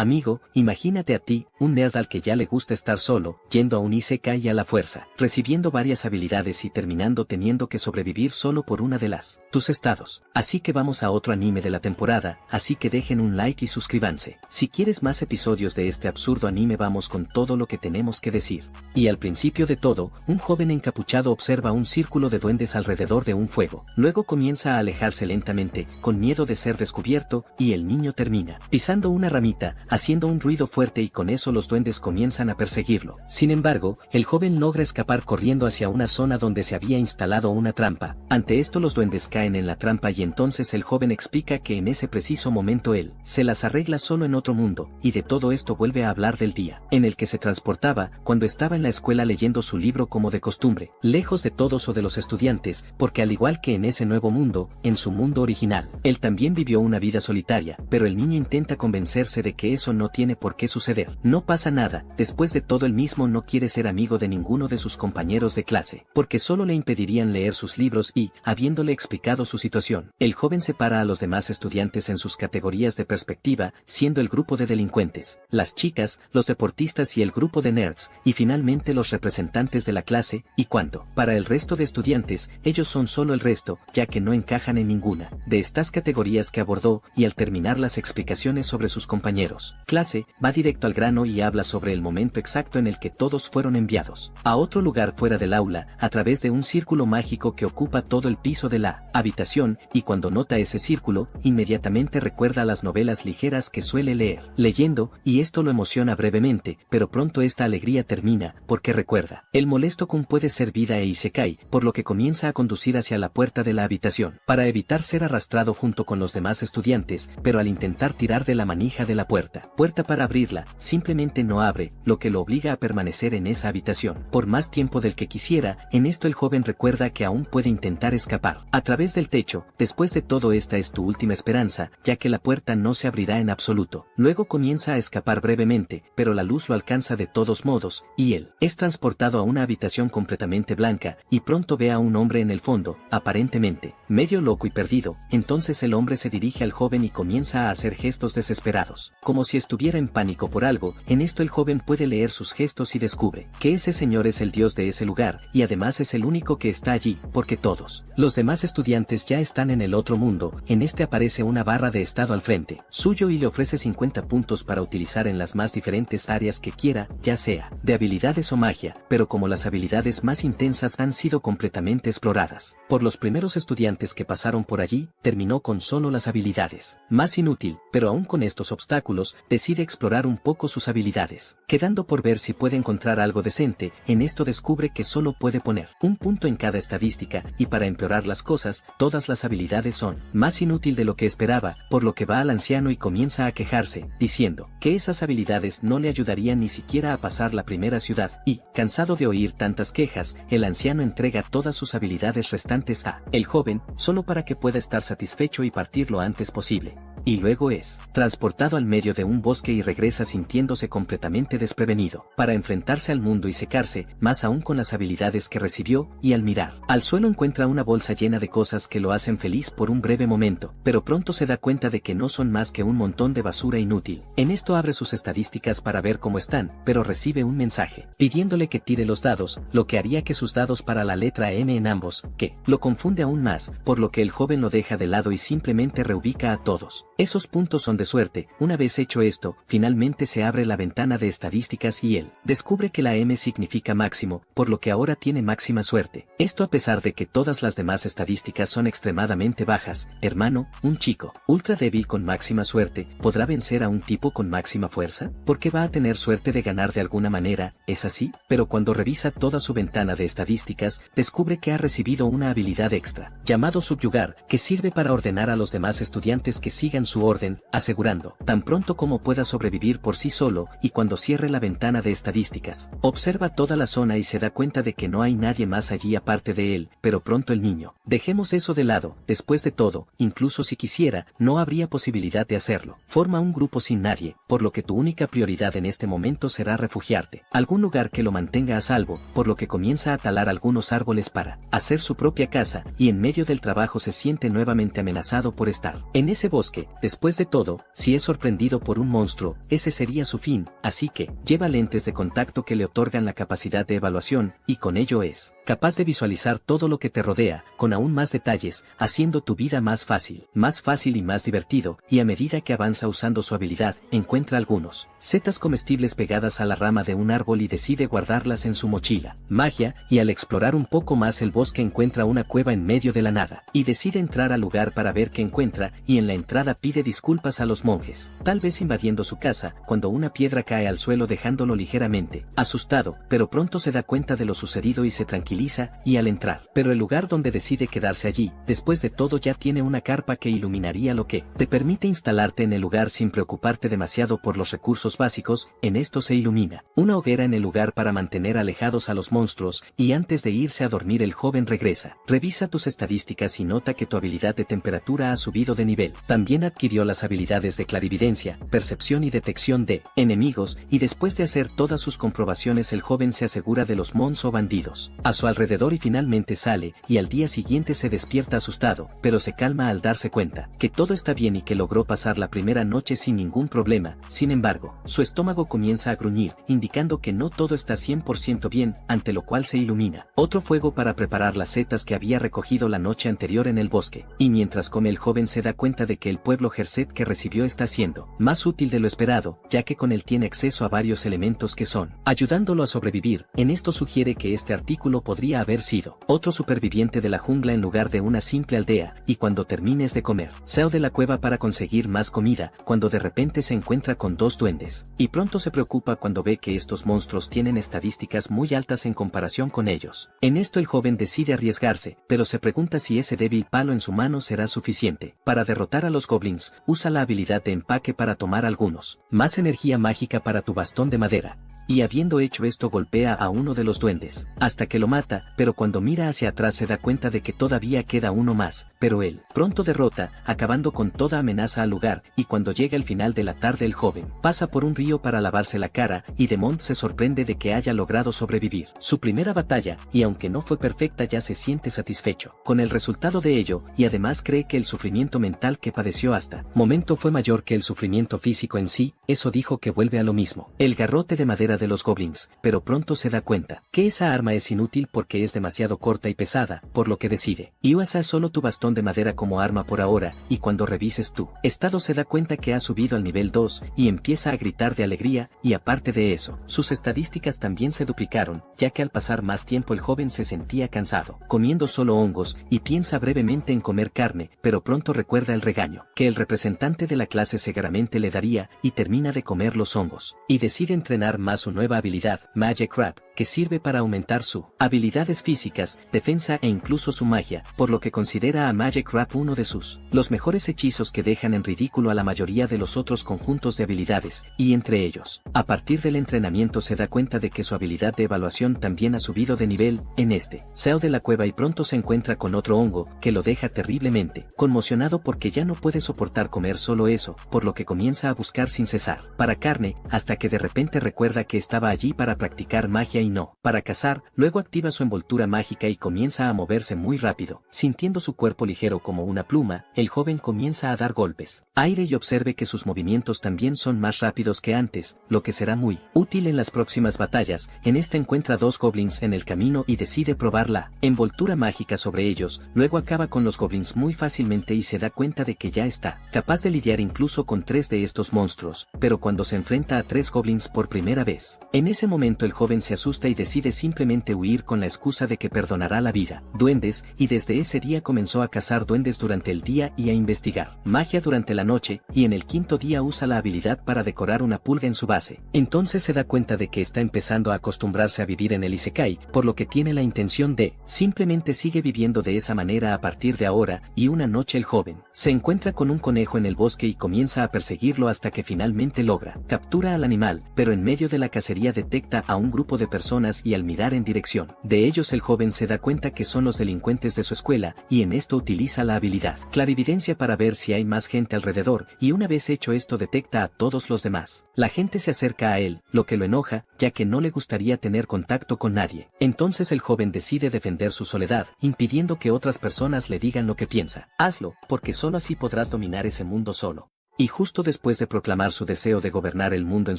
Amigo, imagínate a ti, un nerd al que ya le gusta estar solo, yendo a un isekai a la fuerza, recibiendo varias habilidades y terminando teniendo que sobrevivir solo por una de tus estados. Así que vamos a otro anime de la temporada, así que dejen un like y suscríbanse. Si quieres más episodios de este absurdo anime, vamos con todo lo que tenemos que decir. Y al principio de todo, un joven encapuchado observa un círculo de duendes alrededor de un fuego. Luego comienza a alejarse lentamente, con miedo de ser descubierto, y el niño termina pisando una ramita, haciendo un ruido fuerte, y con eso los duendes comienzan a perseguirlo. Sin embargo, el joven logra escapar corriendo hacia una zona donde se había instalado una trampa. Ante esto los duendes caen en la trampa y entonces el joven explica que en ese preciso momento él se las arregla solo en otro mundo, y de todo esto vuelve a hablar del día en el que se transportaba cuando estaba en la escuela leyendo su libro como de costumbre, lejos de todos o de los estudiantes, porque al igual que en ese nuevo mundo, en su mundo original, él también vivió una vida solitaria, pero el niño intenta convencerse de que eso no tiene por qué suceder. No pasa nada, después de todo él mismo no quiere ser amigo de ninguno de sus compañeros de clase, porque solo le impedirían leer sus libros y, habiéndole explicado su situación, el joven separa a los demás estudiantes en sus categorías de perspectiva, siendo el grupo de delincuentes, las chicas, los deportistas y el grupo de nerds, y finalmente los representantes de la clase, y cuanto para el resto de estudiantes, ellos son solo el resto, ya que no encajan en ninguna de estas categorías que abordó, y al terminar las explicaciones sobre sus compañeros clase, va directo al grano y habla sobre el momento exacto en el que todos fueron enviados a otro lugar fuera del aula, a través de un círculo mágico que ocupa todo el piso de la habitación, y cuando nota ese círculo, inmediatamente recuerda las novelas ligeras que suele leer, leyendo, y esto lo emociona brevemente, pero pronto esta alegría termina, porque recuerda, el molesto Kun puede ser vida e isekai, por lo que comienza a conducir hacia la puerta de la habitación, para evitar ser arrastrado junto con los demás estudiantes, pero al intentar tirar de la manija de la puerta para abrirla, simplemente no abre, lo que lo obliga a permanecer en esa habitación por más tiempo del que quisiera. En esto el joven recuerda que aún puede intentar escapar a través del techo. Después de todo, esta es tu última esperanza, ya que la puerta no se abrirá en absoluto. Luego comienza a escapar brevemente, pero la luz lo alcanza de todos modos, y él es transportado a una habitación completamente blanca, y pronto ve a un hombre en el fondo, aparentemente medio loco y perdido. Entonces el hombre se dirige al joven y comienza a hacer gestos desesperados, como si estuviera en pánico por algo. En esto el joven puede leer sus gestos y descubre que ese señor es el dios de ese lugar, y además es el único que está allí, porque todos los demás estudiantes ya están en el otro mundo. En este aparece una barra de estado al frente suyo y le ofrece 50 puntos para utilizar en las más diferentes áreas que quiera, ya sea de habilidades o magia, pero como las habilidades más intensas han sido completamente exploradas por los primeros estudiantes que pasaron por allí, terminó con solo las habilidades más inútil, pero aún con estos obstáculos, decide explorar un poco sus habilidades, quedando por ver si puede encontrar algo decente. En esto descubre que solo puede poner un punto en cada estadística, y para empeorar las cosas, todas las habilidades son más inútil de lo que esperaba, por lo que va al anciano y comienza a quejarse, diciendo que esas habilidades no le ayudarían ni siquiera a pasar la primera ciudad, y, cansado de oír tantas quejas, el anciano entrega todas sus habilidades restantes a el joven, solo para que pueda estar satisfecho y partir lo antes posible. Y luego es transportado al medio de un bosque y regresa sintiéndose completamente desprevenido, para enfrentarse al mundo y secarse, más aún con las habilidades que recibió, y al mirar al suelo encuentra una bolsa llena de cosas que lo hacen feliz por un breve momento, pero pronto se da cuenta de que no son más que un montón de basura inútil. En esto abre sus estadísticas para ver cómo están, pero recibe un mensaje pidiéndole que tire los dados, lo que haría que sus dados para la letra M en ambos, que lo confunde aún más, por lo que el joven lo deja de lado y simplemente reubica a todos. Esos puntos son de suerte. Una vez hecho esto, finalmente se abre la ventana de estadísticas y él descubre que la M significa máximo, por lo que ahora tiene máxima suerte. Esto a pesar de que todas las demás estadísticas son extremadamente bajas. Hermano, un chico ultra débil con máxima suerte, ¿podrá vencer a un tipo con máxima fuerza? Porque va a tener suerte de ganar de alguna manera, ¿es así? Pero cuando revisa toda su ventana de estadísticas, descubre que ha recibido una habilidad extra, llamado subyugar, que sirve para ordenar a los demás estudiantes que sigan su orden, asegurando tan pronto como pueda sobrevivir por sí solo. Y cuando cierre la ventana de estadísticas, observa toda la zona y se da cuenta de que no hay nadie más allí aparte de él, pero pronto el niño, dejemos eso de lado. Después de todo, incluso si quisiera, no habría posibilidad de hacerlo. Forma un grupo sin nadie, por lo que tu única prioridad en este momento será refugiarte algún lugar que lo mantenga a salvo, por lo que comienza a talar algunos árboles para hacer su propia casa, y en medio del trabajo se siente nuevamente amenazado por estar en ese bosque, Después de todo, si es sorprendido por un monstruo, ese sería su fin, así que, lleva lentes de contacto que le otorgan la capacidad de evaluación, y con ello es capaz de visualizar todo lo que te rodea, con aún más detalles, haciendo tu vida más fácil y más divertido, y a medida que avanza usando su habilidad, encuentra algunos setas comestibles pegadas a la rama de un árbol y decide guardarlas en su mochila. Magia, y al explorar un poco más el bosque encuentra una cueva en medio de la nada, y decide entrar al lugar para ver qué encuentra, y en la entrada pide disculpas a los monjes, tal vez invadiendo su casa, cuando una piedra cae al suelo dejándolo ligeramente asustado, pero pronto se da cuenta de lo sucedido y se tranquiliza, y al entrar, pero el lugar donde decide quedarse allí, después de todo ya tiene una carpa que iluminaría lo que te permite instalarte en el lugar sin preocuparte demasiado por los recursos básicos. En esto se ilumina una hoguera en el lugar para mantener alejados a los monstruos, y antes de irse a dormir el joven regresa, revisa tus estadísticas y nota que tu habilidad de temperatura ha subido de nivel. También adquirió las habilidades de clarividencia, percepción y detección de enemigos, y después de hacer todas sus comprobaciones el joven se asegura de los mons o bandidos a su alrededor y finalmente sale, y al día siguiente se despierta asustado, pero se calma al darse cuenta que todo está bien y que logró pasar la primera noche sin ningún problema. Sin embargo, su estómago comienza a gruñir, indicando que no todo está 100% bien, ante lo cual se ilumina otro fuego para preparar las setas que había recogido la noche anterior en el bosque, y mientras come el joven se da cuenta de que el pueblo Jerset que recibió está siendo más útil de lo esperado, ya que con él tiene acceso a varios elementos que son ayudándolo a sobrevivir. En esto sugiere que este artículo podría haber sido otro superviviente de la jungla en lugar de una simple aldea, y cuando termines de comer, sal de la cueva para conseguir más comida, cuando de repente se encuentra con dos duendes, y pronto se preocupa cuando ve que estos monstruos tienen estadísticas muy altas en comparación con ellos. En esto el joven decide arriesgarse, pero se pregunta si ese débil palo en su mano será suficiente. Para derrotar a los goblins, usa la habilidad de empaque para tomar algunos más energía mágica para tu bastón de madera. Y habiendo hecho esto golpea a uno de los duendes, hasta que lo mata, pero cuando mira hacia atrás se da cuenta de que todavía queda uno más, pero él pronto derrota, acabando con toda amenaza al lugar, y cuando llega el final de la tarde el joven pasa por un río para lavarse la cara, y Demont se sorprende de que haya logrado sobrevivir su primera batalla, y aunque no fue perfecta ya se siente satisfecho con el resultado de ello, y además cree que el sufrimiento mental que padeció hasta momento fue mayor que el sufrimiento físico en sí. Eso dijo que vuelve a lo mismo, el garrote de madera de los goblins, pero pronto se da cuenta que esa arma es inútil porque es demasiado corta y pesada, por lo que decide y usa solo tu bastón de madera como arma por ahora, y cuando revises tu estado se da cuenta que ha subido al nivel 2, y empieza a gritar de alegría, y aparte de eso, sus estadísticas también se duplicaron, ya que al pasar más tiempo el joven se sentía cansado, comiendo solo hongos, y piensa brevemente en comer carne, pero pronto recuerda el regaño que el representante de la clase severamente le daría, y termina de comer los hongos, y decide entrenar más su nueva habilidad, Magic Grab, que sirve para aumentar su habilidades físicas, defensa e incluso su magia, por lo que considera a Magic Grab uno de los mejores hechizos que dejan en ridículo a la mayoría de los otros conjuntos de habilidades, y entre ellos, a partir del entrenamiento se da cuenta de que su habilidad de evaluación también ha subido de nivel. En este, sale de la cueva y pronto se encuentra con otro hongo, que lo deja terriblemente conmocionado porque ya no puede soportar comer solo eso, por lo que comienza a buscar sin cesar para carne, hasta que de repente recuerda que estaba allí para practicar magia y no para cazar. Luego activa su envoltura mágica y comienza a moverse muy rápido, sintiendo su cuerpo ligero como una pluma. El joven comienza a dar golpes aire y observe que sus movimientos también son más rápidos que antes, lo que será muy útil en las próximas batallas. En esta encuentra dos goblins en el camino y decide probar la envoltura mágica sobre ellos. Luego acaba con los goblins muy fácilmente y se da cuenta de que ya está capaz de lidiar incluso con 3 de estos monstruos, pero cuando se enfrenta a 3 goblins por primera vez, en ese momento el joven se asusta y decide simplemente huir con la excusa de que perdonará la vida duendes, y desde ese día comenzó a cazar duendes durante el día y a investigar magia durante la noche, y en el quinto día usa la habilidad para decorar una pulga en su base. Entonces se da cuenta de que está empezando a acostumbrarse a vivir en el Isekai, por lo que tiene la intención de simplemente sigue viviendo de esa manera a partir de ahora. Y una noche el joven se encuentra con un conejo en el bosque y comienza a perseguirlo hasta que finalmente logra captura al animal, pero en medio de la cacería detecta a un grupo de personas y al mirar en dirección de ellos el joven se da cuenta que son los delincuentes de su escuela y en esto utiliza la habilidad clarividencia para ver si hay más gente alrededor y una vez hecho esto detecta a todos los demás. La gente se acerca a él, lo que lo enoja, ya que no le gustaría tener contacto con nadie. Entonces el joven decide defender su soledad, impidiendo que otras personas le digan lo que piensa. Hazlo, porque solo así podrás dominar ese mundo solo. Y justo después de proclamar su deseo de gobernar el mundo en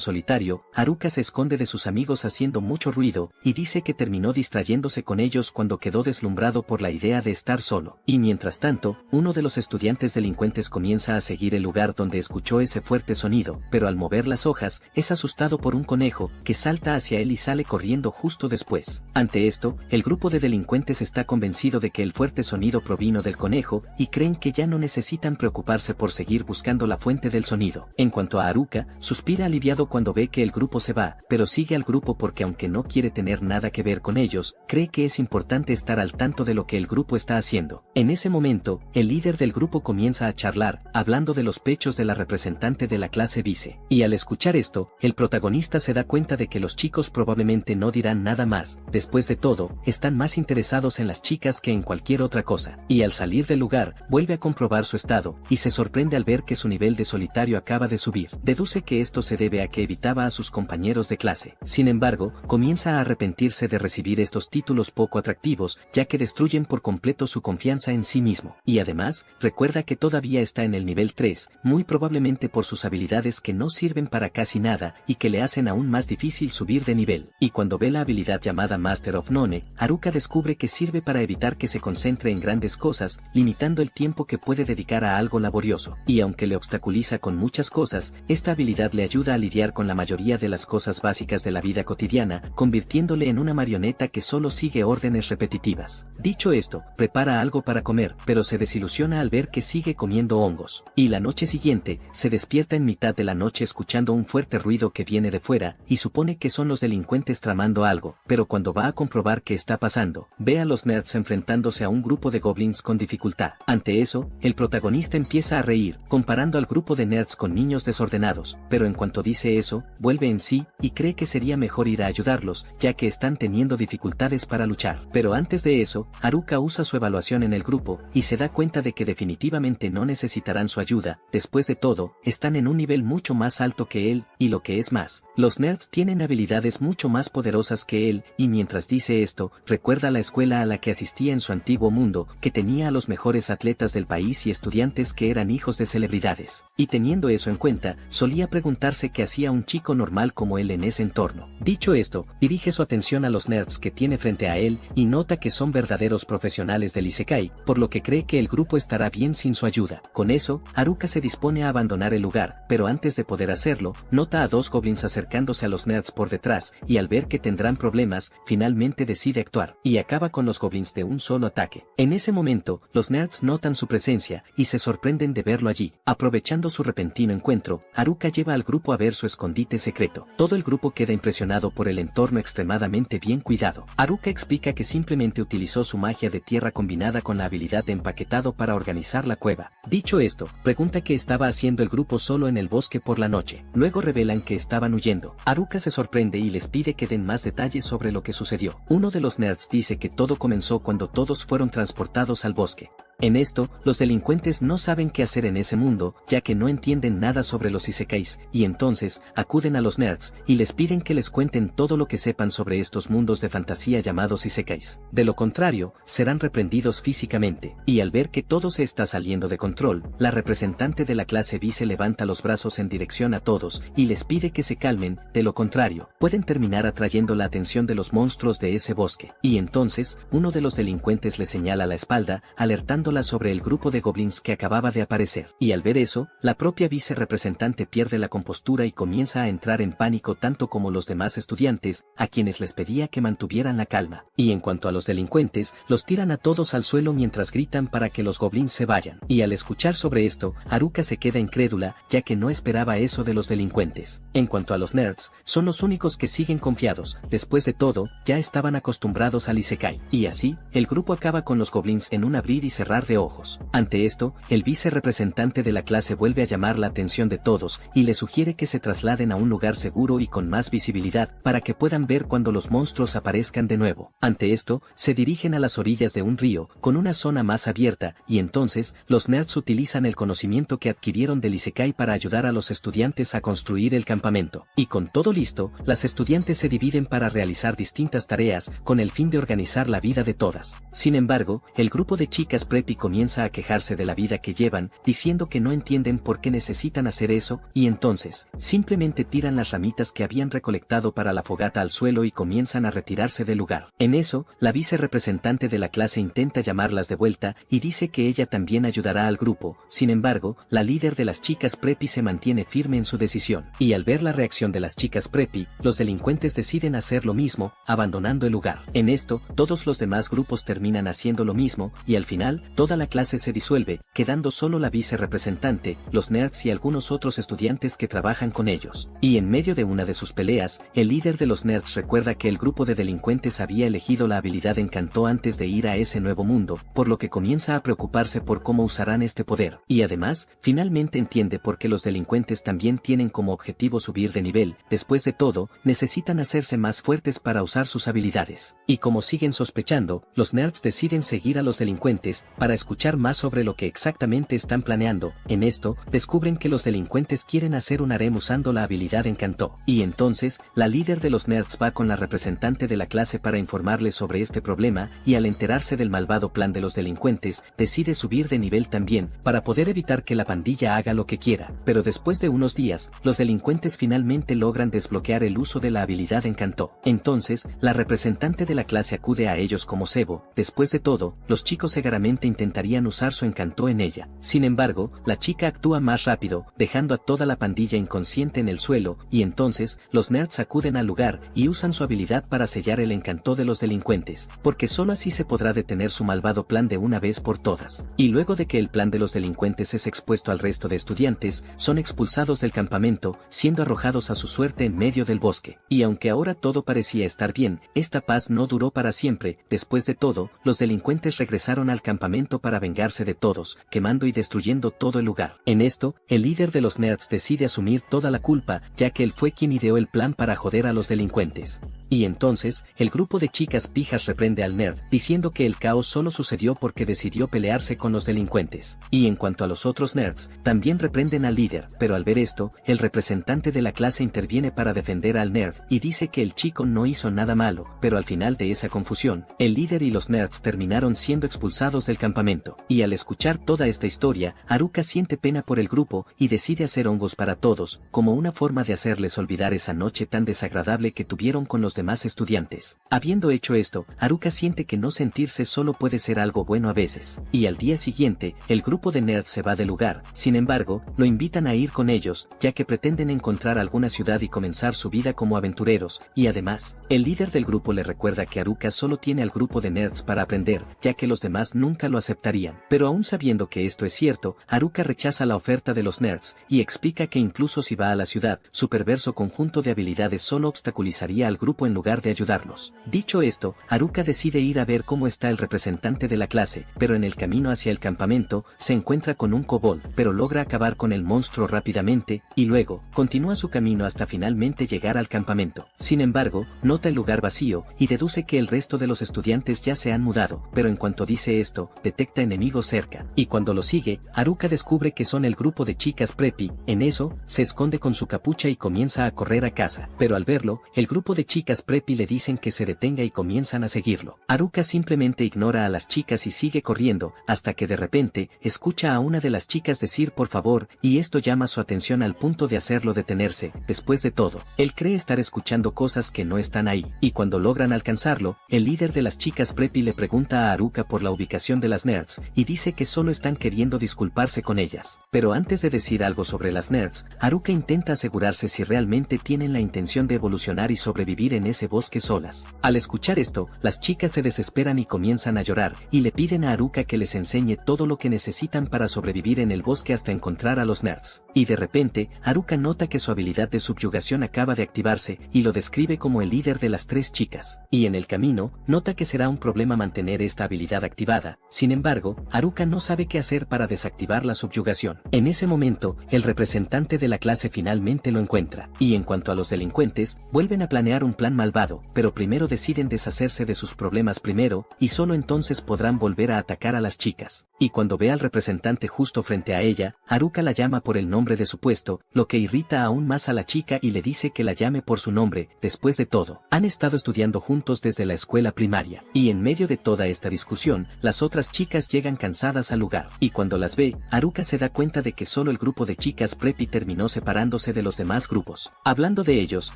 solitario, Haruka se esconde de sus amigos haciendo mucho ruido, y dice que terminó distrayéndose con ellos cuando quedó deslumbrado por la idea de estar solo. Y mientras tanto, uno de los estudiantes delincuentes comienza a seguir el lugar donde escuchó ese fuerte sonido, pero al mover las hojas, es asustado por un conejo, que salta hacia él y sale corriendo justo después. Ante esto, el grupo de delincuentes está convencido de que el fuerte sonido provino del conejo, y creen que ya no necesitan preocuparse por seguir buscando la fuente del sonido. En cuanto a Haruka, suspira aliviado cuando ve que el grupo se va, pero sigue al grupo porque aunque no quiere tener nada que ver con ellos, cree que es importante estar al tanto de lo que el grupo está haciendo. En ese momento, el líder del grupo comienza a charlar, hablando de los pechos de la representante de la clase vice. Y al escuchar esto, el protagonista se da cuenta de que los chicos probablemente no dirán nada más, después de todo, están más interesados en las chicas que en cualquier otra cosa. Y al salir del lugar, vuelve a comprobar su estado, y se sorprende al ver que su nivel de solitario acaba de subir. Deduce que esto se debe a que evitaba a sus compañeros de clase. Sin embargo, comienza a arrepentirse de recibir estos títulos poco atractivos, ya que destruyen por completo su confianza en sí mismo. Y además, recuerda que todavía está en el nivel 3, muy probablemente por sus habilidades que no sirven para casi nada y que le hacen aún más difícil subir de nivel. Y cuando ve la habilidad llamada Master of None, Haruka descubre que sirve para evitar que se concentre en grandes cosas, limitando el tiempo que puede dedicar a algo laborioso. Y aunque le obstaculiza con muchas cosas, esta habilidad le ayuda a lidiar con la mayoría de las cosas básicas de la vida cotidiana, convirtiéndole en una marioneta que solo sigue órdenes repetitivas. Dicho esto, prepara algo para comer, pero se desilusiona al ver que sigue comiendo hongos. Y la noche siguiente, se despierta en mitad de la noche escuchando un fuerte ruido que viene de fuera, y supone que son los delincuentes tramando algo, pero cuando va a comprobar qué está pasando, ve a los nerds enfrentándose a un grupo de goblins con dificultad. Ante eso, el protagonista empieza a reír, comparando al grupo de nerds con niños desordenados, pero en cuanto dice eso, vuelve en sí, y cree que sería mejor ir a ayudarlos, ya que están teniendo dificultades para luchar. Pero antes de eso, Haruka usa su evaluación en el grupo, y se da cuenta de que definitivamente no necesitarán su ayuda. Después de todo, están en un nivel mucho más alto que él, y lo que es más, los nerds tienen habilidades mucho más poderosas que él, y mientras dice esto, recuerda la escuela a la que asistía en su antiguo mundo, que tenía a los mejores atletas del país y estudiantes que eran hijos de celebridades. Y teniendo eso en cuenta, solía preguntarse qué hacía un chico normal como él en ese entorno. Dicho esto, dirige su atención a los nerds que tiene frente a él, y nota que son verdaderos profesionales del Isekai, por lo que cree que el grupo estará bien sin su ayuda. Con eso, Haruka se dispone a abandonar el lugar, pero antes de poder hacerlo, nota a dos goblins acercándose a los nerds por detrás, y al ver que tendrán problemas, finalmente decide actuar, y acaba con los goblins de un solo ataque. En ese momento, los nerds notan su presencia, y se sorprenden de verlo allí. Aprovechando su repentino encuentro, Haruka lleva al grupo a ver su escondite secreto. Todo el grupo queda impresionado por el entorno extremadamente bien cuidado. Haruka explica que simplemente utilizó su magia de tierra combinada con la habilidad de empaquetado para organizar la cueva. Dicho esto, pregunta qué estaba haciendo el grupo solo en el bosque por la noche. Luego revelan que estaban huyendo. Haruka se sorprende y les pide que den más detalles sobre lo que sucedió. Uno de los nerds dice que todo comenzó cuando todos fueron transportados al bosque. En esto, los delincuentes no saben qué hacer en ese mundo, ya que no entienden nada sobre los isekais, y entonces, acuden a los nerds, y les piden que les cuenten todo lo que sepan sobre estos mundos de fantasía llamados isekais. De lo contrario, serán reprendidos físicamente, y al ver que todo se está saliendo de control, la representante de la clase vice levanta los brazos en dirección a todos, y les pide que se calmen, de lo contrario, pueden terminar atrayendo la atención de los monstruos de ese bosque. Y entonces, uno de los delincuentes le señala la espalda, alertando sobre el grupo de goblins que acababa de aparecer. Y al ver eso, la propia vice representante pierde la compostura y comienza a entrar en pánico tanto como los demás estudiantes, a quienes les pedía que mantuvieran la calma. Y en cuanto a los delincuentes, los tiran a todos al suelo mientras gritan para que los goblins se vayan. Y al escuchar sobre esto, Haruka se queda incrédula, ya que no esperaba eso de los delincuentes. En cuanto a los nerds, son los únicos que siguen confiados. Después de todo, ya estaban acostumbrados al isekai. Y así, el grupo acaba con los goblins en un abrir y cerrar cerrar de ojos. Ante esto, el vicerrepresentante de la clase vuelve a llamar la atención de todos y le sugiere que se trasladen a un lugar seguro y con más visibilidad para que puedan ver cuando los monstruos aparezcan de nuevo. Ante esto, se dirigen a las orillas de un río, con una zona más abierta, y entonces, los nerds utilizan el conocimiento que adquirieron del Isekai para ayudar a los estudiantes a construir el campamento. Y con todo listo, las estudiantes se dividen para realizar distintas tareas, con el fin de organizar la vida de todas. Sin embargo, el grupo de chicas preppy comienza a quejarse de la vida que llevan, diciendo que no entienden por qué necesitan hacer eso, y entonces, simplemente tiran las ramitas que habían recolectado para la fogata al suelo y comienzan a retirarse del lugar. En eso, la vicerrepresentante de la clase intenta llamarlas de vuelta y dice que ella también ayudará al grupo. Sin embargo, la líder de las chicas preppy se mantiene firme en su decisión, y al ver la reacción de las chicas preppy, los delincuentes deciden hacer lo mismo, abandonando el lugar. En esto, todos los demás grupos terminan haciendo lo mismo, y al final, toda la clase se disuelve, quedando solo la vicerrepresentante, los nerds y algunos otros estudiantes que trabajan con ellos. Y en medio de una de sus peleas, el líder de los nerds recuerda que el grupo de delincuentes había elegido la habilidad Encantó antes de ir a ese nuevo mundo, por lo que comienza a preocuparse por cómo usarán este poder. Y además, finalmente entiende por qué los delincuentes también tienen como objetivo subir de nivel. Después de todo, necesitan hacerse más fuertes para usar sus habilidades. Y como siguen sospechando, los nerds deciden seguir a los delincuentes para escuchar más sobre lo que exactamente están planeando. En esto, descubren que los delincuentes quieren hacer un harem usando la habilidad Encantó. Y entonces, la líder de los nerds va con la representante de la clase para informarles sobre este problema, y al enterarse del malvado plan de los delincuentes, decide subir de nivel también, para poder evitar que la pandilla haga lo que quiera. Pero después de unos días, los delincuentes finalmente logran desbloquear el uso de la habilidad Encantó. Entonces, la representante de la clase acude a ellos como cebo. Después de todo, los chicos seguramente intentarían usar su Encantó en ella. Sin embargo, la chica actúa más rápido, dejando a toda la pandilla inconsciente en el suelo, y entonces, los nerds acuden al lugar y usan su habilidad para sellar el Encantó de los delincuentes, porque solo así se podrá detener su malvado plan de una vez por todas. Y luego de que el plan de los delincuentes es expuesto al resto de estudiantes, son expulsados del campamento, siendo arrojados a su suerte en medio del bosque. Y aunque ahora todo parecía estar bien, esta paz no duró para siempre. Después de todo, los delincuentes regresaron al campamento para vengarse de todos, quemando y destruyendo todo el lugar. En esto, el líder de los nerds decide asumir toda la culpa, ya que él fue quien ideó el plan para joder a los delincuentes. Y entonces, el grupo de chicas pijas reprende al nerd, diciendo que el caos solo sucedió porque decidió pelearse con los delincuentes. Y en cuanto a los otros nerds, también reprenden al líder, pero al ver esto, el representante de la clase interviene para defender al nerd, y dice que el chico no hizo nada malo, pero al final de esa confusión, el líder y los nerds terminaron siendo expulsados del campamento. Y al escuchar toda esta historia, Haruka siente pena por el grupo, y decide hacer hongos para todos, como una forma de hacerles olvidar esa noche tan desagradable que tuvieron con los demás estudiantes. Habiendo hecho esto, Haruka siente que no sentirse solo puede ser algo bueno a veces, y al día siguiente, el grupo de nerds se va del lugar. Sin embargo, lo invitan a ir con ellos, ya que pretenden encontrar alguna ciudad y comenzar su vida como aventureros, y además, el líder del grupo le recuerda que Haruka solo tiene al grupo de nerds para aprender, ya que los demás nunca lo aceptarían. Pero aún sabiendo que esto es cierto, Haruka rechaza la oferta de los nerds, y explica que incluso si va a la ciudad, su perverso conjunto de habilidades solo obstaculizaría al grupo en lugar de ayudarlos. Dicho esto, Haruka decide ir a ver cómo está el representante de la clase, pero en el camino hacia el campamento, se encuentra con un kobold, pero logra acabar con el monstruo rápidamente, y luego, continúa su camino hasta finalmente llegar al campamento. Sin embargo, nota el lugar vacío, y deduce que el resto de los estudiantes ya se han mudado, pero en cuanto dice esto, detecta enemigos cerca, y cuando lo sigue, Haruka descubre que son el grupo de chicas preppy. En eso, se esconde con su capucha y comienza a correr a casa, pero al verlo, el grupo de chicas preppy le dicen que se detenga y comienzan a seguirlo. Haruka simplemente ignora a las chicas y sigue corriendo, hasta que de repente, escucha a una de las chicas decir por favor, y esto llama su atención al punto de hacerlo detenerse. Después de todo, él cree estar escuchando cosas que no están ahí, y cuando logran alcanzarlo, el líder de las chicas preppy le pregunta a Haruka por la ubicación de las nerds, y dice que solo están queriendo disculparse con ellas. Pero antes de decir algo sobre las nerds, Haruka intenta asegurarse si realmente tienen la intención de evolucionar y sobrevivir en ese bosque solas. Al escuchar esto, las chicas se desesperan y comienzan a llorar, y le piden a Haruka que les enseñe todo lo que necesitan para sobrevivir en el bosque hasta encontrar a los nerds. Y de repente, Haruka nota que su habilidad de subyugación acaba de activarse, y lo describe como el líder de las 3 chicas. Y en el camino, nota que será un problema mantener esta habilidad activada. Sin embargo, Haruka no sabe qué hacer para desactivar la subyugación. En ese momento, el representante de la clase finalmente lo encuentra. Y en cuanto a los delincuentes, vuelven a planear un plan malvado, pero primero deciden deshacerse de sus problemas primero, y solo entonces podrán volver a atacar a las chicas. Y cuando ve al representante justo frente a ella, Haruka la llama por el nombre de su puesto, lo que irrita aún más a la chica y le dice que la llame por su nombre. Después de todo, han estado estudiando juntos desde la escuela primaria. Y en medio de toda esta discusión, las otras chicas llegan cansadas al lugar. Y cuando las ve, Haruka se da cuenta de que solo el grupo de chicas preppy terminó separándose de los demás grupos. Hablando de ellos,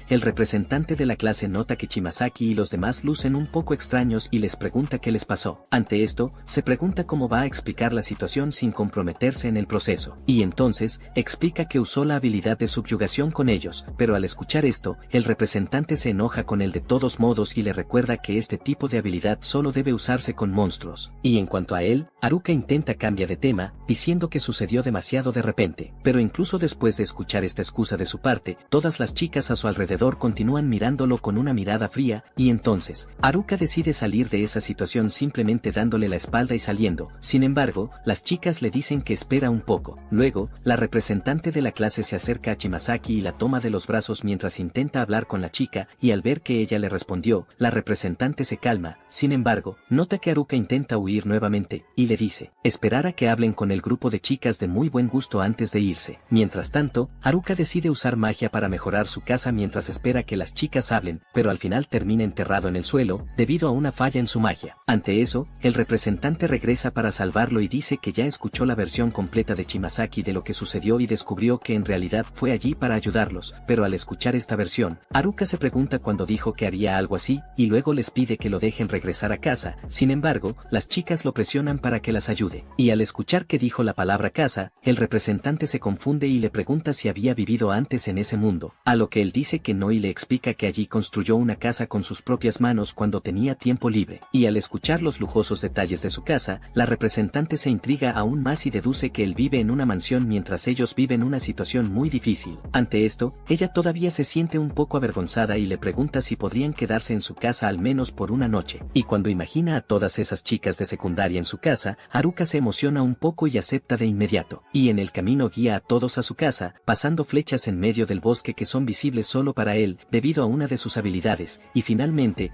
el representante de la clase nota que Chimasaki y los demás lucen un poco extraños y les pregunta qué les pasó. Ante esto, se pregunta cómo va a explicar la situación sin comprometerse en el proceso. Y entonces, explica que usó la habilidad de subyugación con ellos, pero al escuchar esto, el representante se enoja con él de todos modos y le recuerda que este tipo de habilidad solo debe usarse con monstruos. Y en cuanto a él, Haruka intenta cambiar de tema, diciendo que sucedió demasiado de repente. Pero incluso después de escuchar esta excusa de su parte, todas las chicas a su alrededor continúan mirándolo con una mirada fría, y entonces, Haruka decide salir de esa situación simplemente dándole la espalda y saliendo. Sin embargo, las chicas le dicen que espera un poco. Luego, la representante de la clase se acerca a Chimasaki y la toma de los brazos mientras intenta hablar con la chica, y al ver que ella le respondió, la representante se calma. Sin embargo, nota que Haruka intenta huir nuevamente, y le dice, esperar a que hablen con el grupo de chicas de muy buen gusto antes de irse. Mientras tanto, Haruka decide usar magia para mejorar su casa mientras espera que las chicas hablen, pero al final termina enterrado en el suelo, debido a una falla en su magia. Ante eso, el representante regresa para salvarlo y dice que ya escuchó la versión completa de Chimasaki de lo que sucedió y descubrió que en realidad fue allí para ayudarlos, pero al escuchar esta versión, Haruka se pregunta cuándo dijo que haría algo así, y luego les pide que lo dejen regresar a casa. Sin embargo, las chicas lo presionan para que las ayude, y al escuchar que dijo la palabra casa, el representante se confunde y le pregunta si había vivido antes en ese mundo, a lo que él dice que no y le explica que allí construyó una casa con sus propias manos cuando tenía tiempo libre. Y al escuchar los lujosos detalles de su casa, la representante se intriga aún más y deduce que él vive en una mansión mientras ellos viven una situación muy difícil. Ante esto, ella todavía se siente un poco avergonzada y le pregunta si podrían quedarse en su casa al menos por una noche. Y cuando imagina a todas esas chicas de secundaria en su casa, Haruka se emociona un poco y acepta de inmediato. Y en el camino guía a todos a su casa, pasando flechas en medio del bosque que son visibles solo para él, debido a una de sus habilidades, y finalmente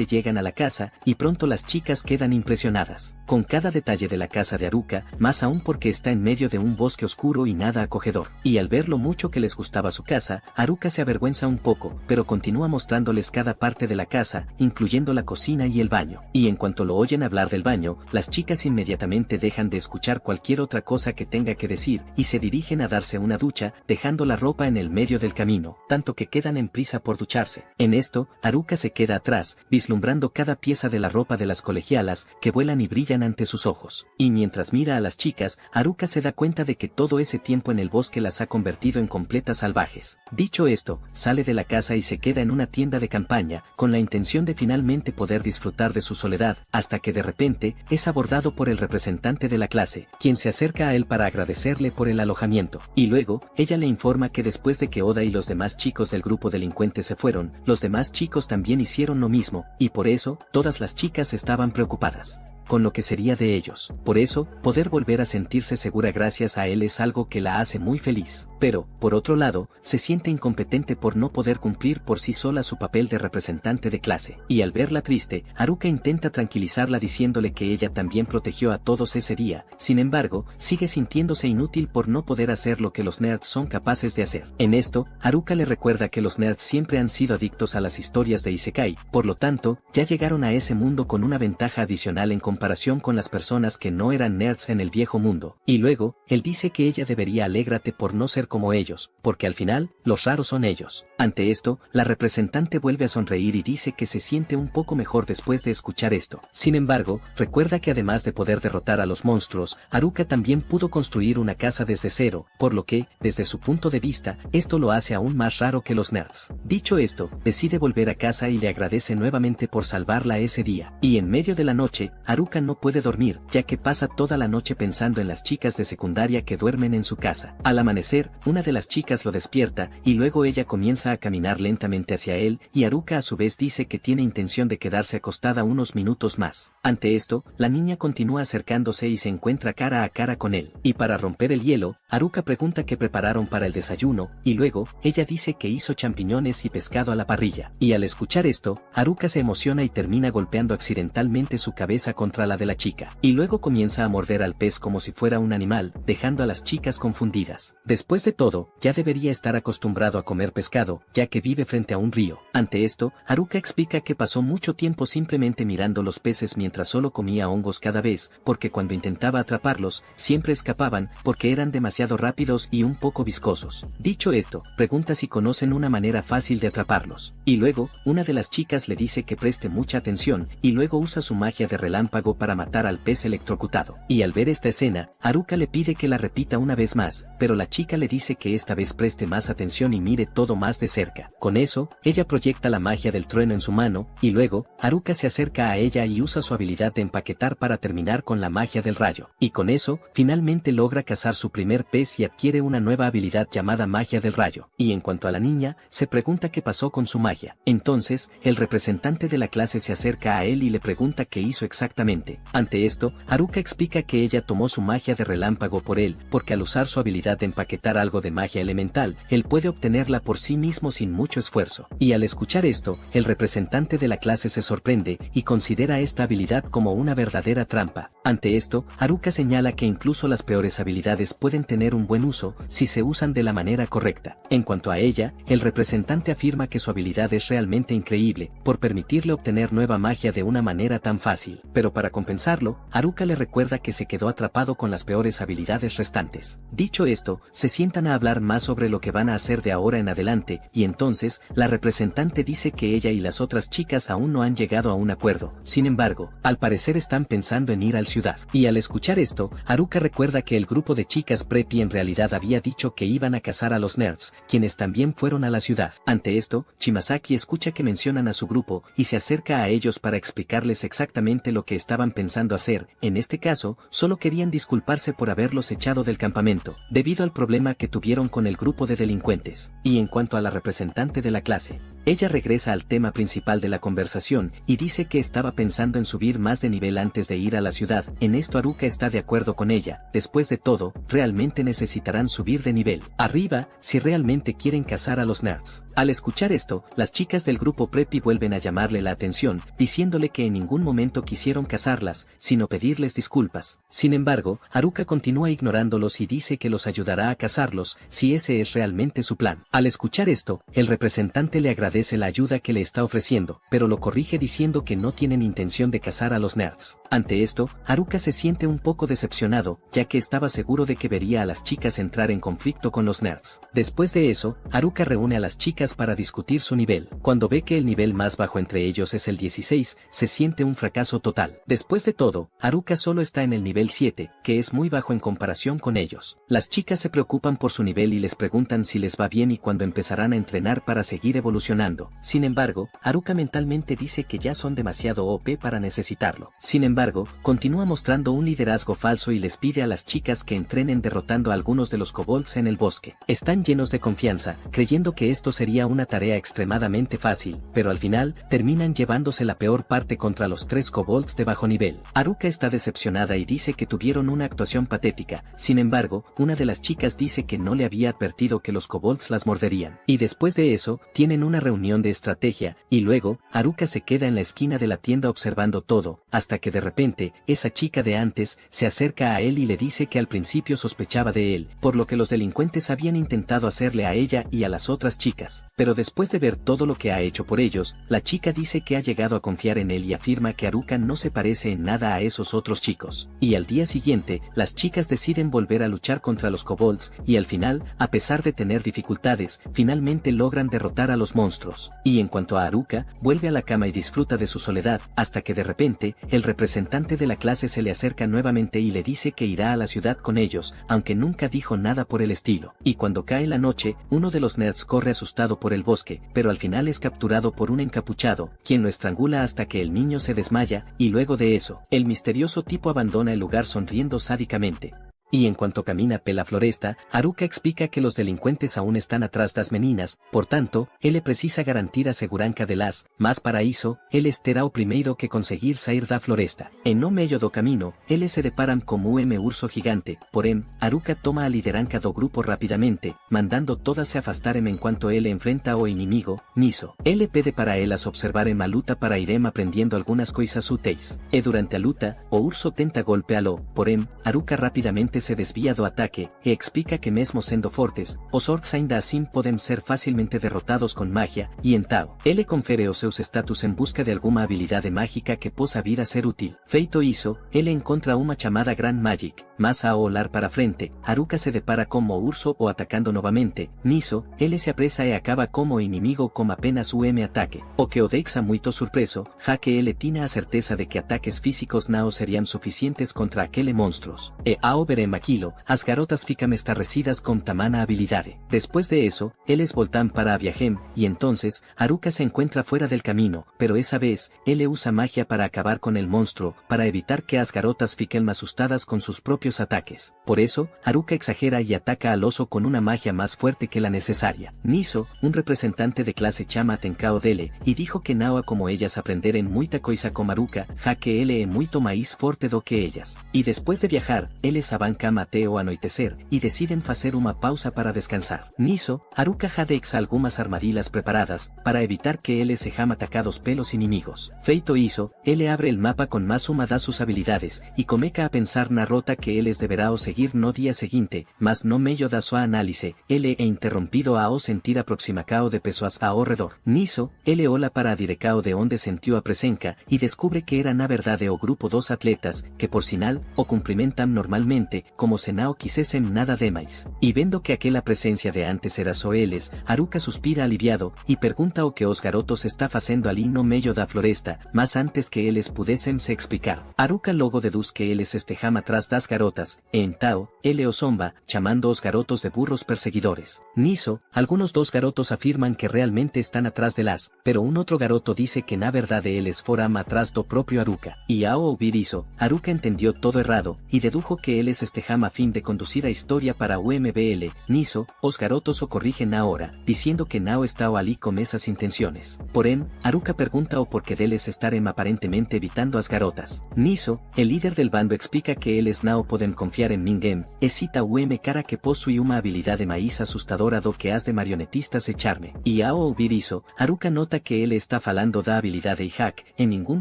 llegan a la casa, y pronto las chicas quedan impresionadas con cada detalle de la casa de Haruka, más aún porque está en medio de un bosque oscuro y nada acogedor. Y al ver lo mucho que les gustaba su casa, Haruka se avergüenza un poco, pero continúa mostrándoles cada parte de la casa, incluyendo la cocina y el baño. Y en cuanto lo oyen hablar del baño, las chicas inmediatamente dejan de escuchar cualquier otra cosa que tenga que decir, y se dirigen a darse una ducha, dejando la ropa en el medio del camino, tanto que quedan en prisa por ducharse. En esto, Haruka se queda atrás, vislumbrando cada pieza de la ropa de las colegialas, que vuelan y brillan ante sus ojos. Y mientras mira a las chicas, Haruka se da cuenta de que todo ese tiempo en el bosque las ha convertido en completas salvajes. Dicho esto, sale de la casa y se queda en una tienda de campaña, con la intención de finalmente poder disfrutar de su soledad, hasta que de repente, es abordado por el representante de la clase, quien se acerca a él para agradecerle por el alojamiento. Y luego, ella le informa que después de que Oda y los demás chicos del grupo delincuente se fueron, los demás chicos también hicieron lo mismo, y por eso, todas las chicas estaban preocupadas con lo que sería de ellos. Por eso, poder volver a sentirse segura gracias a él es algo que la hace muy feliz. Pero, por otro lado, se siente incompetente por no poder cumplir por sí sola su papel de representante de clase. Y al verla triste, Haruka intenta tranquilizarla diciéndole que ella también protegió a todos ese día. Sin embargo, sigue sintiéndose inútil por no poder hacer lo que los nerds son capaces de hacer. En esto, Haruka le recuerda que los nerds siempre han sido adictos a las historias de Isekai, por lo tanto, ya llegaron a ese mundo con una ventaja adicional en comparación con las personas que no eran nerds en el viejo mundo. Y luego, él dice que ella debería alégrate por no ser como ellos, porque al final, los raros son ellos. Ante esto, la representante vuelve a sonreír y dice que se siente un poco mejor después de escuchar esto. Sin embargo, recuerda que además de poder derrotar a los monstruos, Haruka también pudo construir una casa desde cero, por lo que, desde su punto de vista, esto lo hace aún más raro que los nerds. Dicho esto, decide volver a casa y le agradece nuevamente por salvarla ese día. Y en medio de la noche, Haruka no puede dormir, ya que pasa toda la noche pensando en las chicas de secundaria que duermen en su casa. Al amanecer, una de las chicas lo despierta, y luego ella comienza a caminar lentamente hacia él, y Haruka a su vez dice que tiene intención de quedarse acostada unos minutos más. Ante esto, la niña continúa acercándose y se encuentra cara a cara con él. Y para romper el hielo, Haruka pregunta qué prepararon para el desayuno, y luego, ella dice que hizo champiñones y pescado a la parrilla. Y al escuchar esto, Haruka se emociona y termina golpeando accidentalmente su cabeza contra la de la chica. Y luego comienza a morder al pez como si fuera un animal, dejando a las chicas confundidas. Después de todo, ya debería estar acostumbrado a comer pescado, ya que vive frente a un río. Ante esto, Haruka explica que pasó mucho tiempo simplemente mirando los peces mientras solo comía hongos cada vez, porque cuando intentaba atraparlos, siempre escapaban, porque eran demasiado rápidos y un poco viscosos. Dicho esto, pregunta si conocen una manera fácil de atraparlos. Y luego, una de las chicas le dice que preste mucha atención, y luego usa su magia de relámpago para matar al pez electrocutado. Y al ver esta escena, Haruka le pide que la repita una vez más, pero la chica le dice que esta vez preste más atención y mire todo más de cerca. Con eso, ella proyecta la magia del trueno en su mano, y luego, Haruka se acerca a ella y usa su habilidad de empaquetar para terminar con la magia del rayo. Y con eso, finalmente logra cazar su primer pez y adquiere una nueva habilidad llamada magia del rayo. Y en cuanto a la niña, se pregunta qué pasó con su magia. Entonces, el representante de la clase se acerca a él y le pregunta qué hizo exactamente. Ante esto, Haruka explica que ella tomó su magia de relámpago por él, porque al usar su habilidad de empaquetar algo de magia elemental, él puede obtenerla por sí mismo sin mucho esfuerzo. Y al escuchar esto, el representante de la clase se sorprende y considera esta habilidad como una verdadera trampa. Ante esto, Haruka señala que incluso las peores habilidades pueden tener un buen uso si se usan de la manera correcta. En cuanto a ella, el representante afirma que su habilidad es realmente increíble, por permitirle obtener nueva magia de una manera tan fácil. Pero para compensarlo, Haruka le recuerda que se quedó atrapado con las peores habilidades restantes. Dicho esto, se sientan a hablar más sobre lo que van a hacer de ahora en adelante, y entonces, la representante dice que ella y las otras chicas aún no han llegado a un acuerdo. Sin embargo, al parecer están pensando en ir a la ciudad. Y al escuchar esto, Haruka recuerda que el grupo de chicas preppy en realidad había dicho que iban a cazar a los nerds, quienes también fueron a la ciudad. Ante esto, Chimasaki escucha que mencionan a su grupo y se acerca a ellos para explicarles exactamente lo que estaban pensando hacer. En este caso, solo querían disculparse por haberlos echado del campamento, debido al problema que tuvieron con el grupo de delincuentes. Y en cuanto a la representante de la clase, ella regresa al tema principal de la conversación y dice que estaba pensando en subir más de nivel antes de ir a la ciudad. En esto Haruka está de acuerdo con ella. Después de todo, realmente necesitarán subir de nivel arriba si realmente quieren cazar a los nerds. Al escuchar esto, las chicas del grupo preppy vuelven a llamarle la atención, diciéndole que en ningún momento quisieron cazarlas, sino pedirles disculpas. Sin embargo, Haruka continúa ignorándolos y dice que los ayudará a cazarlos, si ese es realmente su plan. Al escuchar esto, el representante le agradece la ayuda que le está ofreciendo, pero lo corrige diciendo que no tienen intención de cazar a los nerds. Ante esto, Haruka se siente un poco decepcionado, ya que estaba seguro de que vería a las chicas entrar en conflicto con los nerds. Después de eso, Haruka reúne a las chicas para discutir su nivel. Cuando ve que el nivel más bajo entre ellos es el 16, se siente un fracaso total. Después de todo, Haruka solo está en el nivel 7, que es muy bajo en comparación con ellos. Las chicas se preocupan por su nivel y les preguntan si les va bien y cuándo empezarán a entrenar para seguir evolucionando. Sin embargo, Haruka mentalmente dice que ya son demasiado OP para necesitarlo. Sin embargo, continúa mostrando un liderazgo falso y les pide a las chicas que entrenen derrotando a algunos de los kobolds en el bosque. Están llenos de confianza, creyendo que esto sería una tarea extremadamente fácil, pero al final, terminan llevándose la peor parte contra los 3 kobolds de bajo nivel. Haruka está decepcionada y dice que tuvieron una actuación patética. Sin embargo, una de las chicas dice que no le había advertido que los kobolds las morderían. Y después de eso, tienen una reunión de estrategia, y luego, Haruka se queda en la esquina de la tienda observando todo, hasta que de repente, esa chica de antes, se acerca a él y le dice que al principio sospechaba de él, por lo que los delincuentes habían intentado hacerle a ella y a las otras chicas. Pero después de ver todo lo que ha hecho por ellos, la chica dice que ha llegado a confiar en él y afirma que Haruka no se parece en nada a esos otros chicos. Y al día siguiente, las chicas deciden volver a luchar contra los kobolds, y al final, a pesar de tener dificultades, finalmente logran derrotar a los monstruos. Y en cuanto a Haruka, vuelve a la cama y disfruta de su soledad, hasta que de repente, el representante de la clase se le acerca nuevamente y le dice que irá a la ciudad con ellos, aunque nunca dijo nada por el estilo. Y cuando cae la noche, uno de los nerds corre asustado por el bosque, pero al final es capturado por un encapuchado, quien lo estrangula hasta que el niño se desmaya, y luego de eso, el misterioso tipo abandona el lugar sonriendo sádicamente. Y en cuanto camina por la floresta, Haruka explica que los delincuentes aún están atrás de las meninas, por tanto, él precisa garantir a segurança de las, mas para isso, él terá o primeiro que conseguir sair da floresta. En no meio do caminho, eles se deparan con urso gigante, porém, Haruka toma a liderança do grupo rápidamente, mandando todas se afastarem enquanto él enfrenta ao inimigo, Niso. Él pede para elas observarem a luta para irem aprendendo algunas coisas úteis. E durante a luta, o urso tenta golpeá-lo, porém, Haruka rapidamente se desvía do ataque, e explica que mesmo sendo fortes, os orcs ainda assim podem ser facilmente derrotados con magia, e então, ele confere os seus status en busca de alguma habilidade mágica que possa vir a ser útil. Feito isso, ele encontra uma chamada Grand Magic, mas ao olhar para frente, Haruka se depara como urso o atacando novamente, nisso, ele se apressa e acaba como inimigo com apenas ataque, o que o deixa muito surpreso, já que ele tinha a certeza de que ataques físicos não seriam suficientes contra aquele monstruos. E ao ver Aquilo, as garotas ficam estarrecidas con tamana habilidade. Después de eso, eles voltan para Viajem, y entonces, Haruka se encuentra fuera del camino, pero esa vez, él usa magia para acabar con el monstruo, para evitar que as garotas fiquen asustadas con sus propios ataques. Por eso, Haruka exagera y ataca al oso con una magia más fuerte que la necesaria. Niso, un representante de clase chama atencao dele, y dijo que nao como ellas aprenderen muita coisa con Haruka, já que ele é muito mais forte do que ellas. Y después de viajar, eles avancan até o anoitecer, y deciden hacer una pausa para descansar. Niso, Haruka já deixa algumas armadilhas preparadas, para evitar que eles sejam atacados pelos inimigos. Feito isso, ele abre el mapa con más uma das sus habilidades, y começa a pensar na rota que eles deberá o seguir no día seguinte, mas no meio da sua análise, ele é interrompido ao sentir aproximacao de pessoas ao redor. Niso, ele ola para a direcao de onde sentiu a presença, y descubre que era na verdade o grupo dos atletas, que por sinal, o cumprimentam normalmente, como se não quisessem nada demais. E vendo que aquela presencia de antes era só eles, Haruka suspira aliviado, e pergunta o que os garotos está fazendo ali no meio da floresta, mas antes que eles pudessem se explicar. Haruka logo deduz que eles estejam atrás das garotas, e então, ele os zomba, chamando os garotos de burros perseguidores. Niso, algunos dos garotos afirman que realmente están atrás de las, pero un outro garoto dice que na verdade eles foram atrás do propio Haruka. E ao ouvir isso, Haruka entendió todo errado, y dedujo que eles estejam a fin de conducir a historia para UMBL. Niso, os garotos o corrigen ahora, diciendo que Nao está ali con esas intenciones. Porém, Haruka pergunta o porquê deles estarem aparentemente evitando as garotas. Niso, el líder del bando explica que eles não podem confiar en ninguém, e cita cara que possui uma habilidade mais assustadora do que as de marionetistas e charme. E ao ouvir isso, Haruka nota que ele está falando da habilidade hack, en ningún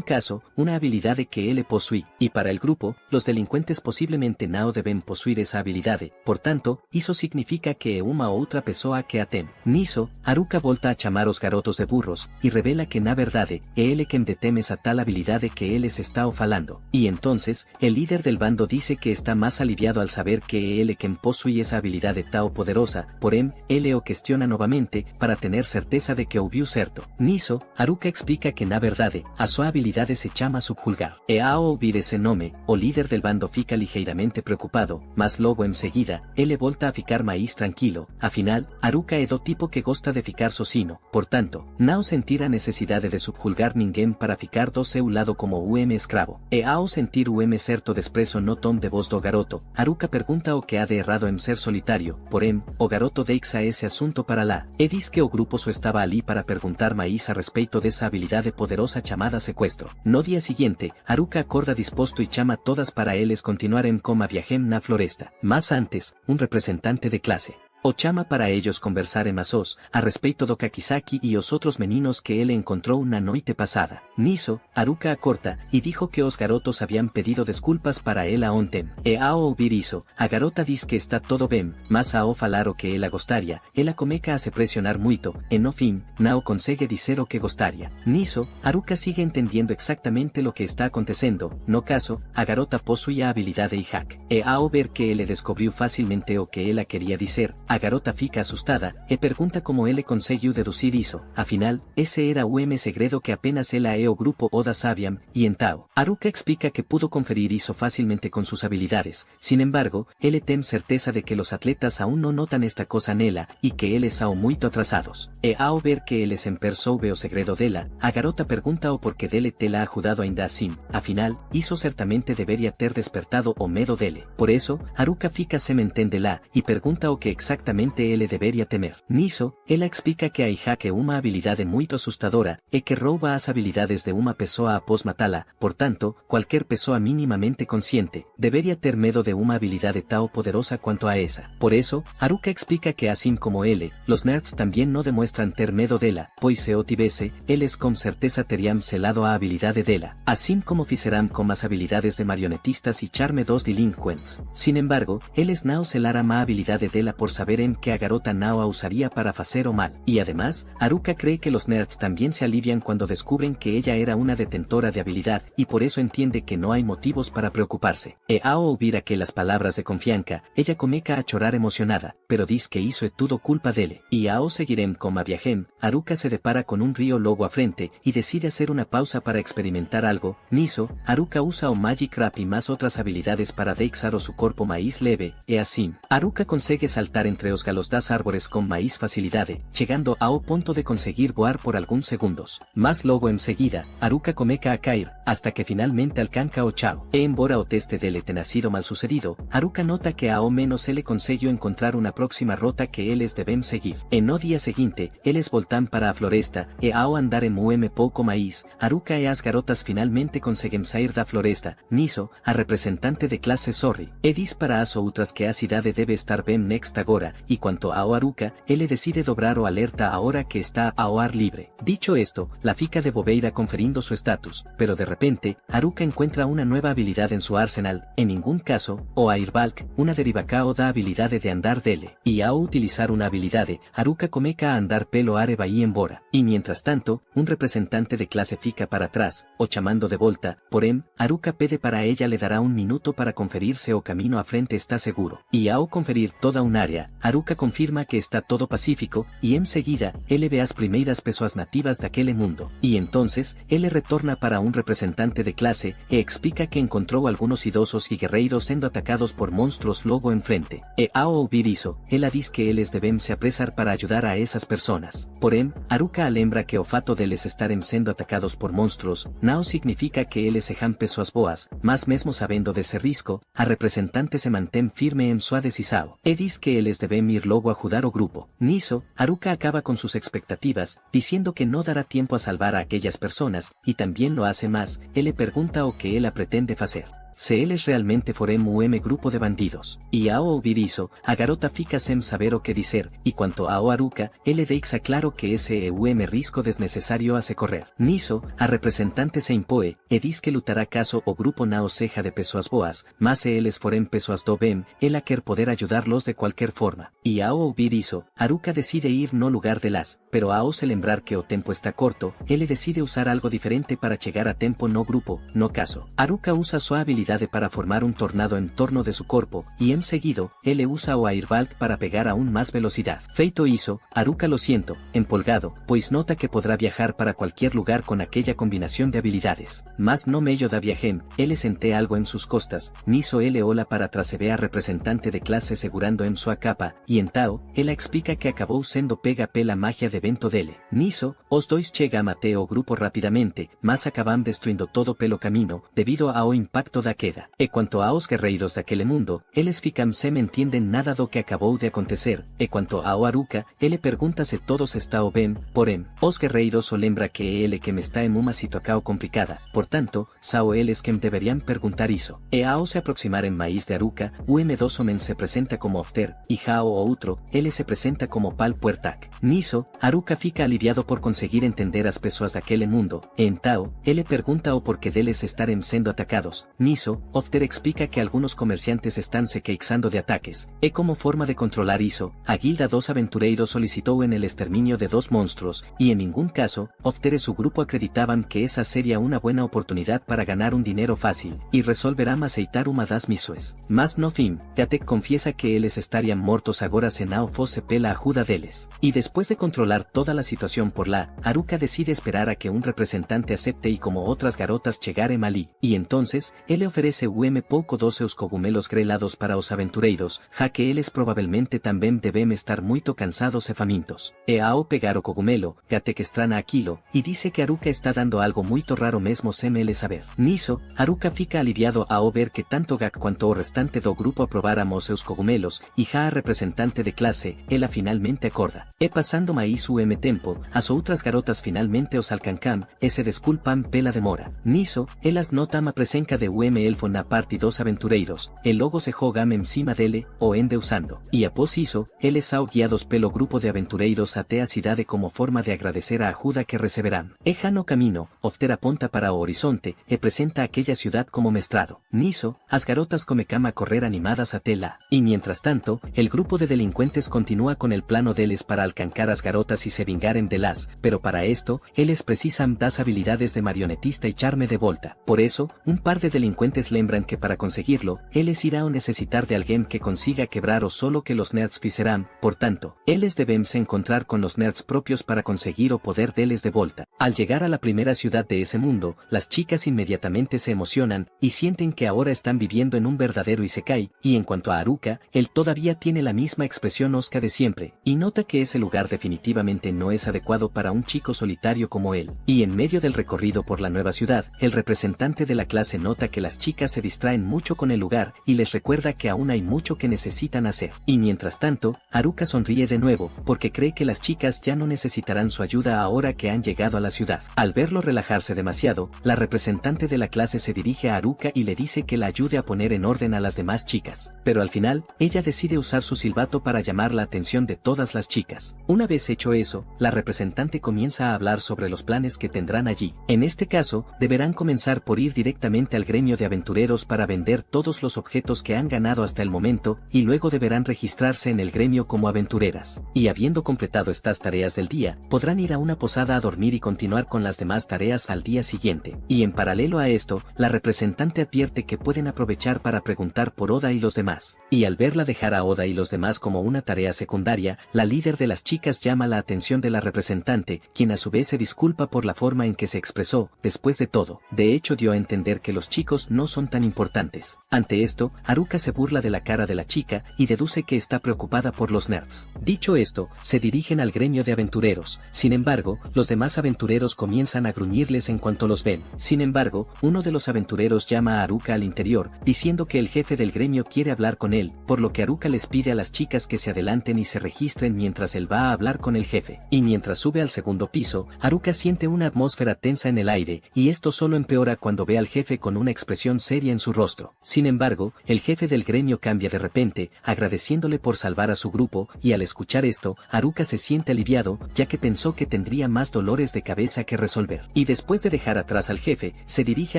caso, una habilidade que ele possui, y para el grupo, los delincuentes posiblemente não deben possuir esa habilidade, por tanto, isso significa que é uma outra pessoa que a tem. Niso, Haruka volta a chamar os garotos de burros, y revela que na verdade, é ele quem detém esa tal habilidade que eles está falando. Y entonces, el líder del bando dice que está más aliviado al saber que é ele quem possui esa habilidade tão poderosa, porém, ele o questiona novamente, para tener certeza de que ouviu certo. Niso, Haruka explica que na verdade, a sua habilidade se chama subjulgar. E ao ouvir ese nome, o líder del bando fica ligeiramente preocupado, mas logo en seguida, ele volta a ficar mais tranquilo. Afinal, Haruka é do tipo que gosta de ficar sozinho, por tanto, não sentir a necesidade de subjulgar ninguém para ficar do seu lado como escravo. E ao sentir certo desprezo no tom de voz do garoto, Haruka pergunta o que há de errado en ser solitário, porém, o garoto deixa ese asunto para lá, e diz que o grupo só estaba ali para perguntar mais a respeito dessa habilidade poderosa chamada secuestro. No día siguiente, Haruka acorda disposto y chama todas para eles continuarem como viajem na floresta. Mas antes, un representante de clase O chama para ellos conversar en masos, a respeito do Kakizaki y os otros meninos que él encontró una noite pasada. Niso, Haruka acorta, y dijo que os garotos habían pedido disculpas para él a ontem. E ao ouvir iso, a garota diz que está todo bem, mas ao falar o que ela gostaria, ela comeca a se pressionar muito, e no fim, não consegue dizer o que gostaria. Niso, Haruka sigue entendiendo exactamente lo que está acontecendo, no caso, a garota possui a habilidade hack. E ao ver que ele descobriu facilmente o que ela queria dizer, a garota fica assustada, e pergunta como ele conseguiu deducir isso. Afinal, ese era o segredo que apenas ela e o grupo Oda sabiam, y então, Haruka explica que pudo conferir isso fácilmente con sus habilidades. Sin embargo, ele tem certeza de que los atletas aún no notan esta cosa nela, y que eles são muito atrasados. E ao ver que ele sempre soube o segredo dela, a garota pergunta o porquê dele tela ajudado ainda assim. Afinal, isso certamente deveria ter despertado o medo dele. Por eso, Haruka fica sem entendê-la, e pergunta o que exactamente ele deveria temer. Nisso, ela explica que a hack é uma habilidade muito assustadora, e que rouba as habilidades de uma pessoa após matá-la. Portanto, qualquer pessoa minimamente consciente deveria ter medo de uma habilidade tão poderosa quanto a essa. Por eso, Haruka explica que assim como ele, los nerds também não demuestran ter medo dela, pois se o tivesse, eles com certeza teriam selado a habilidade dela, assim como fizeram com as habilidades de marionetistas e charme dos delinquents. Sin embargo, eles não selaram a habilidade dela por saberem que a garota não a usaria para fazer o mal. E además, Haruka cree que los nerds también se alivian cuando descubren que ella era una detentora de habilidad, y por eso entiende que no hay motivos para preocuparse. E ao ouvir aquelas palavras de confiança, ella comeca a chorar emocionada, pero diz que isso é tudo culpa dele. E ao seguirem como a viajem, Haruka se depara con un río logo a frente, y decide hacer una pausa para experimentar algo. Nisso, Haruka usa o Magic Rap y más otras habilidades para deixar o su corpo mais leve, e assim, Haruka consegue saltar entre os galos das árvores con mais facilidade, chegando ao ponto de conseguir voar por alguns segundos. Mas logo en seguida, Haruka comeca a cair, hasta que finalmente alcanza o chao. E embora o teste dele tenha sido mal sucedido, Haruka nota que ao menos ele conseguiu encontrar una próxima rota que eles devem seguir. E no día seguinte, eles voltam para a floresta, e ao andar en pouco máis, Haruka e as garotas finalmente conseguem sair da floresta. Nisso, a representante de clase sorri, e diz para as outras que a cidade debe estar bem next agora, e quanto ao Haruka, ele decide dobrar o alerta ahora que está ao ar libre. Dicho esto, la fica de bobeira conferindo su estatus, pero de repente, Haruka encuentra una nueva habilidad en su arsenal, en ningún caso, o Airbulk, una derivacao da habilidade de andar dele, y ao utilizar una habilidade, Haruka comeca a andar pelo areba y embora, y mientras tanto, un representante de clase fica para atrás, o chamando de volta, porém, Haruka pede para ella le dará un minuto para conferirse o camino a frente está seguro, y ao conferir toda un área, Haruka confirma que está todo pacífico, y enseguida, ele ve as primeiras pessoas nativas daquele mundo, y entonces, ele retorna para un representante de clase, e explica que encontró algunos idosos y guerreiros sendo atacados por monstruos logo enfrente, e ao ouvir iso, ela diz que eles devem se apressar para ayudar a esas personas. Porém, Haruka lembra que o fato deles estarem sendo atacados por monstruos, não significa que eles sejam pessoas boas, mas mesmo sabendo desse risco, a representante se mantém firme en sua decisão, e diz que eles devem ir logo ajudar o grupo. Nisso, Haruka acaba con sus expectativas, diciendo que no dará tiempo a salvar a aquellas personas, y también lo hace más, él le pregunta o que ela pretende fazer. Se eles realmente forem grupo de bandidos. E ao ouvir iso, a garota fica sem saber o que dizer, e quanto ao Haruka, ele deixa claro que esse é risco desnecessário a se correr. Nisso, a representante se impõe, e diz que lutará caso o grupo não seja de pessoas boas, mas se eles forem pessoas do bem, ela quer poder ajudá-los de qualquer forma. E ao ouvir iso, Haruka decide ir no lugar delas, pero ao se lembrar que o tempo está corto, ele decide usar algo diferente para chegar a tempo no grupo, no caso. Haruka usa sua habilidade para formar un tornado en torno de su corpo, y en seguido, él usa o Airbulk para pegar aún más velocidad. Feito iso, Haruka lo siento, empolgado, pues nota que podrá viajar para cualquier lugar con aquella combinación de habilidades. Mas no medio da viajem, él sente algo en sus costas, niso él ola para trasebe a representante de clase segurando en sua capa, y en Tao, ela explica que acabou sendo pega pela magia de vento dele. Niso, os dois chega a mate o grupo rapidamente, mas acabam destruindo todo pelo camino, debido ao impacto da la queda. E cuanto aos guerreiros daquele mundo, eles ficam sem entienden nada do que acabou de acontecer, e quanto ao Haruka, ele pergunta se todos está o ben, porém, os guerreiros o lembra que é ele quem está em uma situação complicada, portanto, sao eles quem deveriam perguntar isso. E ao se aproximar em mais de Haruka, o M2 homem se presenta como Ofter, e Hao o outro, ele se presenta como Pal Puertak. Nisso, Haruka fica aliviado por conseguir entender as pessoas daquele mundo, e então, ele pergunta o porquê deles estarem sendo atacados. Nisso, Ofter explica que algunos comerciantes están se queixando de ataques, e como forma de controlar isso, a Guilda dos Aventureiros solicitou en el exterminio de 2 monstruos, y en ningún caso, Ofter y su grupo acreditaban que esa sería una buena oportunidad para ganar un dinero fácil, y resolverán aceitar uma das missões. Mas no fin, Gatek confiesa que eles estarían mortos agora se não fosse pela ajuda deles. Y después de controlar toda la situación por lá, Haruka decide esperar a que un representante acepte y como otras garotas chegarem ali, y entonces, ele oferece pouco 12 os cogumelos grelados para os aventureiros, já que eles provavelmente também devem estar muito cansados e famintos. E ao pegar o cogumelo, Gatek estrana aquilo, y dice que Haruka está dando algo muito raro mesmo sem ele saber. Nisso, Haruka fica aliviado ao ver que tanto Gak quanto o restante do grupo aprobaram os seus cogumelos, y já a representante de clase, ela finalmente acorda. E passando mais o tempo, as outras garotas finalmente os alcancam, e se desculpam pela demora. Nisso, elas notam a presença de elfo na parte dos aventureiros, e logo se jogam em cima dele, o endeusando. E após isso, eles são guiados pelo grupo de aventureiros até a cidade como forma de agradecer a ajuda que receberán. E já no camino, Ofter aponta para o horizonte, e presenta aquella ciudad como mestrado. Nisso, as garotas comecam a correr animadas até lá. Y mientras tanto, el grupo de delincuentes continúa con el plano deles para alcancar as garotas y se vingaren de las, pero para esto, eles precisan das habilidades de marionetista y charme de volta. Por eso, un par de delincuentes lembran que para conseguirlo, eles irán necesitar de alguien que consiga quebrar o solo que los nerds fizeram, por tanto, eles debemos encontrar con los nerds propios para conseguir o poder deles de volta. Al llegar a la primera ciudad de ese mundo, las chicas inmediatamente se emocionan, y sienten que ahora están viviendo en un verdadero isekai, y en cuanto a Haruka, él todavía tiene la misma expresión osca de siempre, y nota que ese lugar definitivamente no es adecuado para un chico solitario como él. Y en medio del recorrido por la nueva ciudad, el representante de la clase nota que las chicas se distraen mucho con el lugar, y les recuerda que aún hay mucho que necesitan hacer. Y mientras tanto, Haruka sonríe de nuevo, porque cree que las chicas ya no necesitarán su ayuda ahora que han llegado a la ciudad. Al verlo relajarse demasiado, la representante de la clase se dirige a Haruka y le dice que la ayude a poner en orden a las demás chicas. Pero al final, ella decide usar su silbato para llamar la atención de todas las chicas. Una vez hecho eso, la representante comienza a hablar sobre los planes que tendrán allí. En este caso, deberán comenzar por ir directamente al gremio de aventureros para vender todos los objetos que han ganado hasta el momento, y luego deberán registrarse en el gremio como aventureras. Y habiendo completado estas tareas del día, podrán ir a una posada a dormir y continuar con las demás tareas al día siguiente. Y en paralelo a esto, la representante advierte que pueden aprovechar para preguntar por Oda y los demás. Y al verla dejar a Oda y los demás como una tarea secundaria, la líder de las chicas llama la atención de la representante, quien a su vez se disculpa por la forma en que se expresó. Después de todo, de hecho dio a entender que los chicos no son tan importantes. Ante esto, Haruka se burla de la cara de la chica y deduce que está preocupada por los nerds. Dicho esto, se dirigen al gremio de aventureros. Sin embargo, los demás aventureros comienzan a gruñirles en cuanto los ven. Sin embargo, uno de los aventureros llama a Haruka al interior, diciendo que el jefe del gremio quiere hablar con él, por lo que Haruka les pide a las chicas que se adelanten y se registren mientras él va a hablar con el jefe. Y mientras sube al segundo piso, Haruka siente una atmósfera tensa en el aire, y esto solo empeora cuando ve al jefe con una expresión seria en su rostro. Sin embargo, el jefe del gremio cambia de repente, agradeciéndole por salvar a su grupo, y al escuchar esto, Haruka se siente aliviado, ya que pensó que tendría más dolores de cabeza que resolver. Y después de dejar atrás al jefe, se dirige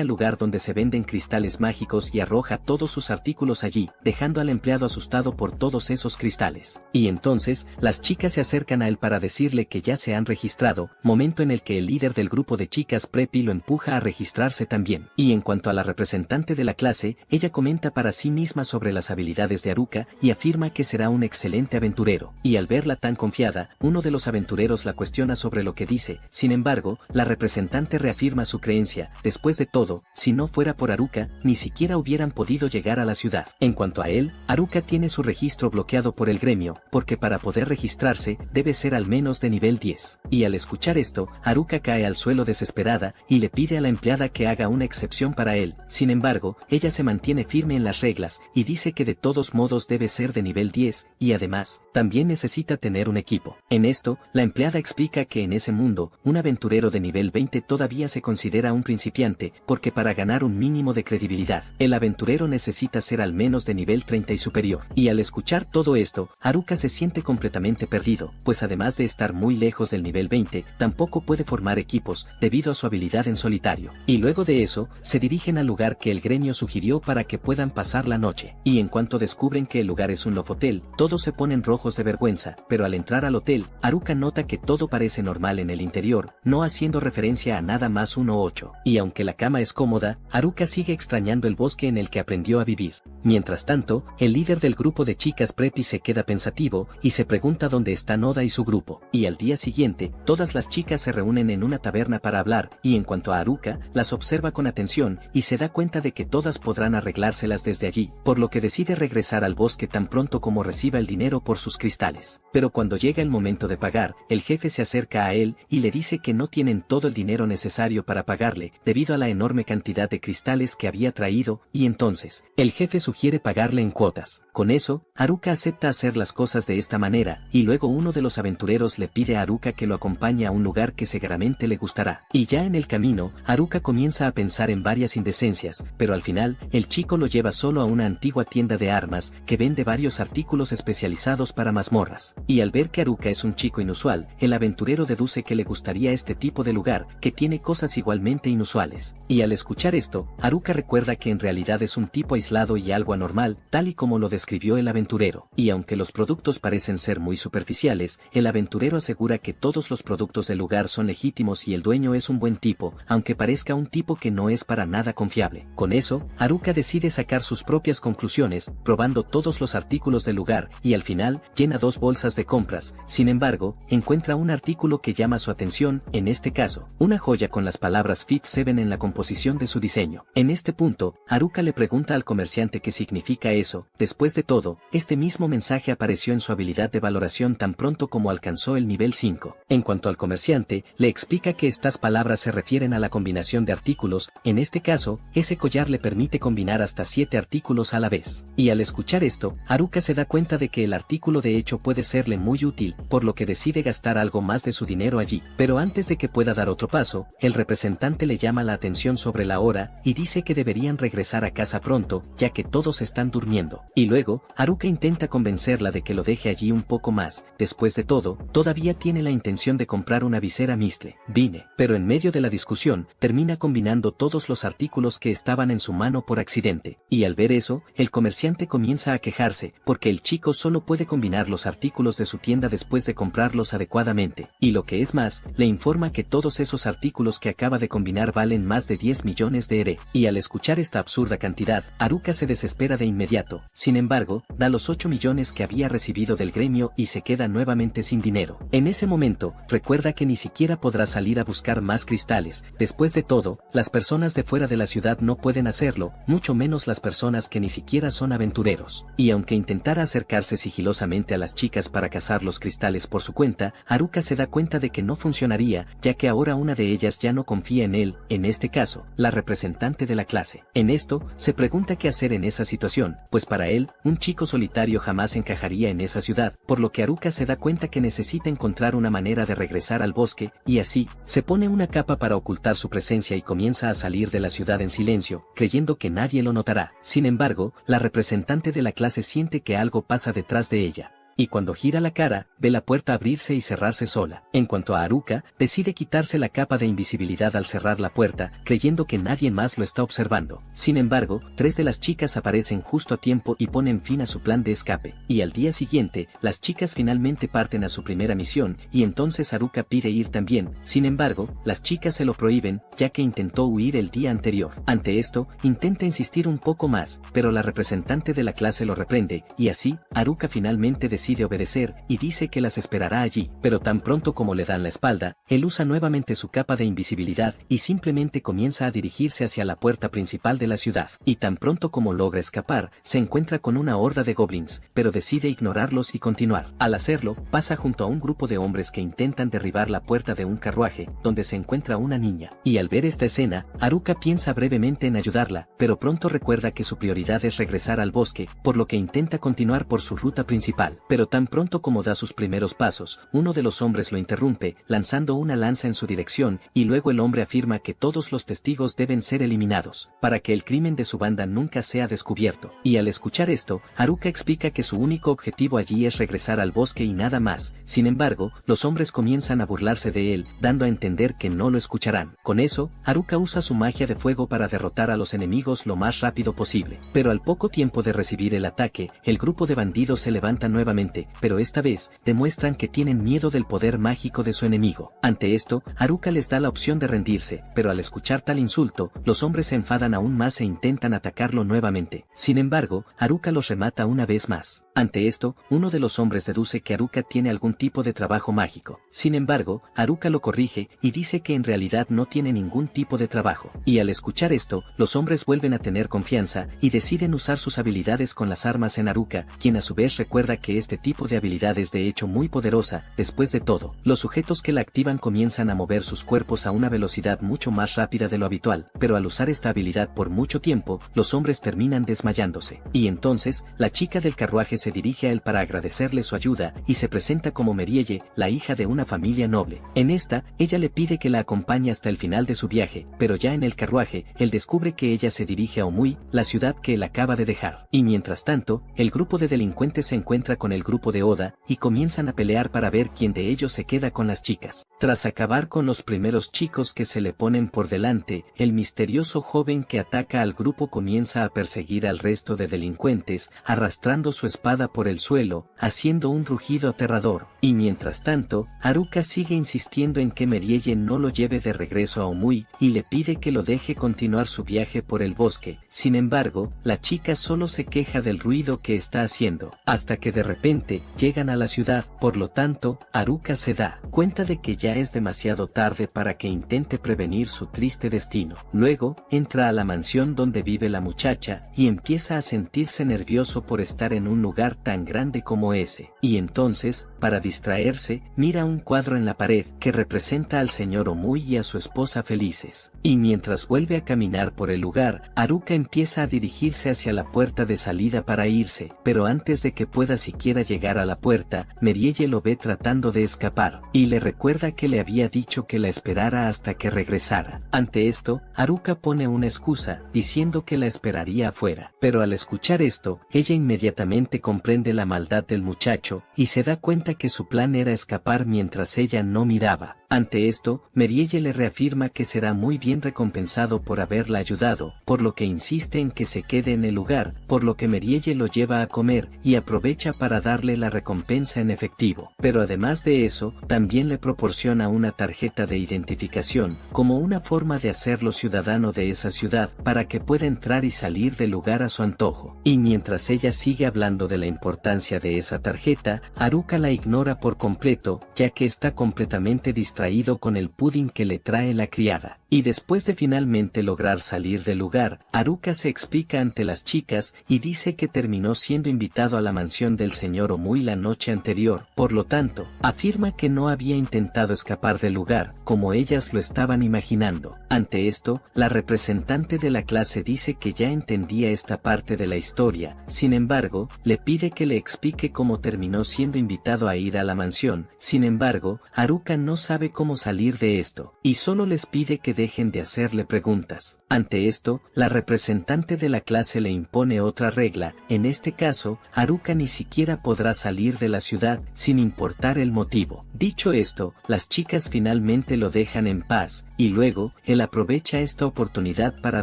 al lugar donde se venden cristales mágicos y arroja todos sus artículos allí, dejando al empleado asustado por todos esos cristales. Y entonces, las chicas se acercan a él para decirle que ya se han registrado, momento en el que el líder del grupo de chicas Preppy lo empuja a registrarse también. Y en cuanto a la representante de la clase, ella comenta para sí misma sobre las habilidades de Haruka y afirma que será un excelente aventurero. Y al verla tan confiada, uno de los aventureros la cuestiona sobre lo que dice. Sin embargo, la representante reafirma su creencia. Después de todo, si no fuera por Haruka, ni siquiera hubieran podido llegar a la ciudad. En cuanto a él, Haruka tiene su registro bloqueado por el gremio, porque para poder registrarse, debe ser al menos de nivel 10. Y al escuchar esto, Haruka cae al suelo desesperada, y le pide a la empleada que haga una excepción para él. Sin Sin embargo, ella se mantiene firme en las reglas y dice que de todos modos debe ser de nivel 10 y además, también necesita tener un equipo. En esto, la empleada explica que en ese mundo, un aventurero de nivel 20 todavía se considera un principiante porque para ganar un mínimo de credibilidad, el aventurero necesita ser al menos de nivel 30 y superior. Y al escuchar todo esto, Haruka se siente completamente perdido, pues además de estar muy lejos del nivel 20, tampoco puede formar equipos debido a su habilidad en solitario. Y luego de eso, se dirigen al lugar que el gremio sugirió para que puedan pasar la noche. Y en cuanto descubren que el lugar es un lofotel, todos se ponen rojos de vergüenza, pero al entrar al hotel, Haruka nota que todo parece normal en el interior, no haciendo referencia a nada más 1-8. Y aunque la cama es cómoda, Haruka sigue extrañando el bosque en el que aprendió a vivir. Mientras tanto, el líder del grupo de chicas preppy se queda pensativo y se pregunta dónde está Noda y su grupo. Y al día siguiente, todas las chicas se reúnen en una taberna para hablar, y en cuanto a Haruka, las observa con atención y se da cuenta de que todas podrán arreglárselas desde allí, por lo que decide regresar al bosque tan pronto como reciba el dinero por sus cristales. Pero cuando llega el momento de pagar, el jefe se acerca a él y le dice que no tienen todo el dinero necesario para pagarle, debido a la enorme cantidad de cristales que había traído, y entonces, el jefe sugiere pagarle en cuotas. Con eso, Haruka acepta hacer las cosas de esta manera, y luego uno de los aventureros le pide a Haruka que lo acompañe a un lugar que seguramente le gustará. Y ya en el camino, Haruka comienza a pensar en varias indecencias, pero al final, el chico lo lleva solo a una antigua tienda de armas, que vende varios artículos especializados para mazmorras. Y al ver que Haruka es un chico inusual, el aventurero deduce que le gustaría este tipo de lugar, que tiene cosas igualmente inusuales. Y al escuchar esto, Haruka recuerda que en realidad es un tipo aislado y algo anormal, tal y como lo describió el aventurero. Y aunque los productos parecen ser muy superficiales, el aventurero asegura que todos los productos del lugar son legítimos y el dueño es un buen tipo, aunque parezca un tipo que no es para nada confiable. Con eso, Haruka decide sacar sus propias conclusiones, probando todos los artículos del lugar, y al final, llena 2 bolsas de compras. Sin embargo, encuentra un artículo que llama su atención, en este caso, una joya con las palabras Fit 7 en la composición de su diseño. En este punto, Haruka le pregunta al comerciante qué significa eso. Después de todo, este mismo mensaje apareció en su habilidad de valoración tan pronto como alcanzó el nivel 5. En cuanto al comerciante, le explica que estas palabras se refieren a la combinación de artículos, en este caso, ese collar le permite combinar hasta 7 artículos a la vez. Y al escuchar esto, Haruka se da cuenta de que el artículo de hecho puede serle muy útil, por lo que decide gastar algo más de su dinero allí. Pero antes de que pueda dar otro paso, el representante le llama la atención sobre la hora y dice que deberían regresar a casa pronto, ya que todos están durmiendo. Y luego, Haruka intenta convencerla de que lo deje allí un poco más. Después de todo, todavía tiene la intención de comprar una visera Mistle Vine, pero en medio de la discusión, termina combinando todos los artículos que estaban en su mano por accidente. Y al ver eso, el comerciante comienza a quejarse, porque el chico solo puede combinar los artículos de su tienda después de comprarlos adecuadamente. Y lo que es más, le informa que todos esos artículos que acaba de combinar valen más de 10 millones de ere. Y al escuchar esta absurda cantidad, Haruka se desespera de inmediato. Sin embargo, da los 8 millones que había recibido del gremio y se queda nuevamente sin dinero. En ese momento, recuerda que ni siquiera podrá salir a buscar más cristales. Después de todo, las personas de fuera de la ciudad no pueden hacerlo, mucho menos las personas que ni siquiera son aventureros. Y aunque intentara acercarse sigilosamente a las chicas para cazar los cristales por su cuenta, Haruka se da cuenta de que no funcionaría, ya que ahora una de ellas ya no confía en él, en este caso, la representante de la clase. En esto, se pregunta qué hacer en esa situación, pues para él, un chico solitario jamás encajaría en esa ciudad, por lo que Haruka se da cuenta que necesita encontrar una manera de regresar al bosque, y así, se pone una capa para ocultar su presencia y comienza a salir de la ciudad en silencio, creyendo que nadie lo notará. Sin embargo, la representante de la clase siente que algo pasa detrás de ella. Y cuando gira la cara, ve la puerta abrirse y cerrarse sola. En cuanto a Haruka, decide quitarse la capa de invisibilidad al cerrar la puerta, creyendo que nadie más lo está observando. Sin embargo, 3 de las chicas aparecen justo a tiempo y ponen fin a su plan de escape. Y al día siguiente, las chicas finalmente parten a su primera misión, y entonces Haruka pide ir también. Sin embargo, las chicas se lo prohíben, ya que intentó huir el día anterior. Ante esto, intenta insistir un poco más, pero la representante de la clase lo reprende, y así, Haruka finalmente decide obedecer y dice que las esperará allí, pero tan pronto como le dan la espalda, él usa nuevamente su capa de invisibilidad y simplemente comienza a dirigirse hacia la puerta principal de la ciudad, y tan pronto como logra escapar, se encuentra con una horda de goblins, pero decide ignorarlos y continuar. Al hacerlo, pasa junto a un grupo de hombres que intentan derribar la puerta de un carruaje, donde se encuentra una niña, y al al ver esta escena, Haruka piensa brevemente en ayudarla, pero pronto recuerda que su prioridad es regresar al bosque, por lo que intenta continuar por su ruta principal. Pero tan pronto como da sus primeros pasos, uno de los hombres lo interrumpe, lanzando una lanza en su dirección, y luego el hombre afirma que todos los testigos deben ser eliminados, para que el crimen de su banda nunca sea descubierto. Y al escuchar esto, Haruka explica que su único objetivo allí es regresar al bosque y nada más. Sin embargo, los hombres comienzan a burlarse de él, dando a entender que no lo escucharán. Con eso, Haruka usa su magia de fuego para derrotar a los enemigos lo más rápido posible. Pero al poco tiempo de recibir el ataque, el grupo de bandidos se levanta nuevamente, pero esta vez, demuestran que tienen miedo del poder mágico de su enemigo. Ante esto, Haruka les da la opción de rendirse, pero al escuchar tal insulto, los hombres se enfadan aún más e intentan atacarlo nuevamente. Sin embargo, Haruka los remata una vez más. Ante esto, uno de los hombres deduce que Haruka tiene algún tipo de trabajo mágico. Sin embargo, Haruka lo corrige y dice que en realidad no tiene ningún tipo de trabajo. Y al escuchar esto, los hombres vuelven a tener confianza y deciden usar sus habilidades con las armas en Haruka, quien a su vez recuerda que este tipo de habilidad es de hecho muy poderosa. Después de todo, los sujetos que la activan comienzan a mover sus cuerpos a una velocidad mucho más rápida de lo habitual, pero al usar esta habilidad por mucho tiempo, los hombres terminan desmayándose. Y entonces, la chica del carruaje se dirige a él para agradecerle su ayuda y se presenta como Merielle, la hija de una familia noble. En esta, ella le pide que la acompañe hasta el final de su viaje, pero ya en el carruaje, él descubre que ella se dirige a Omui, la ciudad que él acaba de dejar. Y mientras tanto, el grupo de delincuentes se encuentra con el grupo de Oda, y comienzan a pelear para ver quién de ellos se queda con las chicas. Tras acabar con los primeros chicos que se le ponen por delante, el misterioso joven que ataca al grupo comienza a perseguir al resto de delincuentes, arrastrando su espada por el suelo, haciendo un rugido aterrador. Y mientras tanto, Haruka sigue insistiendo en que Merielle no lo lleve de regreso a Omui, y le pide que lo deje continuar su viaje por el bosque. Sin embargo, la chica solo se queja del ruido que está haciendo, hasta que de repente, llegan a la ciudad. Por lo tanto, Haruka se da cuenta de que ya es demasiado tarde para que intente prevenir su triste destino. Luego, entra a la mansión donde vive la muchacha, y empieza a sentirse nervioso por estar en un lugar tan grande como ese. Y entonces, para distraerse, mira un cuadro en la pared que representa al señor Omui y a su esposa felices. Y mientras vuelve a caminar por el lugar, Haruka empieza a dirigirse hacia la puerta de salida para irse, pero antes de que pueda siquiera llegar a la puerta, Merielle lo ve tratando de escapar, y le recuerda que le había dicho que la esperara hasta que regresara. Ante esto, Haruka pone una excusa, diciendo que la esperaría afuera. Pero al escuchar esto, ella inmediatamente comprende la maldad del muchacho, y se da cuenta que su plan era escapar mientras ella no miraba. Ante esto, Merielle le reafirma que será muy bien recompensado por haberla ayudado, por lo que insiste en que se quede en el lugar, por lo que Merielle lo lleva a comer, y aprovecha para darle la recompensa en efectivo. Pero además de eso, también le proporciona una tarjeta de identificación, como una forma de hacerlo ciudadano de esa ciudad, para que pueda entrar y salir del lugar a su antojo. Y mientras ella sigue hablando de la importancia de esa tarjeta, Haruka la ignora por completo, ya que está completamente distraído con el pudding que le trae la criada. Y después de finalmente lograr salir del lugar, Haruka se explica ante las chicas y dice que terminó siendo invitado a la mansión del señor Omui la noche anterior. Por lo tanto, afirma que no había intentado escapar del lugar, como ellas lo estaban imaginando. Ante esto, la representante de la clase dice que ya entendía esta parte de la historia. Sin embargo, le pide que le explique cómo terminó siendo invitado a ir a la mansión. Sin embargo, Haruka no sabe cómo salir de esto, y solo les pide que dejen de hacerle preguntas. Ante esto, la representante de la clase le impone otra regla. En este caso, Haruka ni siquiera podrá salir de la ciudad, sin importar el motivo. Dicho esto, las chicas finalmente lo dejan en paz, y luego, él aprovecha esta oportunidad para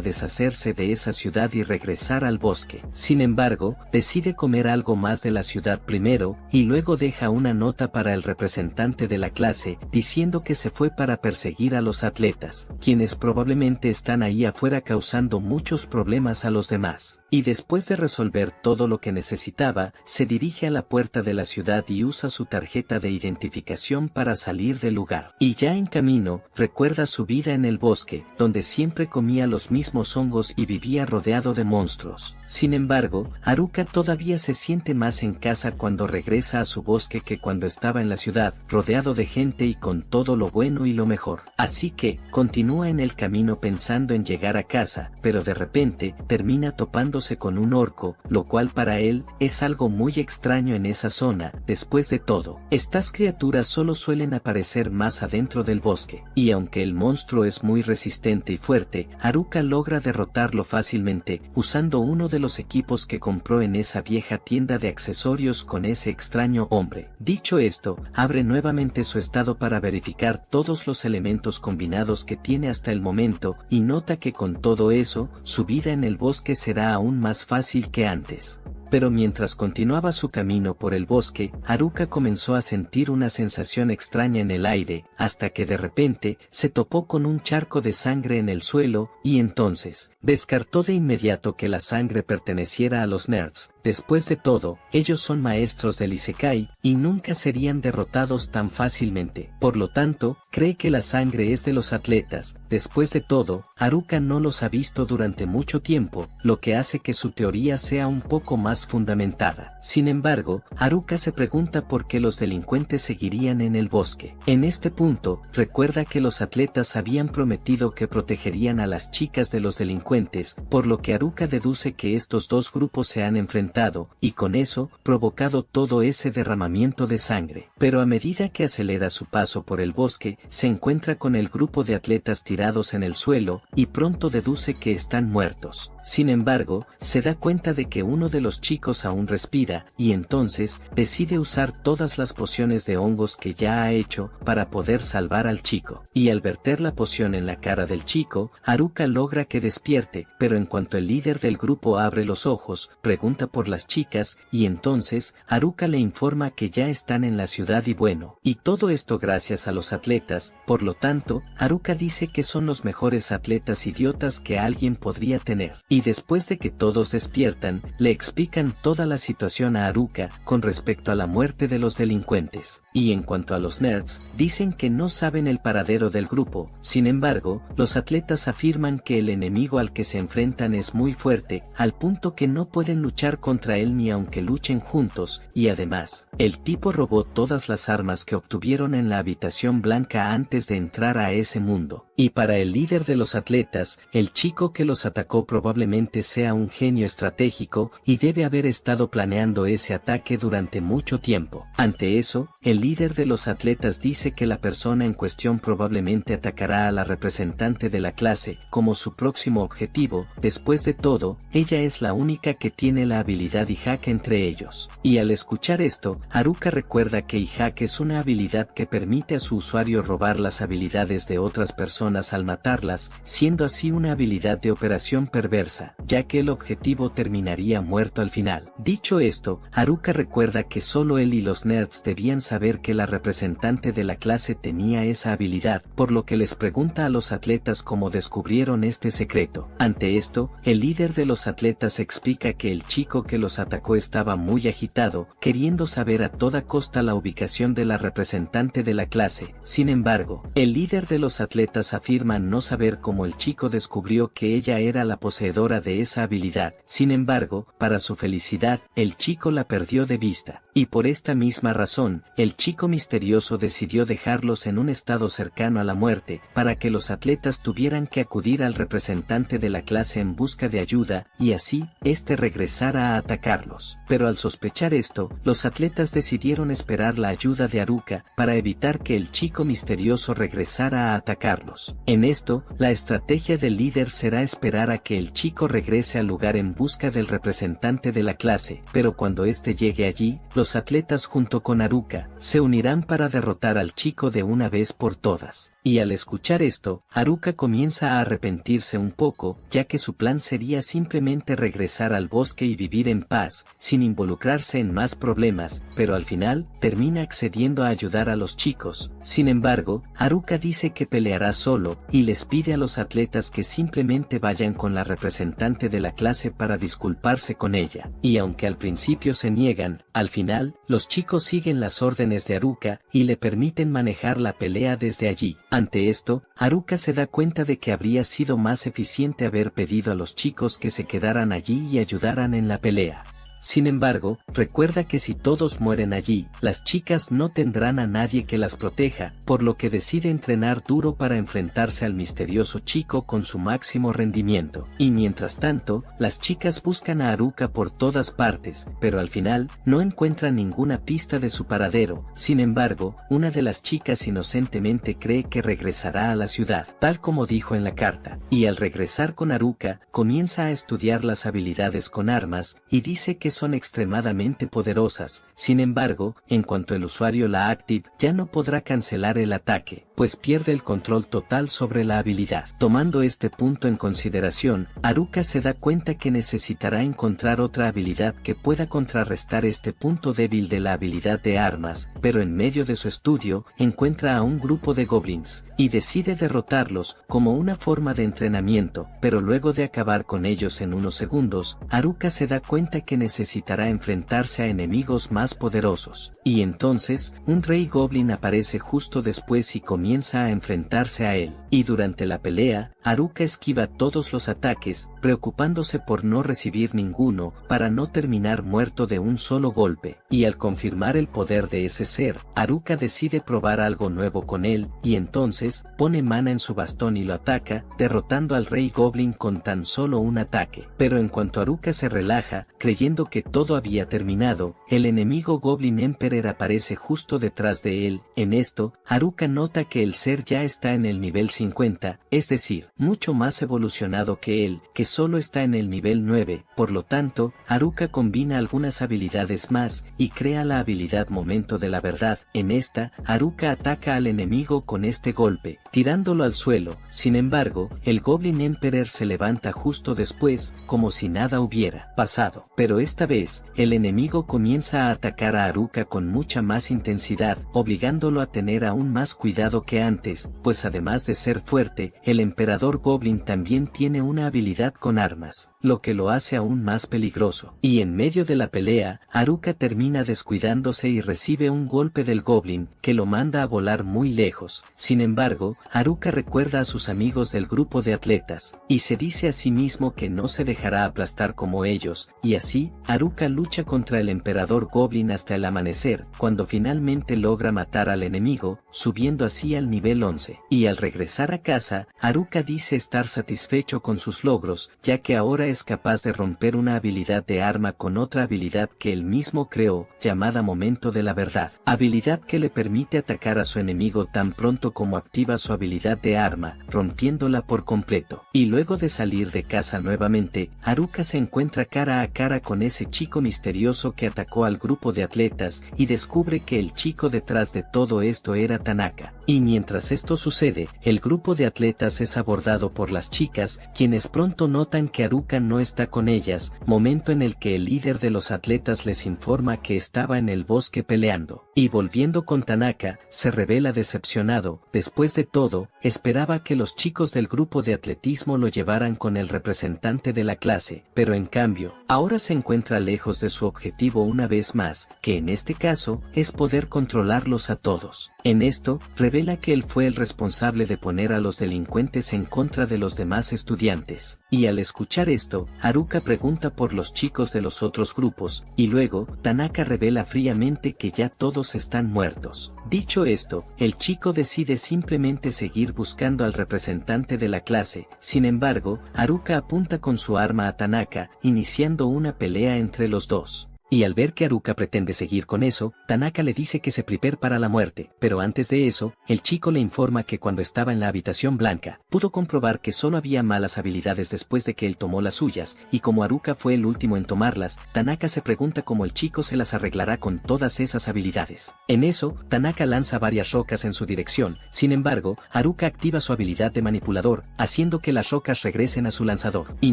deshacerse de esa ciudad y regresar al bosque. Sin embargo, decide comer algo más de la ciudad primero, y luego deja una nota para el representante de la clase, diciendo que se fue para perseguir a los atletas, quienes probablemente están ahí afuera causando muchos problemas a los demás. Y después de resolver todo lo que necesitaba, se dirige a la puerta de la ciudad y usa su tarjeta de identificación para salir del lugar. Y ya en camino, recuerda su vida en el bosque, donde siempre comía los mismos hongos y vivía rodeado de monstruos. Sin embargo, Haruka todavía se siente más en casa cuando regresa a su bosque que cuando estaba en la ciudad, rodeado de gente y con todo lo bueno y lo mejor. Así que, continúa continúa en el camino pensando en llegar a casa, pero de repente, termina topándose con un orco, lo cual para él, es algo muy extraño en esa zona. Después de todo, estas criaturas solo suelen aparecer más adentro del bosque, y aunque el monstruo es muy resistente y fuerte, Haruka logra derrotarlo fácilmente, usando uno de los equipos que compró en esa vieja tienda de accesorios con ese extraño hombre. Dicho esto, abre nuevamente su estado para verificar todos los elementos combinados que tiene hasta el momento, y nota que con todo eso, su vida en el bosque será aún más fácil que antes. Pero mientras continuaba su camino por el bosque, Haruka comenzó a sentir una sensación extraña en el aire, hasta que de repente, se topó con un charco de sangre en el suelo, y entonces, descartó de inmediato que la sangre perteneciera a los nerds. Después de todo, ellos son maestros del Isekai, y nunca serían derrotados tan fácilmente. Por lo tanto, cree que la sangre es de los atletas. Después de todo, Haruka no los ha visto durante mucho tiempo, lo que hace que su teoría sea un poco más fundamentada. Sin embargo, Haruka se pregunta por qué los delincuentes seguirían en el bosque. En este punto, recuerda que los atletas habían prometido que protegerían a las chicas de los delincuentes, por lo que Haruka deduce que estos dos grupos se han enfrentado, y con eso, provocado todo ese derramamiento de sangre. Pero a medida que acelera su paso por el bosque, se encuentra con el grupo de atletas tirados en el suelo, y pronto deduce que están muertos. Sin embargo, se da cuenta de que uno de los chicos aún respira, y entonces, decide usar todas las pociones de hongos que ya ha hecho, para poder salvar al chico. Y al verter la poción en la cara del chico, Haruka logra que despierte, pero en cuanto el líder del grupo abre los ojos, pregunta por las chicas, y entonces, Haruka le informa que ya están en la ciudad y bueno, y todo esto gracias a los atletas. Por lo tanto, Haruka dice que son los mejores atletas idiotas que alguien podría tener. Y después de que todos despiertan, le explican toda la situación a Haruka con respecto a la muerte de los delincuentes. Y en cuanto a los nerds, dicen que no saben el paradero del grupo. Sin embargo, los atletas afirman que el enemigo al que se enfrentan es muy fuerte, al punto que no pueden luchar contra él ni aunque luchen juntos, y además, el tipo robó todas las armas que obtuvieron en la habitación blanca antes de entrar a ese mundo. Y para el líder de los atletas, el chico que los atacó probablemente sea un genio estratégico, y debe haber estado planeando ese ataque durante mucho tiempo. Ante eso, el líder de los atletas dice que la persona en cuestión probablemente atacará a la representante de la clase, como su próximo objetivo. Después de todo, ella es la única que tiene la habilidad Ihak entre ellos. Y al escuchar esto, Haruka recuerda que Ihak es una habilidad que permite a su usuario robar las habilidades de otras personas al matarlas, siendo así una habilidad de operación perversa, ya que el objetivo terminaría muerto al final. Dicho esto, Haruka recuerda que solo él y los nerds debían saber que la representante de la clase tenía esa habilidad, por lo que les pregunta a los atletas cómo descubrieron este secreto. Ante esto, el líder de los atletas explica que el chico que los atacó estaba muy agitado, queriendo saber a toda costa la ubicación de la representante de la clase. Sin embargo, el líder de los atletas afirma no saber cómo el chico descubrió que ella era la poseedora de esa habilidad. Sin embargo, para su felicidad, el chico la perdió de vista. Y por esta misma razón, el chico misterioso decidió dejarlos en un estado cercano a la muerte, para que los atletas tuvieran que acudir al representante de la clase en busca de ayuda, y así, este regresara a atacarlos. Pero al sospechar esto, los atletas decidieron esperar la ayuda de Haruka, para evitar que el chico misterioso regresara a atacarlos. En esto, la estrategia del líder será esperar a que el chico regrese al lugar en busca del representante de la clase, pero cuando éste llegue allí, los atletas junto con Haruka, se unirán para derrotar al chico de una vez por todas. Y al escuchar esto, Haruka comienza a arrepentirse un poco, ya que su plan sería simplemente regresar al bosque y vivir en paz, sin involucrarse en más problemas, pero al final, termina accediendo a ayudar a los chicos. Sin embargo, Haruka dice que peleará solo, y les pide a los atletas que simplemente vayan con la representante de la clase para disculparse con ella. Y aunque al principio se niegan, al final, los chicos siguen las órdenes de Haruka, y le permiten manejar la pelea desde allí. Ante esto, Haruka se da cuenta de que habría sido más eficiente haber pedido a los chicos que se quedaran allí y ayudaran en la pelea. Sin embargo, recuerda que si todos mueren allí, las chicas no tendrán a nadie que las proteja, por lo que decide entrenar duro para enfrentarse al misterioso chico con su máximo rendimiento. Y mientras tanto, las chicas buscan a Haruka por todas partes, pero al final, no encuentran ninguna pista de su paradero. Sin embargo, una de las chicas inocentemente cree que regresará a la ciudad, tal como dijo en la carta, y al regresar con Haruka, comienza a estudiar las habilidades con armas, y dice que son extremadamente poderosas. Sin embargo, en cuanto el usuario la active, ya no podrá cancelar el ataque, pues pierde el control total sobre la habilidad. Tomando este punto en consideración, Haruka se da cuenta que necesitará encontrar otra habilidad que pueda contrarrestar este punto débil de la habilidad de armas, pero en medio de su estudio, encuentra a un grupo de goblins, y decide derrotarlos, como una forma de entrenamiento, pero luego de acabar con ellos en unos segundos, Haruka se da cuenta que necesitará enfrentarse a enemigos más poderosos. Y entonces, un rey goblin aparece justo después y comienza a enfrentarse a él. Y durante la pelea, Haruka esquiva todos los ataques, preocupándose por no recibir ninguno, para no terminar muerto de un solo golpe. Y al confirmar el poder de ese ser, Haruka decide probar algo nuevo con él, y entonces, pone mana en su bastón y lo ataca, derrotando al rey goblin con tan solo un ataque. Pero en cuanto Haruka se relaja, creyendo que todo había terminado, el enemigo Goblin Emperor aparece justo detrás de él. En esto, Haruka nota que el ser ya está en el nivel 50, es decir, mucho más evolucionado que él, que solo está en el nivel 9, por lo tanto, Haruka combina algunas habilidades más, y crea la habilidad Momento de la Verdad. En esta, Haruka ataca al enemigo con este golpe, tirándolo al suelo. Sin embargo, el Goblin Emperor se levanta justo después, como si nada hubiera pasado. Pero esta vez, el enemigo comienza a atacar a Haruka con mucha más intensidad, obligándolo a tener aún más cuidado que antes, pues además de ser fuerte, el emperador Goblin también tiene una habilidad con armas, lo que lo hace aún más peligroso. Y en medio de la pelea, Haruka termina descuidándose y recibe un golpe del Goblin, que lo manda a volar muy lejos. Sin embargo, Haruka recuerda a sus amigos del grupo de atletas, y se dice a sí mismo que no se dejará aplastar como ellos, y así, Haruka lucha contra el emperador Goblin hasta el amanecer, cuando finalmente logra matar al enemigo, subiendo así al nivel 11. Y al regresar a casa, Haruka dice estar satisfecho con sus logros, ya que ahora es capaz de romper una habilidad de arma con otra habilidad que él mismo creó, llamada Momento de la Verdad. Habilidad que le permite atacar a su enemigo tan pronto como activa su habilidad de arma, rompiéndola por completo. Y luego de salir de casa nuevamente, Haruka se encuentra cara a cara con ese chico misterioso que atacó al grupo de atletas, y descubre que el chico detrás de todo esto era Tanaka. Y mientras esto sucede, el grupo de atletas es abordado por las chicas, quienes pronto notan que Haruka no está con ellas, momento en el que el líder de los atletas les informa que estaba en el bosque peleando. Y volviendo con Tanaka, se revela decepcionado. Después de todo, esperaba que los chicos del grupo de atletismo lo llevaran con el representante de la clase, pero en cambio, ahora se encuentra lejos de su objetivo una vez más, que en este caso, es poder controlarlos a todos. En esto, revela que él fue el responsable de poner a los delincuentes en contra de los demás estudiantes. Y al escuchar esto, Haruka pregunta por los chicos de los otros grupos, y luego, Tanaka revela fríamente que ya todos están muertos. Dicho esto, el chico decide simplemente seguir buscando al representante de la clase. Sin embargo, Haruka apunta con su arma a Tanaka, iniciando una pelea entre los dos. Y al ver que Haruka pretende seguir con eso, Tanaka le dice que se prepare para la muerte, pero antes de eso, el chico le informa que cuando estaba en la habitación blanca, pudo comprobar que solo había malas habilidades después de que él tomó las suyas, y como Haruka fue el último en tomarlas, Tanaka se pregunta cómo el chico se las arreglará con todas esas habilidades. En eso, Tanaka lanza varias rocas en su dirección. Sin embargo, Haruka activa su habilidad de manipulador, haciendo que las rocas regresen a su lanzador. Y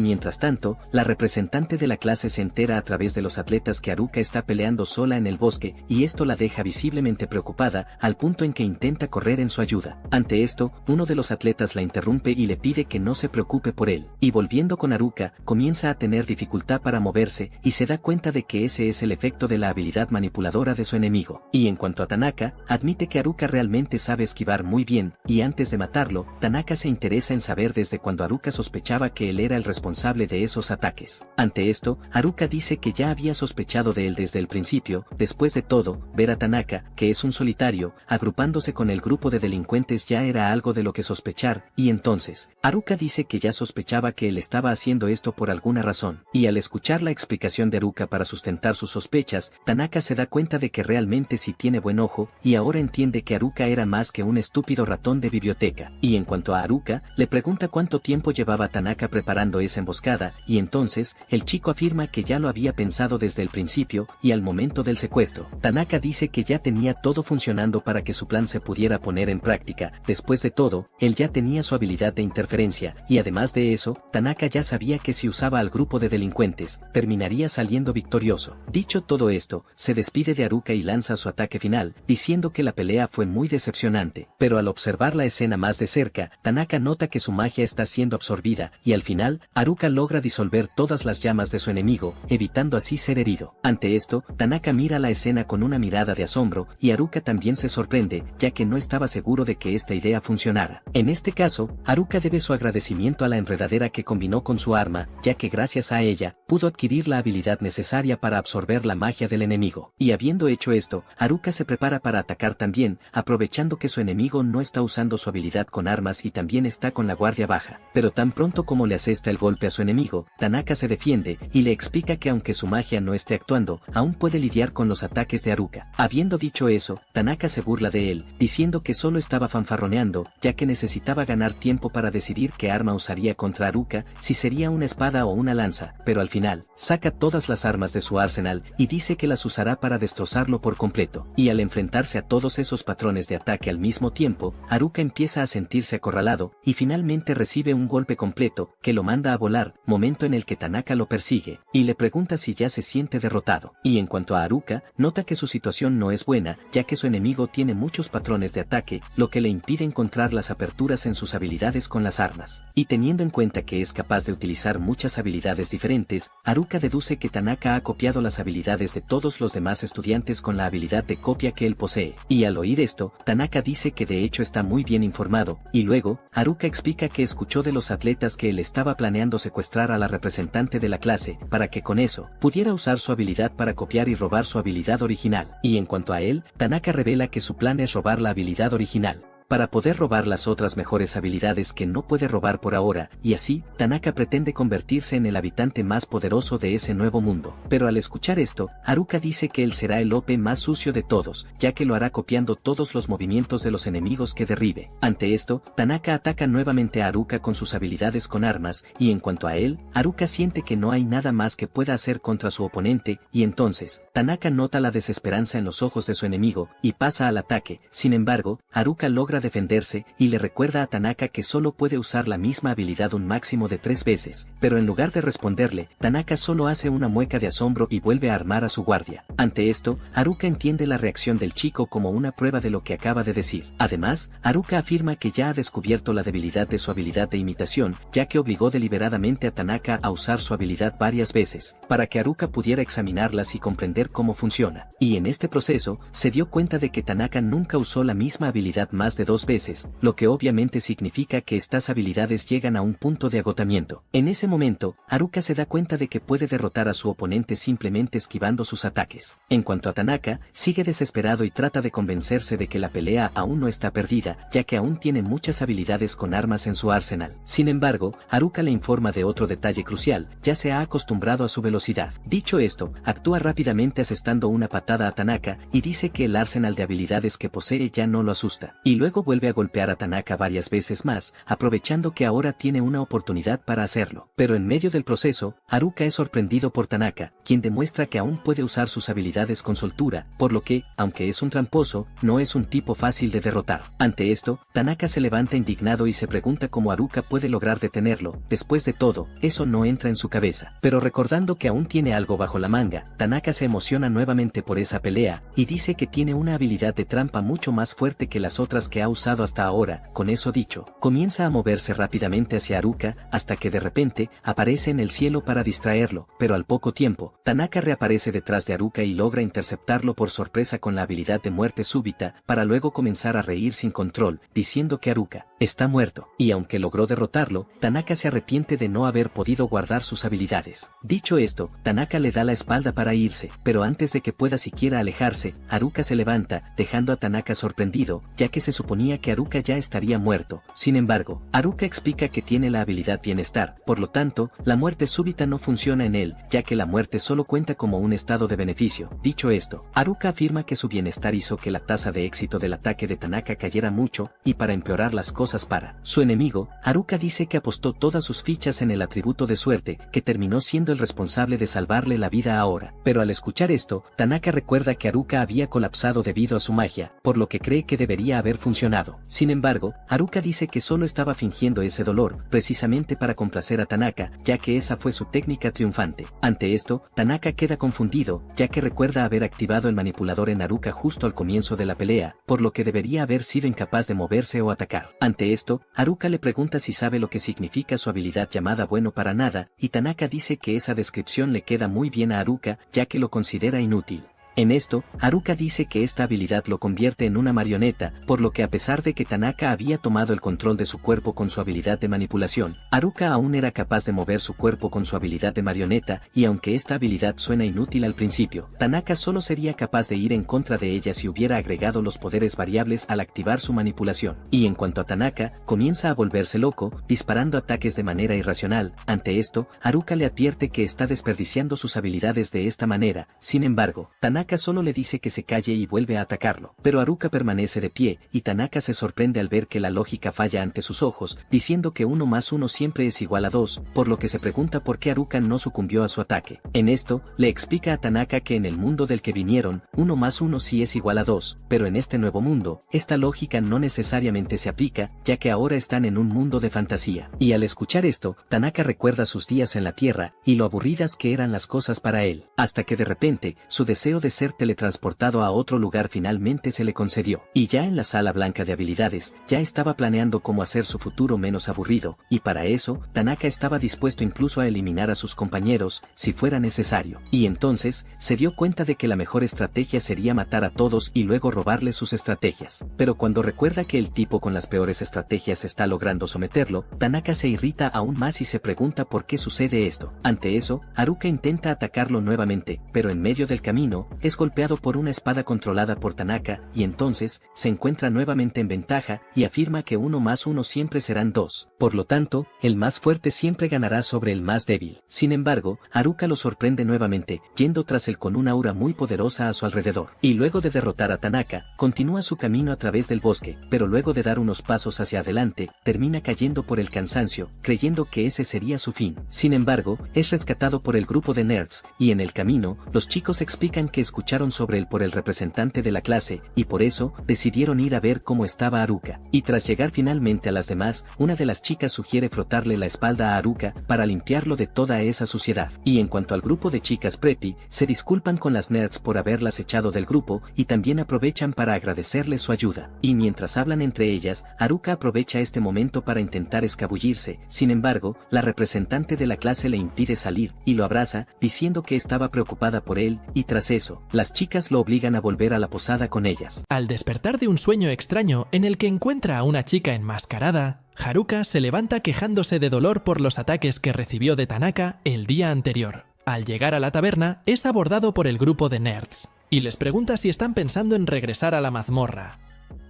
mientras tanto, la representante de la clase se entera a través de los atletas que Haruka está peleando sola en el bosque, y esto la deja visiblemente preocupada, al punto en que intenta correr en su ayuda. Ante esto, uno de los atletas la interrumpe y le pide que no se preocupe por él. Y volviendo con Haruka, comienza a tener dificultad para moverse, y se da cuenta de que ese es el efecto de la habilidad manipuladora de su enemigo. Y en cuanto a Tanaka, admite que Haruka realmente sabe esquivar muy bien, y antes de matarlo, Tanaka se interesa en saber desde cuando Haruka sospechaba que él era el responsable de esos ataques. Ante esto, Haruka dice que ya había sospechado de él desde el principio. Después de todo, ver a Tanaka, que es un solitario, agrupándose con el grupo de delincuentes ya era algo de lo que sospechar, y entonces, Haruka dice que ya sospechaba que él estaba haciendo esto por alguna razón, y al escuchar la explicación de Haruka para sustentar sus sospechas, Tanaka se da cuenta de que realmente sí tiene buen ojo, y ahora entiende que Haruka era más que un estúpido ratón de biblioteca. Y en cuanto a Haruka, le pregunta cuánto tiempo llevaba Tanaka preparando esa emboscada, y entonces, el chico afirma que ya lo había pensado desde el principio, y al momento del secuestro, Tanaka dice que ya tenía todo funcionando para que su plan se pudiera poner en práctica. Después de todo, él ya tenía su habilidad de interferencia, y además de eso, Tanaka ya sabía que si usaba al grupo de delincuentes, terminaría saliendo victorioso. Dicho todo esto, se despide de Haruka y lanza su ataque final, diciendo que la pelea fue muy decepcionante, pero al observar la escena más de cerca, Tanaka nota que su magia está siendo absorbida, y al final, Haruka logra disolver todas las llamas de su enemigo, evitando así ser herido. Ante esto, Tanaka mira la escena con una mirada de asombro, y Haruka también se sorprende, ya que no estaba seguro de que esta idea funcionara. En este caso, Haruka debe su agradecimiento a la enredadera que combinó con su arma, ya que gracias a ella, pudo adquirir la habilidad necesaria para absorber la magia del enemigo. Y habiendo hecho esto, Haruka se prepara para atacar también, aprovechando que su enemigo no está usando su habilidad con armas y también está con la guardia baja. Pero tan pronto como le asesta el golpe a su enemigo, Tanaka se defiende, y le explica que aunque su magia no esté actuando, aún puede lidiar con los ataques de Haruka. Habiendo dicho eso, Tanaka se burla de él, diciendo que solo estaba fanfarroneando, ya que necesitaba ganar tiempo para decidir qué arma usaría contra Haruka, si sería una espada o una lanza, pero al final, saca todas las armas de su arsenal, y dice que las usará para destrozarlo por completo. Y al enfrentarse a todos esos patrones de ataque al mismo tiempo, Haruka empieza a sentirse acorralado, y finalmente recibe un golpe completo, que lo manda a volar, momento en el que Tanaka lo persigue, y le pregunta si ya se siente derrotado. Y en cuanto a Haruka, nota que su situación no es buena, ya que su enemigo tiene muchos patrones de ataque, lo que le impide encontrar las aperturas en sus habilidades con las armas. Y teniendo en cuenta que es capaz de utilizar muchas habilidades diferentes, Haruka deduce que Tanaka ha copiado las habilidades de todos los demás estudiantes con la habilidad de copia que él posee. Y al oír esto, Tanaka dice que de hecho está muy bien informado, y luego, Haruka explica que escuchó de los atletas que él estaba planeando secuestrar a la representante de la clase, para que con eso, pudiera usar su habilidad para copiar y robar su habilidad original. Y en cuanto a él, Tanaka revela que su plan es robar la habilidad original, para poder robar las otras mejores habilidades que no puede robar por ahora, y así, Tanaka pretende convertirse en el habitante más poderoso de ese nuevo mundo. Pero al escuchar esto, Haruka dice que él será el OP más sucio de todos, ya que lo hará copiando todos los movimientos de los enemigos que derribe. Ante esto, Tanaka ataca nuevamente a Haruka con sus habilidades con armas, y en cuanto a él, Haruka siente que no hay nada más que pueda hacer contra su oponente, y entonces, Tanaka nota la desesperanza en los ojos de su enemigo, y pasa al ataque. Sin embargo, Haruka logra defenderse, y le recuerda a Tanaka que solo puede usar la misma habilidad un máximo de 3 veces, pero en lugar de responderle, Tanaka solo hace una mueca de asombro y vuelve a armar a su guardia. Ante esto, Haruka entiende la reacción del chico como una prueba de lo que acaba de decir. Además, Haruka afirma que ya ha descubierto la debilidad de su habilidad de imitación, ya que obligó deliberadamente a Tanaka a usar su habilidad varias veces, para que Haruka pudiera examinarlas y comprender cómo funciona. Y en este proceso, se dio cuenta de que Tanaka nunca usó la misma habilidad más de 2 veces, lo que obviamente significa que estas habilidades llegan a un punto de agotamiento. En ese momento, Haruka se da cuenta de que puede derrotar a su oponente simplemente esquivando sus ataques. En cuanto a Tanaka, sigue desesperado y trata de convencerse de que la pelea aún no está perdida, ya que aún tiene muchas habilidades con armas en su arsenal. Sin embargo, Haruka le informa de otro detalle crucial: ya se ha acostumbrado a su velocidad. Dicho esto, actúa rápidamente asestando una patada a Tanaka, y dice que el arsenal de habilidades que posee ya no lo asusta. Y luego luego vuelve a golpear a Tanaka varias veces más, aprovechando que ahora tiene una oportunidad para hacerlo. Pero en medio del proceso, Haruka es sorprendido por Tanaka, quien demuestra que aún puede usar sus habilidades con soltura, por lo que, aunque es un tramposo, no es un tipo fácil de derrotar. Ante esto, Tanaka se levanta indignado y se pregunta cómo Haruka puede lograr detenerlo. Después de todo, eso no entra en su cabeza. Pero recordando que aún tiene algo bajo la manga, Tanaka se emociona nuevamente por esa pelea, y dice que tiene una habilidad de trampa mucho más fuerte que las otras que ha usado hasta ahora. Con eso dicho, comienza a moverse rápidamente hacia Haruka, hasta que de repente, aparece en el cielo para distraerlo, pero al poco tiempo, Tanaka reaparece detrás de Haruka y logra interceptarlo por sorpresa con la habilidad de muerte súbita, para luego comenzar a reír sin control, diciendo que Haruka está muerto, y aunque logró derrotarlo, Tanaka se arrepiente de no haber podido guardar sus habilidades. Dicho esto, Tanaka le da la espalda para irse, pero antes de que pueda siquiera alejarse, Haruka se levanta, dejando a Tanaka sorprendido, ya que se suponía que Haruka ya estaría muerto. Sin embargo, Haruka explica que tiene la habilidad bienestar, por lo tanto, la muerte súbita no funciona en él, ya que la muerte solo cuenta como un estado de beneficio. Dicho esto, Haruka afirma que su bienestar hizo que la tasa de éxito del ataque de Tanaka cayera mucho, y para empeorar las cosas para su enemigo, Haruka dice que apostó todas sus fichas en el atributo de suerte, que terminó siendo el responsable de salvarle la vida ahora. Pero al escuchar esto, Tanaka recuerda que Haruka había colapsado debido a su magia, por lo que cree que debería haber funcionado. Sin embargo, Haruka dice que solo estaba fingiendo ese dolor, precisamente para complacer a Tanaka, ya que esa fue su técnica triunfante. Ante esto, Tanaka queda confundido, ya que recuerda haber activado el manipulador en Haruka justo al comienzo de la pelea, por lo que debería haber sido incapaz de moverse o atacar. Ante esto, Haruka le pregunta si sabe lo que significa su habilidad llamada bueno para nada, y Tanaka dice que esa descripción le queda muy bien a Haruka, ya que lo considera inútil. En esto, Haruka dice que esta habilidad lo convierte en una marioneta, por lo que a pesar de que Tanaka había tomado el control de su cuerpo con su habilidad de manipulación, Haruka aún era capaz de mover su cuerpo con su habilidad de marioneta, y aunque esta habilidad suena inútil al principio, Tanaka solo sería capaz de ir en contra de ella si hubiera agregado los poderes variables al activar su manipulación. Y en cuanto a Tanaka, comienza a volverse loco, disparando ataques de manera irracional. Ante esto, Haruka le advierte que está desperdiciando sus habilidades de esta manera. Sin embargo, Tanaka solo le dice que se calle y vuelve a atacarlo, pero Haruka permanece de pie, y Tanaka se sorprende al ver que la lógica falla ante sus ojos, diciendo que 1 más 1 siempre es igual a 2, por lo que se pregunta por qué Haruka no sucumbió a su ataque. En esto, le explica a Tanaka que en el mundo del que vinieron, 1 más 1 sí es igual a 2, pero en este nuevo mundo, esta lógica no necesariamente se aplica, ya que ahora están en un mundo de fantasía. Y al escuchar esto, Tanaka recuerda sus días en la Tierra, y lo aburridas que eran las cosas para él, hasta que de repente, su deseo de ser teletransportado a otro lugar finalmente se le concedió. Y ya en la sala blanca de habilidades, ya estaba planeando cómo hacer su futuro menos aburrido, y para eso, Tanaka estaba dispuesto incluso a eliminar a sus compañeros, si fuera necesario. Y entonces, se dio cuenta de que la mejor estrategia sería matar a todos y luego robarles sus estrategias. Pero cuando recuerda que el tipo con las peores estrategias está logrando someterlo, Tanaka se irrita aún más y se pregunta por qué sucede esto. Ante eso, Haruka intenta atacarlo nuevamente, pero en medio del camino, es golpeado por una espada controlada por Tanaka, y entonces, se encuentra nuevamente en ventaja, y afirma que 1 más 1 siempre serán 2. Por lo tanto, el más fuerte siempre ganará sobre el más débil. Sin embargo, Haruka lo sorprende nuevamente, yendo tras él con una aura muy poderosa a su alrededor. Y luego de derrotar a Tanaka, continúa su camino a través del bosque, pero luego de dar unos pasos hacia adelante, termina cayendo por el cansancio, creyendo que ese sería su fin. Sin embargo, es rescatado por el grupo de nerds, y en el camino, los chicos explican que escucharon sobre él por el representante de la clase, y por eso, decidieron ir a ver cómo estaba Haruka. Y tras llegar finalmente a las demás, una de las chicas sugiere frotarle la espalda a Haruka, para limpiarlo de toda esa suciedad. Y en cuanto al grupo de chicas preppy, se disculpan con las nerds por haberlas echado del grupo, y también aprovechan para agradecerles su ayuda. Y mientras hablan entre ellas, Haruka aprovecha este momento para intentar escabullirse. Sin embargo, la representante de la clase le impide salir, y lo abraza, diciendo que estaba preocupada por él, y tras eso, las chicas lo obligan a volver a la posada con ellas. Al despertar de un sueño extraño en el que encuentra a una chica enmascarada, Haruka se levanta quejándose de dolor por los ataques que recibió de Tanaka el día anterior. Al llegar a la taberna, es abordado por el grupo de nerds, y les pregunta si están pensando en regresar a la mazmorra.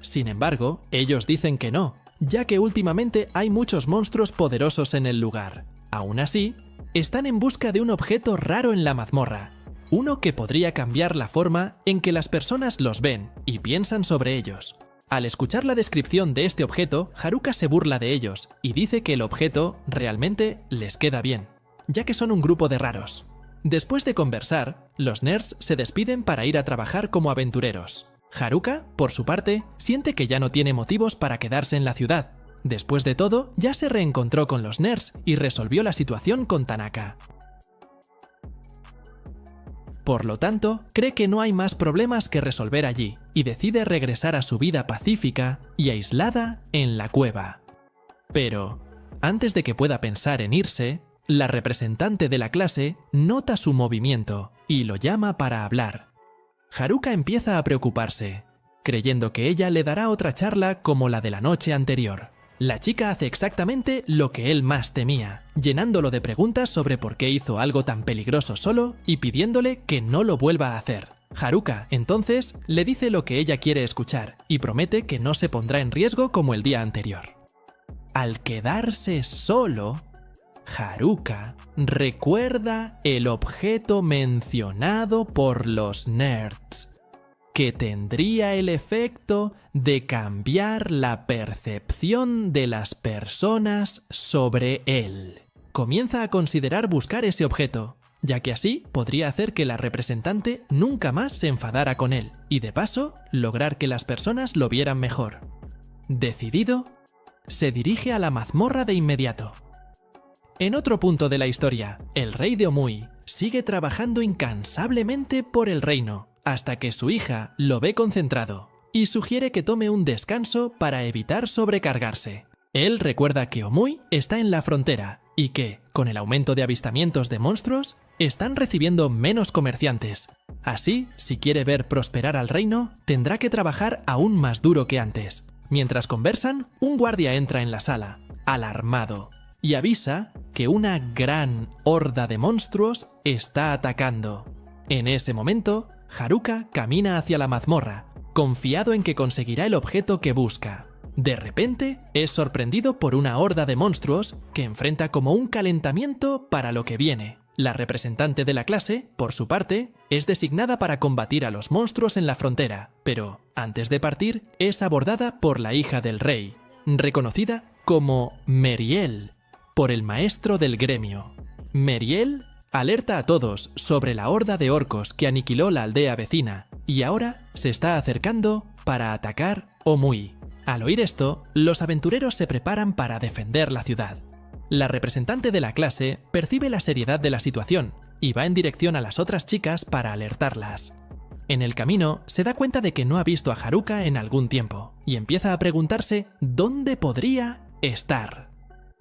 Sin embargo, ellos dicen que no, ya que últimamente hay muchos monstruos poderosos en el lugar. Aún así, están en busca de un objeto raro en la mazmorra, uno que podría cambiar la forma en que las personas los ven y piensan sobre ellos. Al escuchar la descripción de este objeto, Haruka se burla de ellos y dice que el objeto realmente les queda bien, ya que son un grupo de raros. Después de conversar, los nerds se despiden para ir a trabajar como aventureros. Haruka, por su parte, siente que ya no tiene motivos para quedarse en la ciudad. Después de todo, ya se reencontró con los nerds y resolvió la situación con Tanaka. Por lo tanto, cree que no hay más problemas que resolver allí y decide regresar a su vida pacífica y aislada en la cueva. Pero, antes de que pueda pensar en irse, la representante de la clase nota su movimiento y lo llama para hablar. Haruka empieza a preocuparse, creyendo que ella le dará otra charla como la de la noche anterior. La chica hace exactamente lo que él más temía, llenándolo de preguntas sobre por qué hizo algo tan peligroso solo y pidiéndole que no lo vuelva a hacer. Haruka, entonces, le dice lo que ella quiere escuchar y promete que no se pondrá en riesgo como el día anterior. Al quedarse solo, Haruka recuerda el objeto mencionado por los nerds, que tendría el efecto de cambiar la percepción de las personas sobre él. Comienza a considerar buscar ese objeto, ya que así podría hacer que la representante nunca más se enfadara con él y de paso lograr que las personas lo vieran mejor. Decidido, se dirige a la mazmorra de inmediato. En otro punto de la historia, el rey de Omui sigue trabajando incansablemente por el reino, hasta que su hija lo ve concentrado y sugiere que tome un descanso para evitar sobrecargarse. Él recuerda que Omui está en la frontera y que, con el aumento de avistamientos de monstruos, están recibiendo menos comerciantes. Así, si quiere ver prosperar al reino, tendrá que trabajar aún más duro que antes. Mientras conversan, un guardia entra en la sala, alarmado, y avisa que una gran horda de monstruos está atacando. En ese momento, Haruka camina hacia la mazmorra, confiado en que conseguirá el objeto que busca. De repente, es sorprendido por una horda de monstruos que enfrenta como un calentamiento para lo que viene. La representante de la clase, por su parte, es designada para combatir a los monstruos en la frontera, pero, antes de partir, es abordada por la hija del rey, reconocida como Meriel, por el maestro del gremio. Meriel alerta a todos sobre la horda de orcos que aniquiló la aldea vecina y ahora se está acercando para atacar Omui. Al oír esto, los aventureros se preparan para defender la ciudad. La representante de la clase percibe la seriedad de la situación y va en dirección a las otras chicas para alertarlas. En el camino se da cuenta de que no ha visto a Haruka en algún tiempo y empieza a preguntarse dónde podría estar.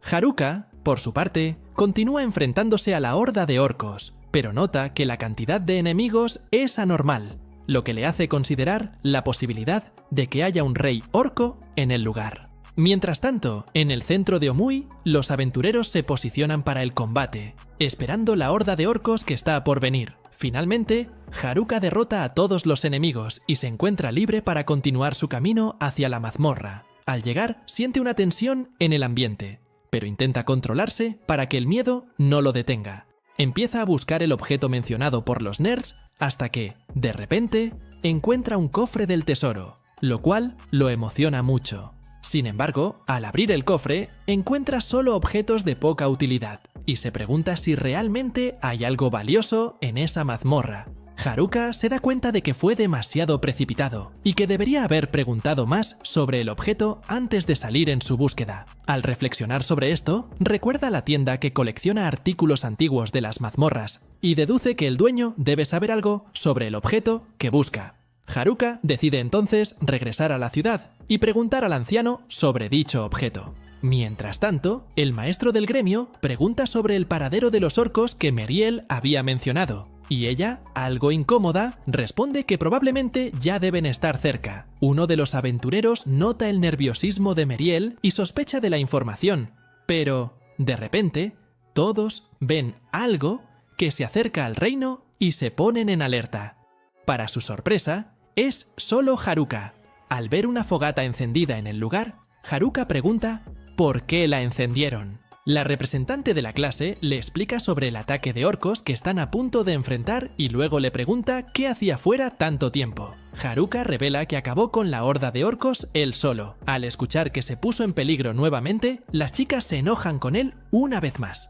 Haruka, por su parte, continúa enfrentándose a la horda de orcos, pero nota que la cantidad de enemigos es anormal, lo que le hace considerar la posibilidad de que haya un rey orco en el lugar. Mientras tanto, en el centro de Omui, los aventureros se posicionan para el combate, esperando la horda de orcos que está por venir. Finalmente, Haruka derrota a todos los enemigos y se encuentra libre para continuar su camino hacia la mazmorra. Al llegar, siente una tensión en el ambiente, pero intenta controlarse para que el miedo no lo detenga. Empieza a buscar el objeto mencionado por los nerds hasta que, de repente, encuentra un cofre del tesoro, lo cual lo emociona mucho. Sin embargo, al abrir el cofre, encuentra solo objetos de poca utilidad y se pregunta si realmente hay algo valioso en esa mazmorra. Haruka se da cuenta de que fue demasiado precipitado y que debería haber preguntado más sobre el objeto antes de salir en su búsqueda. Al reflexionar sobre esto, recuerda la tienda que colecciona artículos antiguos de las mazmorras y deduce que el dueño debe saber algo sobre el objeto que busca. Haruka decide entonces regresar a la ciudad y preguntar al anciano sobre dicho objeto. Mientras tanto, el maestro del gremio pregunta sobre el paradero de los orcos que Meriel había mencionado, y ella, algo incómoda, responde que probablemente ya deben estar cerca. Uno de los aventureros nota el nerviosismo de Meriel y sospecha de la información, pero, de repente, todos ven algo que se acerca al reino y se ponen en alerta. Para su sorpresa, es solo Haruka. Al ver una fogata encendida en el lugar, Haruka pregunta ¿por qué la encendieron? La representante de la clase le explica sobre el ataque de orcos que están a punto de enfrentar y luego le pregunta qué hacía fuera tanto tiempo. Haruka revela que acabó con la horda de orcos él solo. Al escuchar que se puso en peligro nuevamente, las chicas se enojan con él una vez más.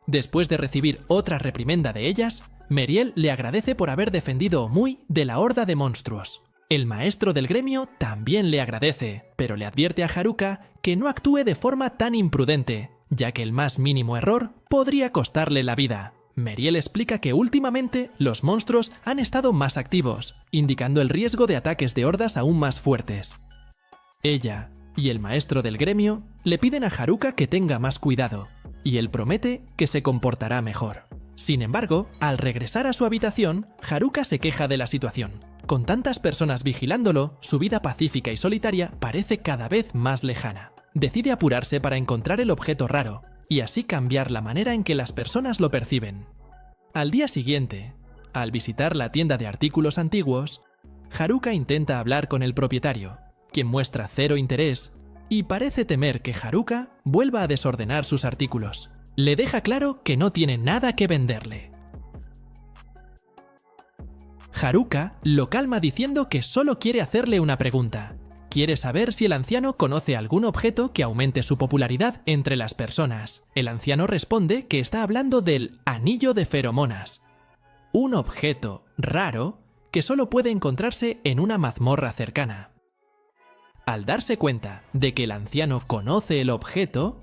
Después de recibir otra reprimenda de ellas, Meriel le agradece por haber defendido Omui de la horda de monstruos. El maestro del gremio también le agradece, pero le advierte a Haruka que no actúe de forma tan imprudente, ya que el más mínimo error podría costarle la vida. Meriel explica que últimamente los monstruos han estado más activos, indicando el riesgo de ataques de hordas aún más fuertes. Ella y el maestro del gremio le piden a Haruka que tenga más cuidado, y él promete que se comportará mejor. Sin embargo, al regresar a su habitación, Haruka se queja de la situación. Con tantas personas vigilándolo, su vida pacífica y solitaria parece cada vez más lejana. Decide apurarse para encontrar el objeto raro, y así cambiar la manera en que las personas lo perciben. Al día siguiente, al visitar la tienda de artículos antiguos, Haruka intenta hablar con el propietario, quien muestra cero interés, y parece temer que Haruka vuelva a desordenar sus artículos. Le deja claro que no tiene nada que venderle. Haruka lo calma diciendo que solo quiere hacerle una pregunta. Quiere saber si el anciano conoce algún objeto que aumente su popularidad entre las personas. El anciano responde que está hablando del anillo de feromonas, un objeto raro que solo puede encontrarse en una mazmorra cercana. Al darse cuenta de que el anciano conoce el objeto,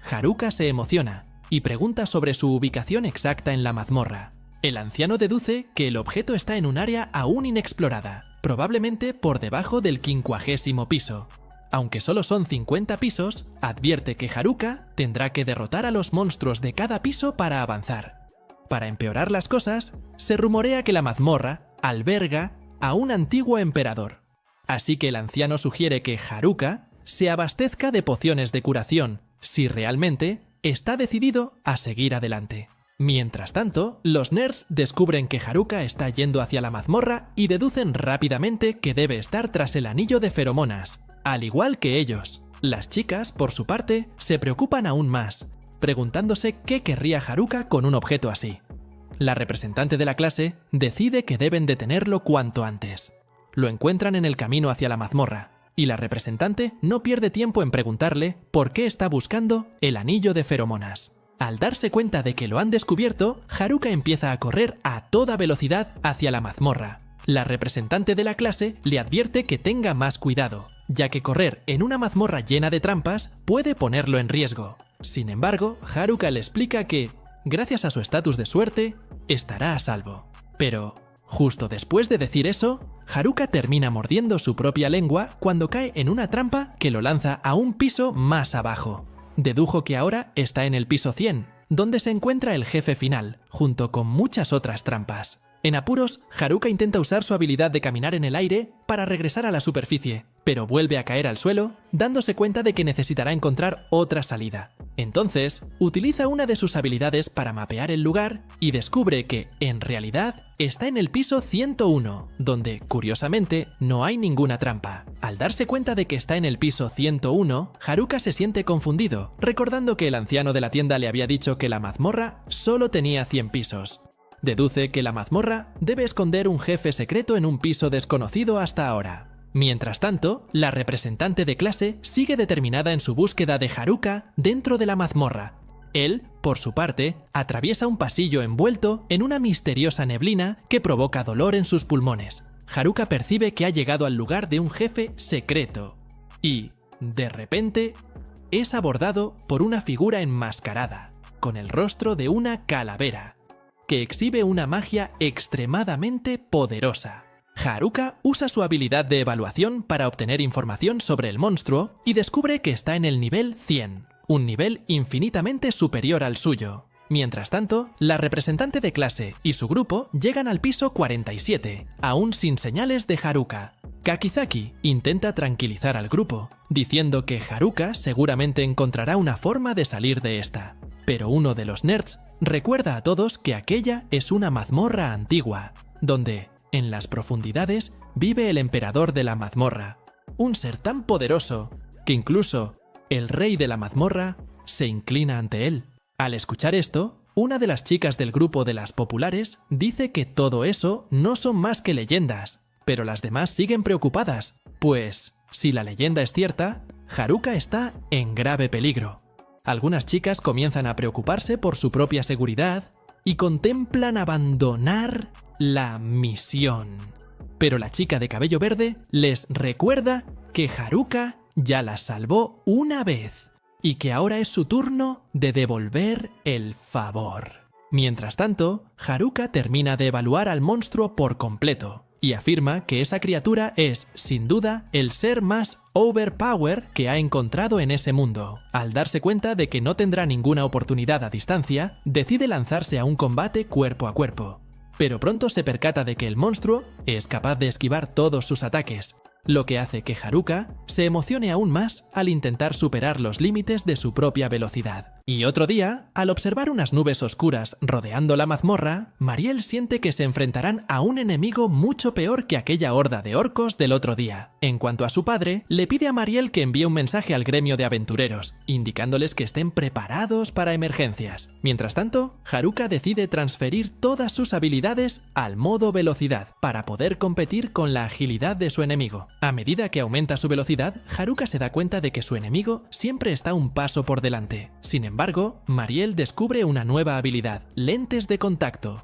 Haruka se emociona y pregunta sobre su ubicación exacta en la mazmorra. El anciano deduce que el objeto está en un área aún inexplorada, probablemente por debajo del 50º piso. Aunque solo son 50 pisos, advierte que Haruka tendrá que derrotar a los monstruos de cada piso para avanzar. Para empeorar las cosas, se rumorea que la mazmorra alberga a un antiguo emperador. Así que el anciano sugiere que Haruka se abastezca de pociones de curación, si realmente está decidido a seguir adelante. Mientras tanto, los nerds descubren que Haruka está yendo hacia la mazmorra y deducen rápidamente que debe estar tras el anillo de feromonas, al igual que ellos. Las chicas, por su parte, se preocupan aún más, preguntándose qué querría Haruka con un objeto así. La representante de la clase decide que deben detenerlo cuanto antes. Lo encuentran en el camino hacia la mazmorra, y la representante no pierde tiempo en preguntarle por qué está buscando el anillo de feromonas. Al darse cuenta de que lo han descubierto, Haruka empieza a correr a toda velocidad hacia la mazmorra. La representante de la clase le advierte que tenga más cuidado, ya que correr en una mazmorra llena de trampas puede ponerlo en riesgo. Sin embargo, Haruka le explica que, gracias a su estatus de suerte, estará a salvo. Pero, justo después de decir eso, Haruka termina mordiendo su propia lengua cuando cae en una trampa que lo lanza a un piso más abajo. Dedujo que ahora está en el piso 100, donde se encuentra el jefe final, junto con muchas otras trampas. En apuros, Haruka intenta usar su habilidad de caminar en el aire para regresar a la superficie, pero vuelve a caer al suelo, dándose cuenta de que necesitará encontrar otra salida. Entonces, utiliza una de sus habilidades para mapear el lugar y descubre que, en realidad, está en el piso 101, donde, curiosamente, no hay ninguna trampa. Al darse cuenta de que está en el piso 101, Haruka se siente confundido, recordando que el anciano de la tienda le había dicho que la mazmorra solo tenía 100 pisos. Deduce que la mazmorra debe esconder un jefe secreto en un piso desconocido hasta ahora. Mientras tanto, la representante de clase sigue determinada en su búsqueda de Haruka dentro de la mazmorra. Él, por su parte, atraviesa un pasillo envuelto en una misteriosa neblina que provoca dolor en sus pulmones. Haruka percibe que ha llegado al lugar de un jefe secreto y, de repente, es abordado por una figura enmascarada, con el rostro de una calavera, que exhibe una magia extremadamente poderosa. Haruka usa su habilidad de evaluación para obtener información sobre el monstruo y descubre que está en el nivel 100, un nivel infinitamente superior al suyo. Mientras tanto, la representante de clase y su grupo llegan al piso 47, aún sin señales de Haruka. Kakizaki intenta tranquilizar al grupo, diciendo que Haruka seguramente encontrará una forma de salir de esta. Pero uno de los nerds recuerda a todos que aquella es una mazmorra antigua, donde, en las profundidades, vive el emperador de la mazmorra, un ser tan poderoso que incluso el rey de la mazmorra se inclina ante él. Al escuchar esto, una de las chicas del grupo de las populares dice que todo eso no son más que leyendas, pero las demás siguen preocupadas, pues, si la leyenda es cierta, Haruka está en grave peligro. Algunas chicas comienzan a preocuparse por su propia seguridad y contemplan abandonar la misión. Pero la chica de cabello verde les recuerda que Haruka ya las salvó una vez y que ahora es su turno de devolver el favor. Mientras tanto, Haruka termina de evaluar al monstruo por completo y afirma que esa criatura es, sin duda, el ser más overpower que ha encontrado en ese mundo. Al darse cuenta de que no tendrá ninguna oportunidad a distancia, decide lanzarse a un combate cuerpo a cuerpo. Pero pronto se percata de que el monstruo es capaz de esquivar todos sus ataques, lo que hace que Haruka se emocione aún más al intentar superar los límites de su propia velocidad. Y otro día, al observar unas nubes oscuras rodeando la mazmorra, Mariel siente que se enfrentarán a un enemigo mucho peor que aquella horda de orcos del otro día. En cuanto a su padre, le pide a Mariel que envíe un mensaje al gremio de aventureros, indicándoles que estén preparados para emergencias. Mientras tanto, Haruka decide transferir todas sus habilidades al modo velocidad, para poder competir con la agilidad de su enemigo. A medida que aumenta su velocidad, Haruka se da cuenta de que su enemigo siempre está un paso por delante. Sin embargo, Mariel descubre una nueva habilidad, lentes de contacto,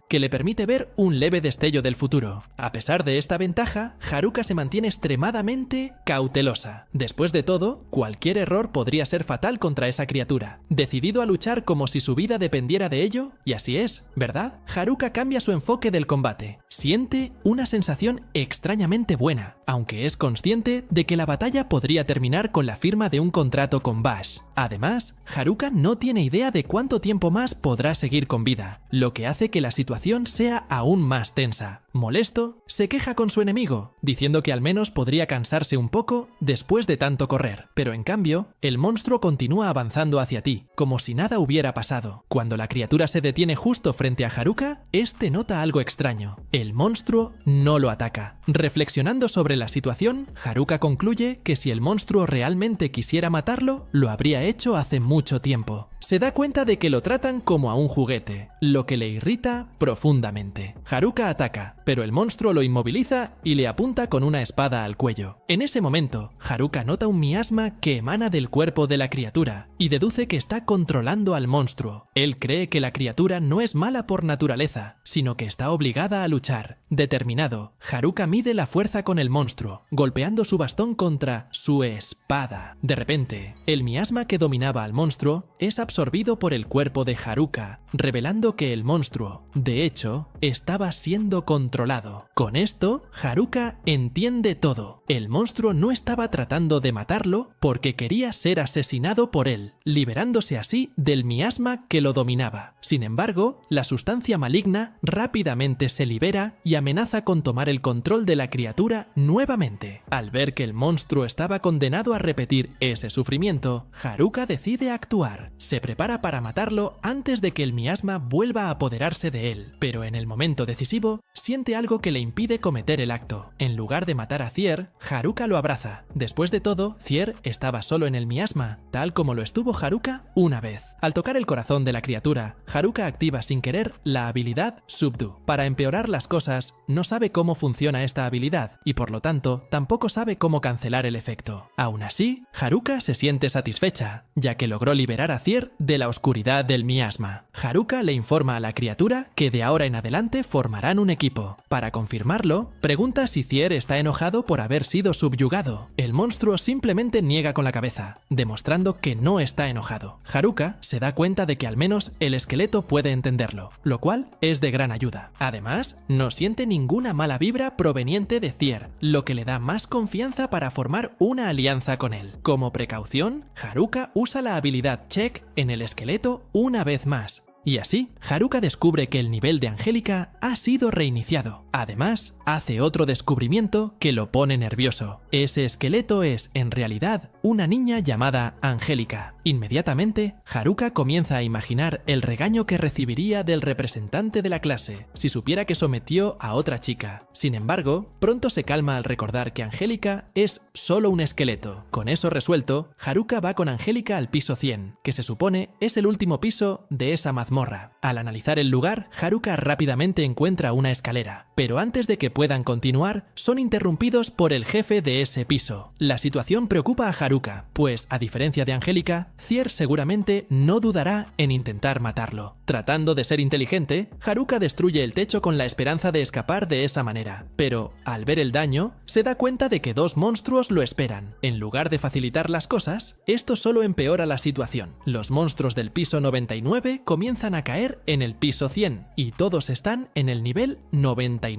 que le permite ver un leve destello del futuro. A pesar de esta ventaja, Haruka se mantiene extremadamente cautelosa. Después de todo, cualquier error podría ser fatal contra esa criatura. Decidido a luchar como si su vida dependiera de ello, y así es, ¿verdad? Haruka cambia su enfoque del combate. Siente una sensación extrañamente buena, aunque es consciente de que la batalla podría terminar con la firma de un contrato con Bash. Además, Haruka no tiene idea de cuánto tiempo más podrá seguir con vida, lo que hace que la situación sea aún más tensa. Molesto, se queja con su enemigo, diciendo que al menos podría cansarse un poco después de tanto correr. Pero en cambio, el monstruo continúa avanzando hacia ti, como si nada hubiera pasado. Cuando la criatura se detiene justo frente a Haruka, este nota algo extraño. El monstruo no lo ataca. Reflexionando sobre la situación, Haruka concluye que si el monstruo realmente quisiera matarlo, lo habría hecho hace mucho tiempo. Se da cuenta de que lo tratan como a un juguete, lo que le irrita profundamente. Haruka ataca, pero el monstruo lo inmoviliza y le apunta con una espada al cuello. En ese momento, Haruka nota un miasma que emana del cuerpo de la criatura y deduce que está controlando al monstruo. Él cree que la criatura no es mala por naturaleza, sino que está obligada a luchar. Determinado, Haruka mide la fuerza con el monstruo, golpeando su bastón contra su espada. De repente, el miasma que dominaba al monstruo es absorbido por el cuerpo de Haruka, revelando que el monstruo, de hecho, estaba siendo controlado. Con esto, Haruka entiende todo. El monstruo no estaba tratando de matarlo porque quería ser asesinado por él, liberándose así del miasma que lo dominaba. Sin embargo, la sustancia maligna rápidamente se libera y amenaza con tomar el control de la criatura nuevamente. Al ver que el monstruo estaba condenado a repetir ese sufrimiento, Haruka decide actuar. Se prepara para matarlo antes de que el miasma vuelva a apoderarse de él, pero en el momento decisivo siente algo que le impide cometer el acto. En lugar de matar a Thier, Haruka lo abraza. Después de todo, Thier estaba solo en el miasma, tal como lo estuvo Haruka una vez. Al tocar el corazón de la criatura, Haruka activa sin querer la habilidad Subdue. Para empeorar las cosas, no sabe cómo funciona esta habilidad y por lo tanto tampoco sabe cómo cancelar el efecto. Aún así, Haruka se siente satisfecha, ya que logró liberar a Thier de la oscuridad del miasma. Haruka le informa a la criatura que de ahora en adelante formarán un equipo. Para confirmarlo, pregunta si Thier está enojado por haber sido subyugado. El monstruo simplemente niega con la cabeza, demostrando que no está enojado. Haruka se da cuenta de que al menos el esqueleto puede entenderlo, lo cual es de gran ayuda. Además, no siente ninguna mala vibra proveniente de Thier, lo que le da más confianza para formar una alianza con él. Como precaución, Haruka usa la habilidad Check en el esqueleto una vez más. Y así, Haruka descubre que el nivel de Angélica ha sido reiniciado. Además, hace otro descubrimiento que lo pone nervioso. Ese esqueleto es, en realidad, una niña llamada Angélica. Inmediatamente, Haruka comienza a imaginar el regaño que recibiría del representante de la clase si supiera que sometió a otra chica. Sin embargo, pronto se calma al recordar que Angélica es solo un esqueleto. Con eso resuelto, Haruka va con Angélica al piso 100, que se supone es el último piso de esa mazmorra. Al analizar el lugar, Haruka rápidamente encuentra una escalera, pero antes de que puedan continuar, son interrumpidos por el jefe de ese piso. La situación preocupa a Haruka, pues, a diferencia de Angélica, Thier seguramente no dudará en intentar matarlo. Tratando de ser inteligente, Haruka destruye el techo con la esperanza de escapar de esa manera, pero, al ver el daño, se da cuenta de que dos monstruos lo esperan. En lugar de facilitar las cosas, esto solo empeora la situación. Los monstruos del piso 99 comienzan a caer en el piso 100, y todos están en el nivel 99.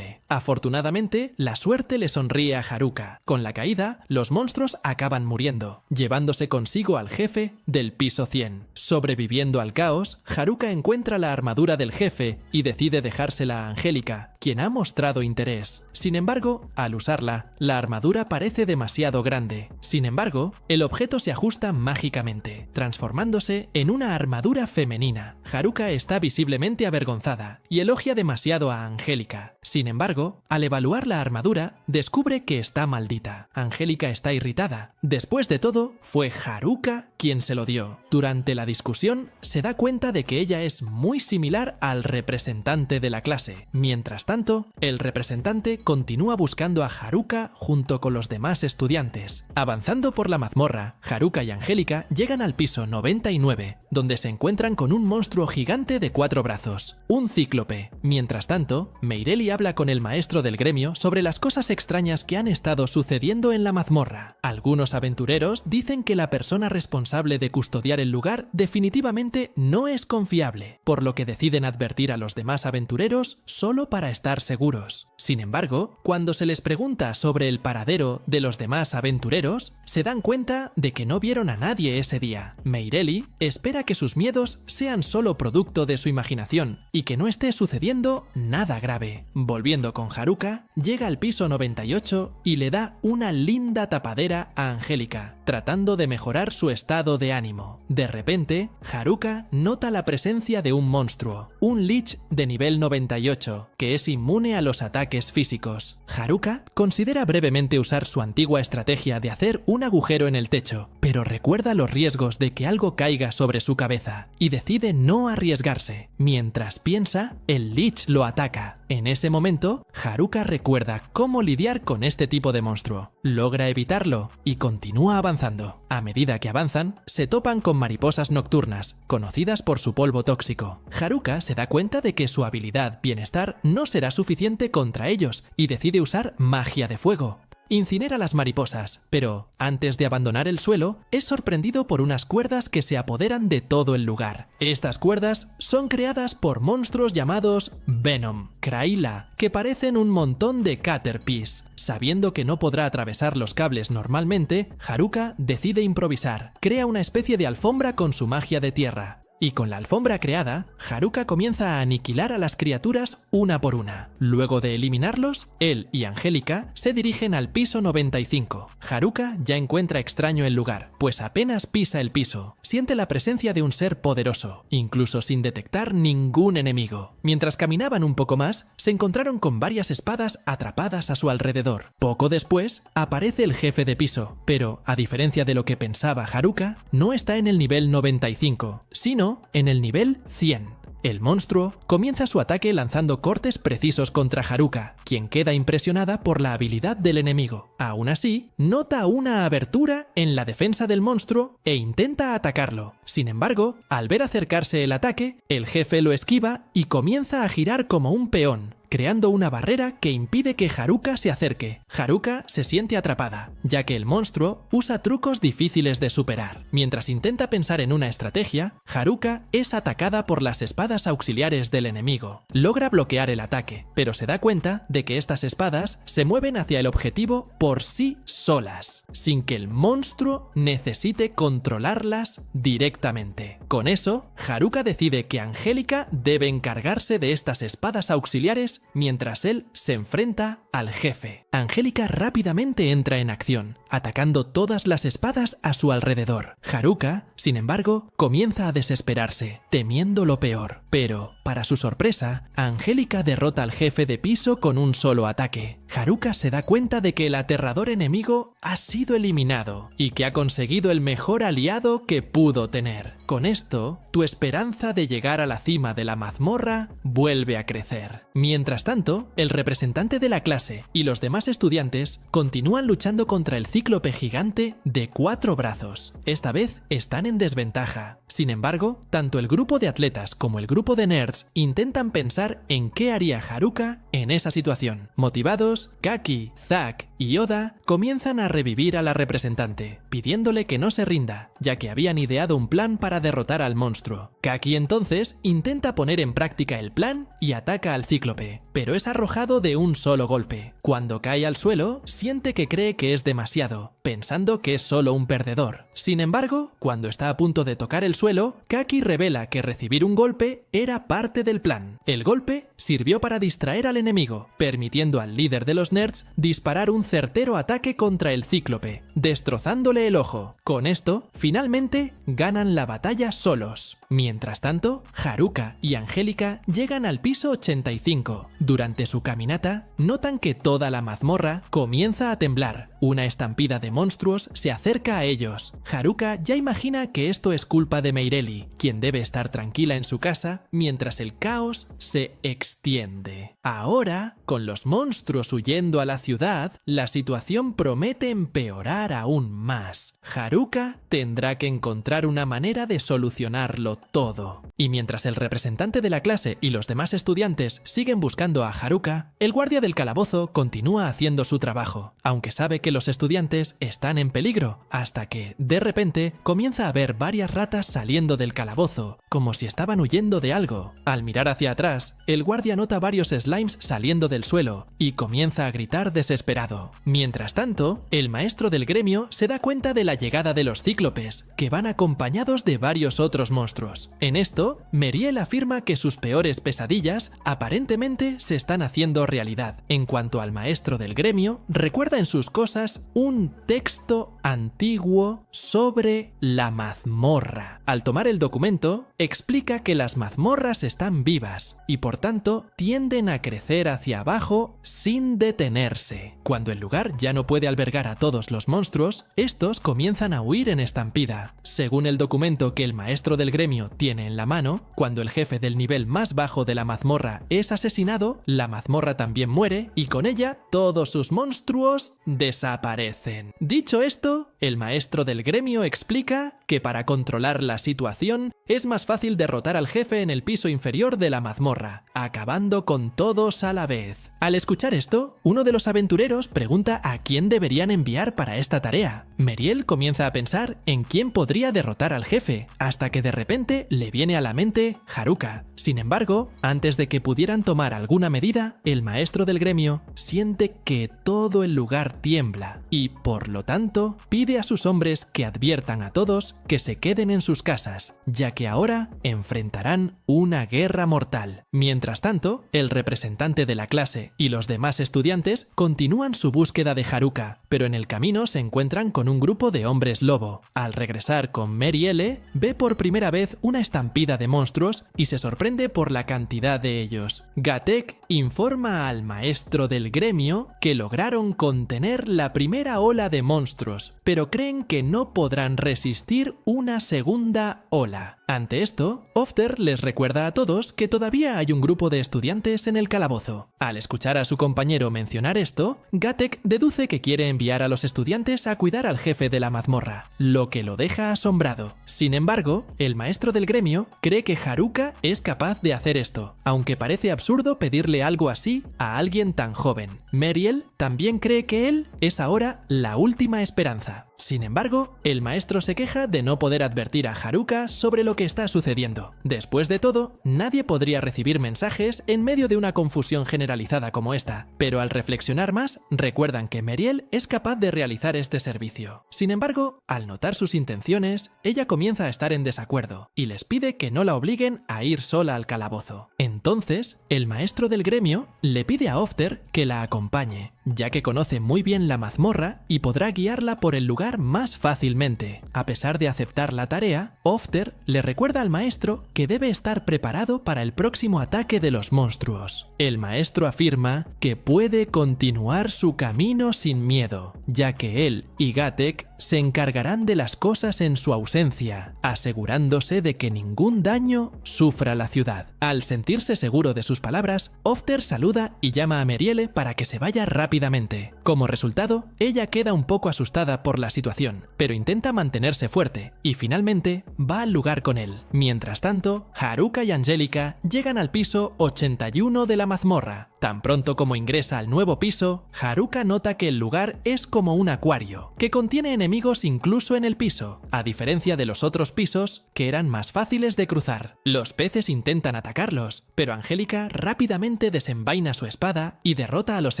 Afortunadamente, la suerte le sonríe a Haruka. Con la caída, los monstruos acaban muriendo, llevándose consigo al jefe del piso 100. Sobreviviendo al caos, Haruka encuentra la armadura del jefe y decide dejársela a Angélica, quien ha mostrado interés. Sin embargo, al usarla, la armadura parece demasiado grande. Sin embargo, el objeto se ajusta mágicamente, transformándose en una armadura femenina. Haruka está visiblemente avergonzada y elogia demasiado a Angélica. Sin embargo, al evaluar la armadura, descubre que está maldita. Angélica está irritada. Después de todo, fue Haruka quien se lo dio. Durante la discusión, se da cuenta de que ella es muy similar al representante de la clase. Mientras tanto, el representante continúa buscando a Haruka junto con los demás estudiantes. Avanzando por la mazmorra, Haruka y Angélica llegan al piso 99, donde se encuentran con un monstruo gigante de 4 brazos, un cíclope. Mientras tanto, Meireli habla con el maestro del gremio sobre las cosas extrañas que han estado sucediendo en la mazmorra. Algunos aventureros dicen que la persona responsable de custodiar el lugar definitivamente no es confiable, por lo que deciden advertir a los demás aventureros solo para estar seguros. Sin embargo, cuando se les pregunta sobre el paradero de los demás aventureros, se dan cuenta de que no vieron a nadie ese día. Meireli espera que sus miedos sean solo producto de su imaginación y que no esté sucediendo nada grave. Volviendo con Haruka, llega al piso 98 y le da una linda tapadera a Angélica, tratando de mejorar su estado de ánimo. De repente, Haruka nota la presencia de un monstruo, un Lich de nivel 98, que es inmune a los ataques físicos. Haruka considera brevemente usar su antigua estrategia de hacer un agujero en el techo, pero recuerda los riesgos de que algo caiga sobre su cabeza y decide no arriesgarse. Mientras piensa, el Lich lo ataca. En ese momento, Haruka recuerda cómo lidiar con este tipo de monstruo. Logra evitarlo y continúa avanzando. A medida que avanzan, se topan con mariposas nocturnas, conocidas por su polvo tóxico. Haruka se da cuenta de que su habilidad Bienestar no será suficiente contra ellos y decide usar magia de fuego. Incinera las mariposas, pero antes de abandonar el suelo, es sorprendido por unas cuerdas que se apoderan de todo el lugar. Estas cuerdas son creadas por monstruos llamados Venom, Kraila, que parecen un montón de Caterpies. Sabiendo que no podrá atravesar los cables normalmente, Haruka decide improvisar. Crea una especie de alfombra con su magia de tierra. Y con la alfombra creada, Haruka comienza a aniquilar a las criaturas una por una. Luego de eliminarlos, él y Angélica se dirigen al piso 95. Haruka ya encuentra extraño el lugar, pues apenas pisa el piso, siente la presencia de un ser poderoso, incluso sin detectar ningún enemigo. Mientras caminaban un poco más, se encontraron con varias espadas atrapadas a su alrededor. Poco después, aparece el jefe de piso, pero, a diferencia de lo que pensaba Haruka, no está en el nivel 95, sino en el nivel 100. El monstruo comienza su ataque lanzando cortes precisos contra Haruka, quien queda impresionada por la habilidad del enemigo. Aún así, nota una abertura en la defensa del monstruo e intenta atacarlo. Sin embargo, al ver acercarse el ataque, el jefe lo esquiva y comienza a girar como un peón, creando una barrera que impide que Haruka se acerque. Haruka se siente atrapada, ya que el monstruo usa trucos difíciles de superar. Mientras intenta pensar en una estrategia, Haruka es atacada por las espadas auxiliares del enemigo. Logra bloquear el ataque, pero se da cuenta de que estas espadas se mueven hacia el objetivo por sí solas, sin que el monstruo necesite controlarlas directamente. Con eso, Haruka decide que Angélica debe encargarse de estas espadas auxiliares mientras él se enfrenta al jefe. Angélica rápidamente entra en acción, atacando todas las espadas a su alrededor. Haruka, sin embargo, comienza a desesperarse, temiendo lo peor. Pero, para su sorpresa, Angélica derrota al jefe de piso con un solo ataque. Haruka se da cuenta de que el aterrador enemigo ha sido eliminado y que ha conseguido el mejor aliado que pudo tener. con esto, tu esperanza de llegar a la cima de la mazmorra vuelve a crecer. Mientras tanto, el representante de la clase y los demás estudiantes continúan luchando contra el cíclope gigante de 4 brazos. Esta vez están en desventaja. Sin embargo, tanto el grupo de atletas como el grupo de nerds intentan pensar en qué haría Haruka en esa situación. Motivados, Kaki, Zack y Oda comienzan a revivir a la representante, pidiéndole que no se rinda, ya que habían ideado un plan para derrotar al monstruo. Kaki entonces intenta poner en práctica el plan y ataca al cíclope, pero es arrojado de un solo golpe. Cuando cae al suelo, siente que cree que es demasiado, pensando que es solo un perdedor. Sin embargo, cuando está a punto de tocar el suelo, Kaki revela que recibir un golpe era parte del plan. El golpe sirvió para distraer al enemigo, permitiendo al líder de los nerds disparar un certero ataque contra el cíclope, destrozándole el ojo. Con esto, finalmente ganan la batalla solos. Mientras tanto, Haruka y Angélica llegan al piso 85. Durante su caminata, notan que toda la mazmorra comienza a temblar. Una estampida de monstruos se acerca a ellos. Haruka ya imagina que esto es culpa de Meireli, quien debe estar tranquila en su casa mientras el caos se extiende. Ahora, con los monstruos huyendo a la ciudad, la situación promete empeorar aún más. Haruka tendrá que encontrar una manera de solucionarlo todo. Y mientras el representante de la clase y los demás estudiantes siguen buscando a Haruka, el guardia del calabozo continúa haciendo su trabajo, aunque sabe que los estudiantes están en peligro, hasta que, de repente, comienza a ver varias ratas saliendo del calabozo, como si estaban huyendo de algo. Al mirar hacia atrás, el guardia nota varios slimes saliendo del suelo y comienza a gritar desesperado. Mientras tanto, el maestro del gremio se da cuenta de la llegada de los cíclopes, que van acompañados de varios otros monstruos. En esto, Meriel afirma que sus peores pesadillas aparentemente se están haciendo realidad. En cuanto al maestro del gremio, recuerda en sus cosas un texto antiguo sobre la mazmorra. Al tomar el documento, explica que las mazmorras están vivas y por tanto tienden a crecer hacia abajo sin detenerse. Cuando el lugar ya no puede albergar a todos los monstruos, estos comienzan a huir en estampida. Según el documento que el maestro del gremio tiene en la mano, cuando el jefe del nivel más bajo de la mazmorra es asesinado, la mazmorra también muere y con ella todos sus monstruos desaparecen. Dicho esto, el maestro del gremio explica que para controlar la situación es más fácil derrotar al jefe en el piso inferior de la mazmorra, acabando con todos a la vez. Al escuchar esto, uno de los aventureros pregunta a quién deberían enviar para esta tarea. Meriel comienza a pensar en quién podría derrotar al jefe, hasta que de repente le viene a la mente Haruka. Sin embargo, antes de que pudieran tomar alguna medida, el maestro del gremio siente que todo el lugar tiembla y, por lo tanto, pide a sus hombres que adviertan a todos que se queden en sus casas, ya que ahora enfrentarán una guerra mortal. Mientras tanto, el representante de la clase y los demás estudiantes continúan su búsqueda de Haruka, pero en el camino se encuentran con un grupo de hombres lobo. Al regresar con Meriel, ve por primera vez una estampida de monstruos y se sorprende por la cantidad de ellos. Gatek informa al maestro del gremio que lograron contener la primera ola de monstruos, pero creen que no podrán resistir una segunda ola. Ante esto, Ofter les recuerda a todos que todavía hay un grupo de estudiantes en el calabozo. Al escuchar a su compañero mencionar esto, Gatek deduce que quiere enviar a los estudiantes a cuidar al jefe de la mazmorra, lo que lo deja asombrado. Sin embargo, el maestro del gremio cree que Haruka es capaz de hacer esto, aunque parece absurdo pedirle algo así a alguien tan joven. Meriel también cree que él es ahora la última esperanza. Sin embargo, el maestro se queja de no poder advertir a Haruka sobre lo que está sucediendo. Después de todo, nadie podría recibir mensajes en medio de una confusión generalizada como esta, pero al reflexionar más, recuerdan que Meriel es capaz de realizar este servicio. Sin embargo, al notar sus intenciones, ella comienza a estar en desacuerdo y les pide que no la obliguen a ir sola al calabozo. Entonces, el maestro del gremio le pide a Ofter que la acompañe, ya que conoce muy bien la mazmorra y podrá guiarla por el lugar más fácilmente. A pesar de aceptar la tarea, Ofter le recuerda al maestro que debe estar preparado para el próximo ataque de los monstruos. El maestro afirma que puede continuar su camino sin miedo, ya que él y Gatek se encargarán de las cosas en su ausencia, asegurándose de que ningún daño sufra la ciudad. Al sentirse seguro de sus palabras, Ofter saluda y llama a Meriele para que se vaya rápidamente. Como resultado, ella queda un poco asustada por la situación, pero intenta mantenerse fuerte y finalmente va al lugar con él. Mientras tanto, Haruka y Angélica llegan al piso 81 de la mazmorra. Tan pronto como ingresa al nuevo piso, Haruka nota que el lugar es como un acuario, que contiene enemigos incluso en el piso, a diferencia de los otros pisos que eran más fáciles de cruzar. Los peces intentan atacarlos, pero Angélica rápidamente desenvaina su espada y derrota a los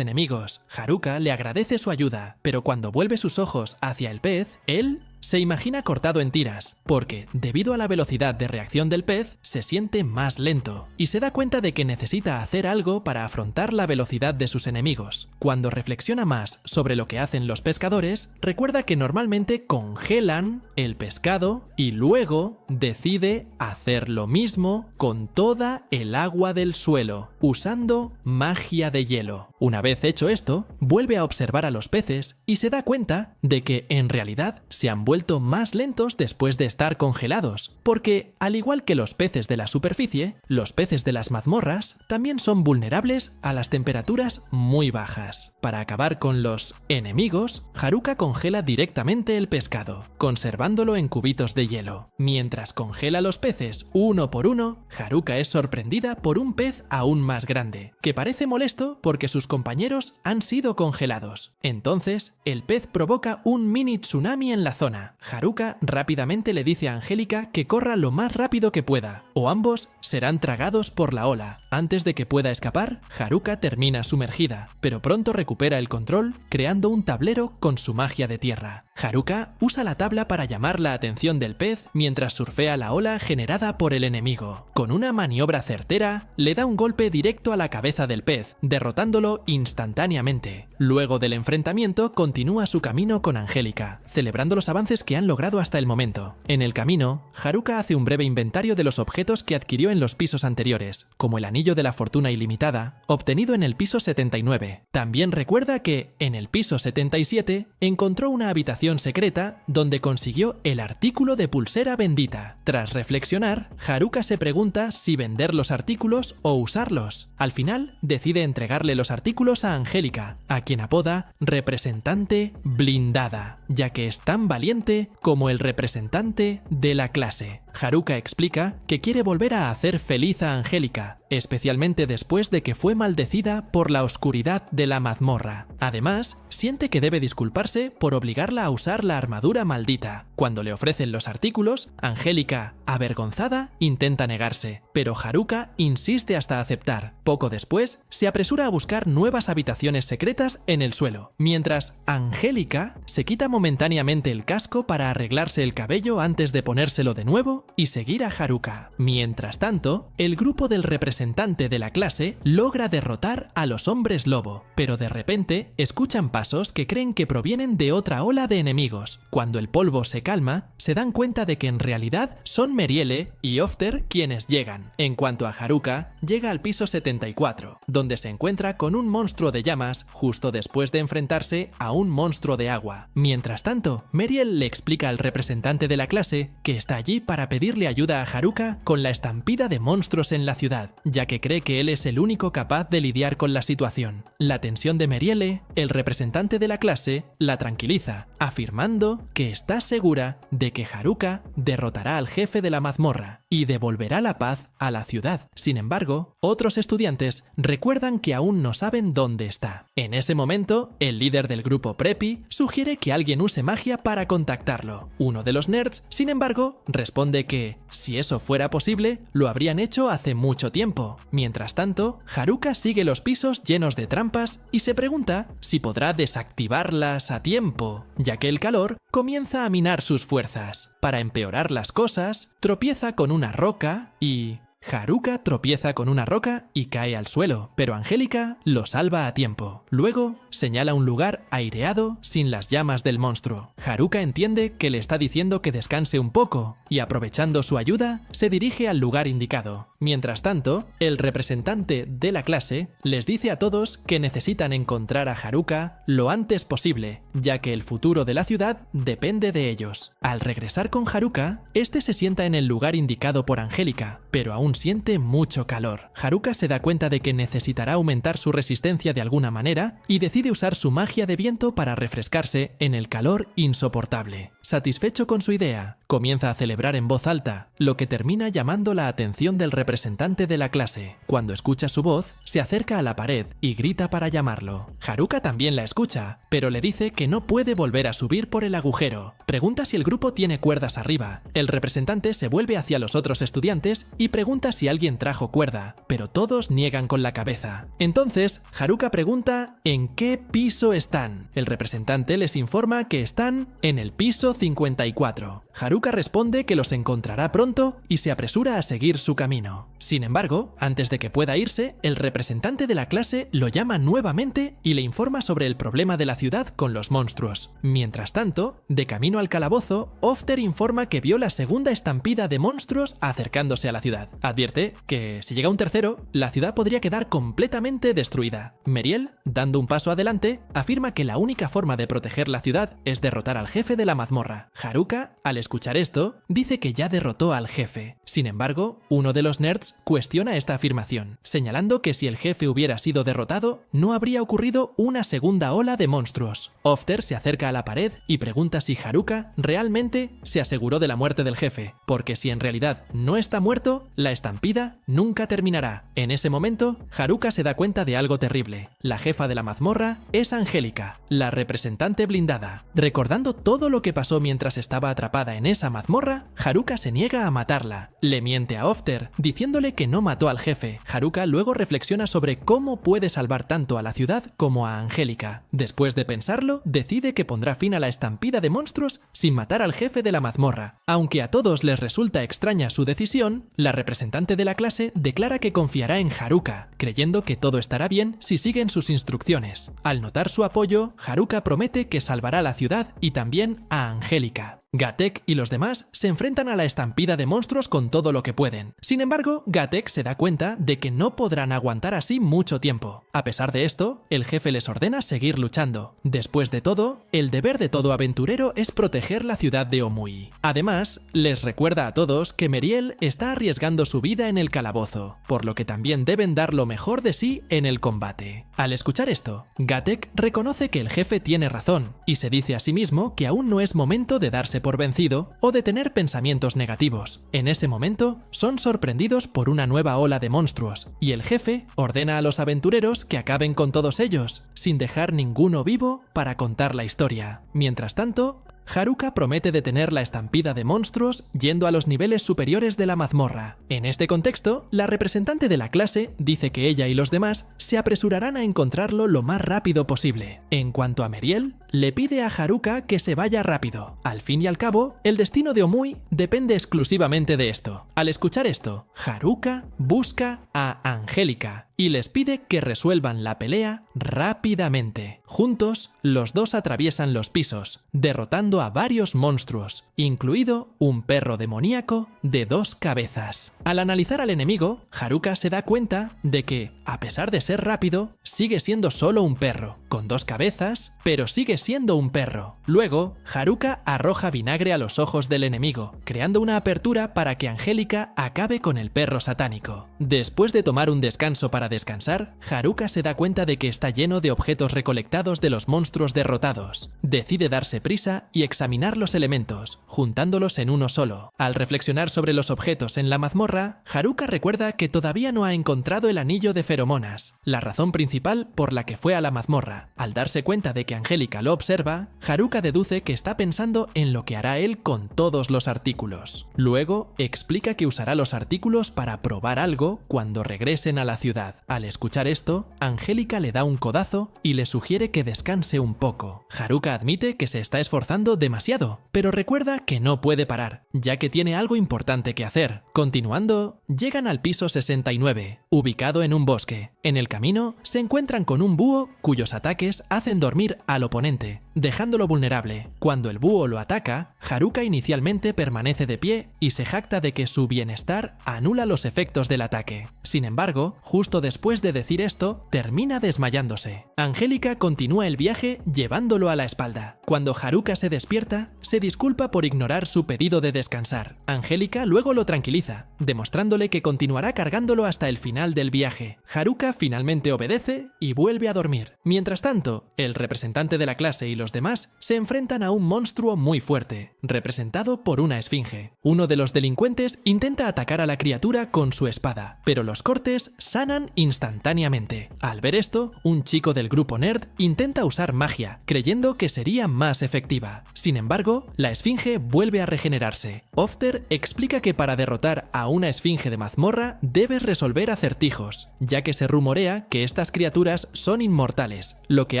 enemigos. Haruka le agradece su ayuda, pero cuando vuelve sus ojos hacia el pez, él se imagina cortado en tiras, porque, debido a la velocidad de reacción del pez, se siente más lento, y se da cuenta de que necesita hacer algo para afrontar la velocidad de sus enemigos. Cuando reflexiona más sobre lo que hacen los pescadores, recuerda que normalmente congelan el pescado y luego decide hacer lo mismo con toda el agua del suelo, usando magia de hielo. Una vez hecho esto, vuelve a observar a los peces y se da cuenta de que en realidad se han vuelto más lentos después de estar congelados, porque al igual que los peces de la superficie, los peces de las mazmorras también son vulnerables a las temperaturas muy bajas. Para acabar con los enemigos, Haruka congela directamente el pescado, conservándolo en cubitos de hielo. Mientras congela los peces uno por uno, Haruka es sorprendida por un pez aún más grande, que parece molesto porque sus compañeros han sido congelados. Entonces, el pez provoca un mini tsunami en la zona. Haruka rápidamente le dice a Angélica que corra lo más rápido que pueda, o ambos serán tragados por la ola. Antes de que pueda escapar, Haruka termina sumergida, pero pronto recupera el control, creando un tablero con su magia de tierra. Haruka usa la tabla para llamar la atención del pez mientras surfea la ola generada por el enemigo. Con una maniobra certera, le da un golpe directo a la cabeza del pez, derrotándolo instantáneamente. Luego del enfrentamiento, continúa su camino con Angélica, celebrando los avances que han logrado hasta el momento. En el camino, Haruka hace un breve inventario de los objetos que adquirió en los pisos anteriores, como el anillo de la fortuna ilimitada, obtenido en el piso 79. También recuerda que, en el piso 77, encontró una habitación secreta donde consiguió el artículo de pulsera bendita. Tras reflexionar, Haruka se pregunta si vender los artículos o usarlos. Al final, decide entregarle los artículos a Angélica, a quien apoda representante blindada, ya que es tan valiente como el representante de la clase. Haruka explica que quiere volver a hacer feliz a Angélica, especialmente después de que fue maldecida por la oscuridad de la mazmorra. Además, siente que debe disculparse por obligarla a usar la armadura maldita. Cuando le ofrecen los artículos, Angélica, avergonzada, intenta negarse, pero Haruka insiste hasta aceptar. Poco después, se apresura a buscar nuevas habitaciones secretas en el suelo, mientras Angélica se quita momentáneamente el casco para arreglarse el cabello antes de ponérselo de nuevo y seguir a Haruka. Mientras tanto, el grupo del representante de la clase logra derrotar a los hombres lobo, pero de repente escuchan pasos que creen que provienen de otra ola de enemigos. Cuando el polvo se calma, se dan cuenta de que en realidad son Meriele y Ofter quienes llegan. En cuanto a Haruka, llega al piso 74, donde se encuentra con un monstruo de llamas justo después de enfrentarse a un monstruo de agua. Mientras tanto, Meriel le explica al representante de la clase que está allí para pedirle ayuda a Haruka con la estampida de monstruos en la ciudad, ya que cree que él es el único capaz de lidiar con la situación. La tensión de Meriele, el representante de la clase, la tranquiliza, afirmando que está segura de que Haruka derrotará al jefe de la mazmorra y devolverá la paz a la ciudad. Sin embargo, otros estudiantes recuerdan que aún no saben dónde está. En ese momento, el líder del grupo Preppy sugiere que alguien use magia para contactarlo. Uno de los nerds, sin embargo, responde que, si eso fuera posible, lo habrían hecho hace mucho tiempo. Mientras tanto, Haruka sigue los pisos llenos de trampas y se pregunta si podrá desactivarlas a tiempo, ya que el calor comienza a minar sus fuerzas. Para empeorar las cosas, tropieza con una roca y Haruka tropieza con una roca y cae al suelo, pero Angélica lo salva a tiempo. Luego, señala un lugar aireado sin las llamas del monstruo. Haruka entiende que le está diciendo que descanse un poco y, aprovechando su ayuda, se dirige al lugar indicado. Mientras tanto, el representante de la clase les dice a todos que necesitan encontrar a Haruka lo antes posible, ya que el futuro de la ciudad depende de ellos. Al regresar con Haruka, este se sienta en el lugar indicado por Angélica, pero aún siente mucho calor. Haruka se da cuenta de que necesitará aumentar su resistencia de alguna manera y decide usar su magia de viento para refrescarse en el calor insoportable. Satisfecho con su idea, comienza a celebrar en voz alta, lo que termina llamando la atención del representante de la clase. Cuando escucha su voz, se acerca a la pared y grita para llamarlo. Haruka también la escucha, pero le dice que no puede volver a subir por el agujero. Pregunta si el grupo tiene cuerdas arriba. El representante se vuelve hacia los otros estudiantes y pregunta si alguien trajo cuerda, pero todos niegan con la cabeza. Entonces, Haruka pregunta ¿en qué piso están? El representante les informa que están en el piso 54. Haruka responde que los encontrará pronto y se apresura a seguir su camino. Sin embargo, antes de que pueda irse, el representante de la clase lo llama nuevamente y le informa sobre el problema de la ciudad con los monstruos. Mientras tanto, de camino al calabozo, Ofter informa que vio la segunda estampida de monstruos acercándose a la ciudad. Advierte que si llega un tercero, la ciudad podría quedar completamente destruida. Meriel, dando un paso adelante, afirma que la única forma de proteger la ciudad es derrotar al jefe de la mazmorra. Haruka, al escuchar esto, dice que ya derrotó al jefe. Sin embargo, uno de los nerds cuestiona esta afirmación, señalando que si el jefe hubiera sido derrotado, no habría ocurrido una segunda ola de monstruos. Ofter se acerca a la pared y pregunta si Haruka realmente se aseguró de la muerte del jefe, porque si en realidad no está muerto, la estampida nunca terminará. En ese momento, Haruka se da cuenta de algo terrible. La jefa de la mazmorra es Angélica, la representante blindada. Recordando todo lo que pasó mientras estaba atrapada en esa mazmorra, Haruka se niega a matarla. Le miente a Ofter, diciéndole que no mató al jefe. Haruka luego reflexiona sobre cómo puede salvar tanto a la ciudad como a Angélica. Después de pensarlo, decide que pondrá fin a la estampida de monstruos sin matar al jefe de la mazmorra. Aunque a todos les resulta extraña su decisión, la representante de la clase declara que confiará en Haruka, creyendo que todo estará bien si siguen sus instrucciones. Al notar su apoyo, Haruka promete que salvará la ciudad y también a Angélica. Gatek y los demás se enfrentan a la estampida de monstruos con todo lo que pueden. Sin embargo, Gatek se da cuenta de que no podrán aguantar así mucho tiempo. A pesar de esto, el jefe les ordena seguir luchando. Después de todo, el deber de todo aventurero es proteger la ciudad de Omui. Además, les recuerda a todos que Meriel está arriesgando su vida en el calabozo, por lo que también deben dar lo mejor de sí en el combate. Al escuchar esto, Gatek reconoce que el jefe tiene razón y se dice a sí mismo que aún no es momento de darse por vencido o de tener pensamientos negativos. En ese momento, son sorprendidos por una nueva ola de monstruos, y el jefe ordena a los aventureros que acaben con todos ellos, sin dejar ninguno vivo para contar la historia. Mientras tanto, Haruka promete detener la estampida de monstruos yendo a los niveles superiores de la mazmorra. En este contexto, la representante de la clase dice que ella y los demás se apresurarán a encontrarlo lo más rápido posible. En cuanto a Meriel, le pide a Haruka que se vaya rápido. Al fin y al cabo, el destino de Omui depende exclusivamente de esto. Al escuchar esto, Haruka busca a Angélica y les pide que resuelvan la pelea rápidamente. Juntos, los dos atraviesan los pisos, derrotando a varios monstruos, incluido un perro demoníaco de 2 cabezas. Al analizar al enemigo, Haruka se da cuenta de que, a pesar de ser rápido, sigue siendo solo un perro, con 2 cabezas, pero sigue siendo un perro. Luego, Haruka arroja vinagre a los ojos del enemigo, creando una apertura para que Angélica acabe con el perro satánico. Después de tomar un descanso para descansar, Haruka se da cuenta de que está lleno de objetos recolectados de los monstruos derrotados. Decide darse prisa y examinar los elementos, juntándolos en uno solo. Al reflexionar sobre los objetos en la mazmorra, Haruka recuerda que todavía no ha encontrado el anillo de feromonas, la razón principal por la que fue a la mazmorra. Al darse cuenta de que Angélica lo observa, Haruka deduce que está pensando en lo que hará él con todos los artículos. Luego, explica que usará los artículos para probar algo cuando regresen a la ciudad. ciudad. Al escuchar esto, Angélica le da un codazo y le sugiere que descanse un poco. Haruka admite que se está esforzando demasiado, pero recuerda que no puede parar, ya que tiene algo importante que hacer. Continuando, llegan al piso 69, ubicado en un bosque. En el camino, se encuentran con un búho cuyos ataques hacen dormir al oponente, dejándolo vulnerable. Cuando el búho lo ataca, Haruka inicialmente permanece de pie y se jacta de que su bienestar anula los efectos del ataque. Sin embargo, justo después de decir esto, termina desmayándose. Angélica continúa el viaje llevándolo a la espalda. Cuando Haruka se despierta, se disculpa por ignorar su pedido de descansar. Angélica luego lo tranquiliza, demostrándole que continuará cargándolo hasta el final del viaje. Haruka finalmente obedece y vuelve a dormir. Mientras tanto, el representante de la clase y los demás se enfrentan a un monstruo muy fuerte, representado por una esfinge. Uno de los delincuentes intenta atacar a la criatura con su espada, pero los cortes sanan instantáneamente. Al ver esto, un chico del grupo nerd intenta usar magia, creyendo que sería más efectiva. Sin embargo, la esfinge vuelve a regenerarse. Ofter explica que para derrotar a una esfinge de mazmorra debes resolver acertijos, ya que se rumorea que estas criaturas son inmortales, lo que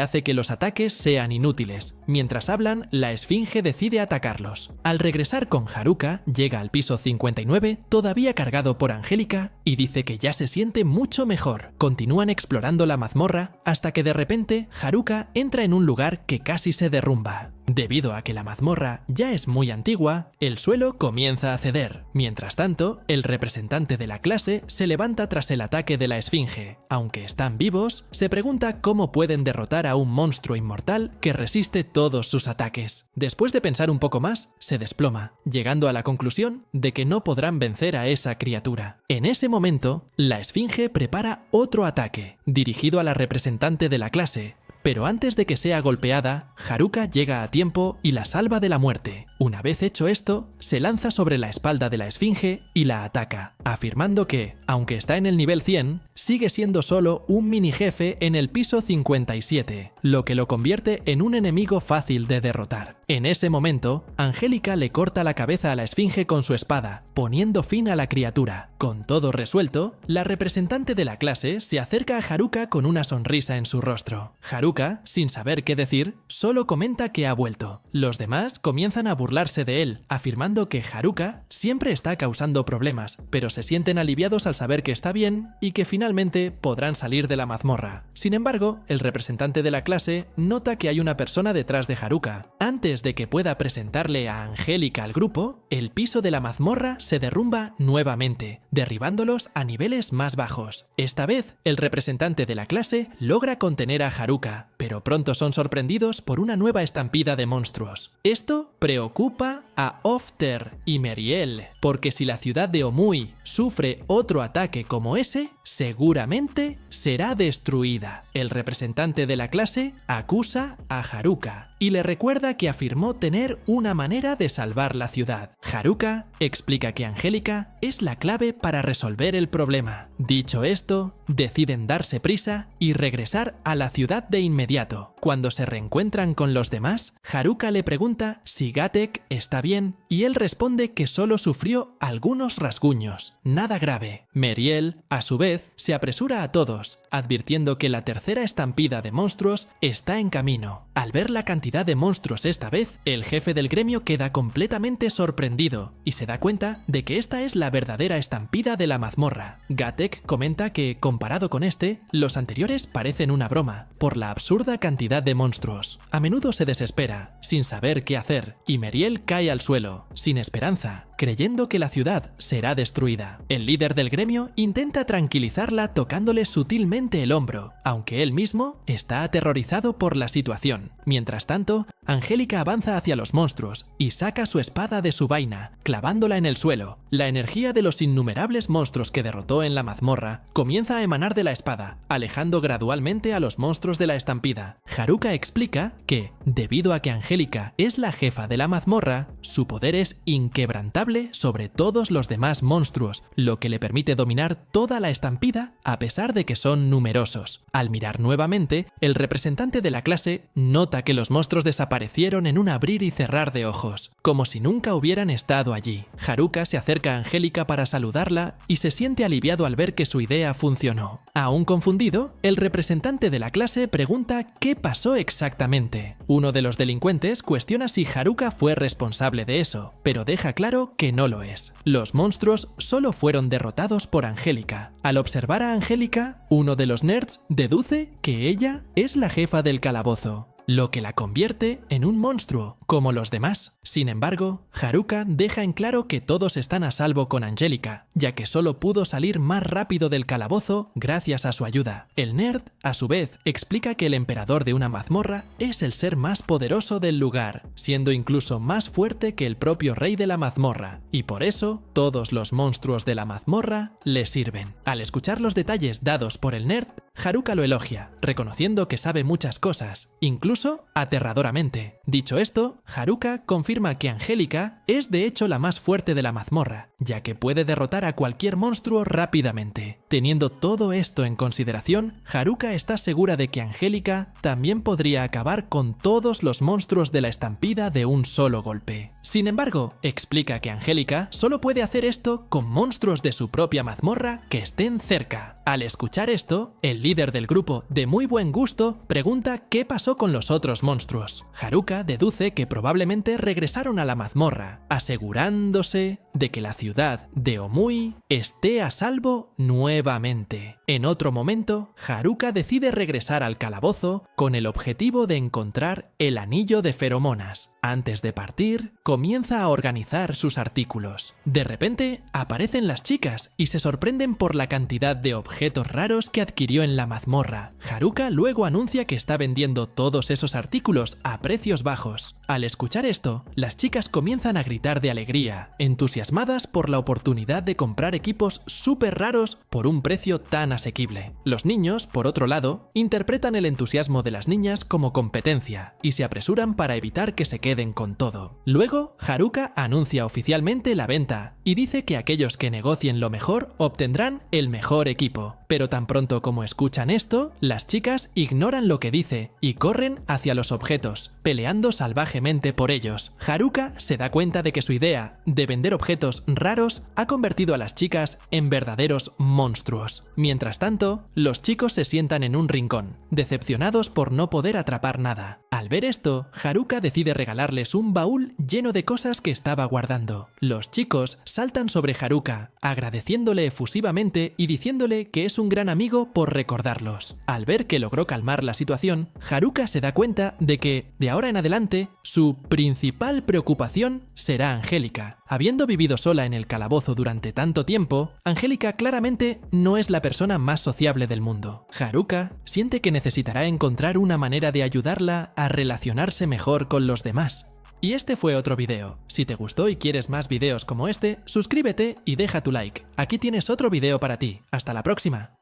hace que los ataques sean inútiles. Mientras hablan, la esfinge decide atacarlos. Al regresar con Haruka, llega al piso 59, todavía cargado por Angélica, y dice que ya se siente mucho mejor. Continúan explorando la mazmorra hasta que de repente Haruka entra en un lugar que casi se derrumba. Debido a que la mazmorra ya es muy antigua, el suelo comienza a ceder. Mientras tanto, el representante de la clase se levanta tras el ataque de la esfinge. Aunque están vivos, se pregunta cómo pueden derrotar a un monstruo inmortal que resiste todos sus ataques. Después de pensar un poco más, se desploma, llegando a la conclusión de que no podrán vencer a esa criatura. En ese momento, la esfinge prepara otro ataque, dirigido a la representante de la clase. Pero antes de que sea golpeada, Haruka llega a tiempo y la salva de la muerte. Una vez hecho esto, se lanza sobre la espalda de la esfinge y la ataca, afirmando que, aunque está en el nivel 100, sigue siendo solo un mini jefe en el piso 57, lo que lo convierte en un enemigo fácil de derrotar. En ese momento, Angélica le corta la cabeza a la esfinge con su espada, poniendo fin a la criatura. Con todo resuelto, la representante de la clase se acerca a Haruka con una sonrisa en su rostro. Haruka, sin saber qué decir, solo comenta que ha vuelto. Los demás comienzan a burlarse de él, afirmando que Haruka siempre está causando problemas, pero se sienten aliviados al saber que está bien y que finalmente podrán salir de la mazmorra. Sin embargo, el representante de la clase nota que hay una persona detrás de Haruka. Antes de que pueda presentarle a Angélica al grupo, el piso de la mazmorra se derrumba nuevamente, derribándolos a niveles más bajos. Esta vez, el representante de la clase logra contener a Haruka, pero pronto son sorprendidos por una nueva estampida de monstruos. Esto preocupa a Ofter y Meriel, porque si la ciudad de Omui sufre otro ataque como ese, seguramente será destruida. El representante de la clase acusa a Haruka y le recuerda que afirmó tener una manera de salvar la ciudad. Haruka explica que Angélica es la clave para resolver el problema. Dicho esto, deciden darse prisa y regresar a la ciudad de inmediato. Cuando se reencuentran con los demás, Haruka le pregunta si Gatek está bien y él responde que solo sufrió algunos rasguños, nada grave. Meriel, a su vez, se apresura a todos, advirtiendo que la tercera estampida de monstruos está en camino. Al ver la cantidad de monstruos esta vez, el jefe del gremio queda completamente sorprendido y se da cuenta de que esta es la verdadera estampida de la mazmorra. Gatek comenta que, comparado con este, los anteriores parecen una broma, por la absurda cantidad de monstruos. A menudo se desespera, sin saber qué hacer, y Meriel cae al suelo, sin esperanza, creyendo que la ciudad será destruida. El líder del gremio intenta tranquilizarla tocándole sutilmente el hombro, aunque él mismo está aterrorizado por la situación. Mientras tanto, Angélica avanza hacia los monstruos y saca su espada de su vaina, clavándola en el suelo. La energía de los innumerables monstruos que derrotó en la mazmorra comienza a emanar de la espada, alejando gradualmente a los monstruos de la estampida. Haruka explica que, debido a que Angélica es la jefa de la mazmorra, su poder es inquebrantable indomable sobre todos los demás monstruos, lo que le permite dominar toda la estampida a pesar de que son numerosos. Al mirar nuevamente, el representante de la clase nota que los monstruos desaparecieron en un abrir y cerrar de ojos, como si nunca hubieran estado allí. Haruka se acerca a Angélica para saludarla y se siente aliviado al ver que su idea funcionó. Aún confundido, el representante de la clase pregunta qué pasó exactamente. Uno de los delincuentes cuestiona si Haruka fue responsable de eso, pero deja claro que no lo es. Los monstruos solo fueron derrotados por Angélica. Al observar a Angélica, uno de los nerds deduce que ella es la jefa del calabozo, lo que la convierte en un monstruo, como los demás. Sin embargo, Haruka deja en claro que todos están a salvo con Angélica, ya que solo pudo salir más rápido del calabozo gracias a su ayuda. El nerd, a su vez, explica que el emperador de una mazmorra es el ser más poderoso del lugar, siendo incluso más fuerte que el propio rey de la mazmorra, y por eso todos los monstruos de la mazmorra le sirven. Al escuchar los detalles dados por el nerd, Haruka lo elogia, reconociendo que sabe muchas cosas, incluso aterradoramente. Dicho esto, Haruka confirma que Angélica es de hecho la más fuerte de la mazmorra, ya que puede derrotar a cualquier monstruo rápidamente. Teniendo todo esto en consideración, Haruka está segura de que Angélica también podría acabar con todos los monstruos de la estampida de un solo golpe. Sin embargo, explica que Angélica solo puede hacer esto con monstruos de su propia mazmorra que estén cerca. Al escuchar esto, el líder del grupo, de muy buen gusto, pregunta qué pasó con los otros monstruos. Haruka deduce que probablemente regresaron a la mazmorra, asegurándose de que la ciudad de Omui esté a salvo nuevamente. En otro momento, Haruka decide regresar al calabozo con el objetivo de encontrar el anillo de feromonas. Antes de partir, comienza a organizar sus artículos. De repente, aparecen las chicas y se sorprenden por la cantidad de objetos raros que adquirió en la mazmorra. Haruka luego anuncia que está vendiendo todos esos artículos a precios bajos. Al escuchar esto, las chicas comienzan a gritar de alegría, entusiasmadas por la oportunidad de comprar equipos súper raros por un precio tan asequible. Los niños, por otro lado, interpretan el entusiasmo de las niñas como competencia y se apresuran para evitar que se queden con todo. Luego, Haruka anuncia oficialmente la venta y dice que aquellos que negocien lo mejor obtendrán el mejor equipo. Pero tan pronto como escuchan esto, las chicas ignoran lo que dice y corren hacia los objetos, peleando salvajemente por ellos. Haruka se da cuenta de que su idea de vender objetos raros ha convertido a las chicas en verdaderos monstruos. Mientras tanto, los chicos se sientan en un rincón, decepcionados por no poder atrapar nada. Al ver esto, Haruka decide regalarles un baúl lleno de cosas que estaba guardando. Los chicos saltan sobre Haruka, agradeciéndole efusivamente y diciéndole que es un gran amigo por recordarlos. Al ver que logró calmar la situación, Haruka se da cuenta de que, de ahora en adelante, su principal preocupación será Angélica. Habiendo vivido sola en el calabozo durante tanto tiempo, Angélica claramente no es la persona más sociable del mundo. Haruka siente que necesitará encontrar una manera de ayudarla a relacionarse mejor con los demás. Y este fue otro video. Si te gustó y quieres más videos como este, suscríbete y deja tu like. Aquí tienes otro video para ti. Hasta la próxima.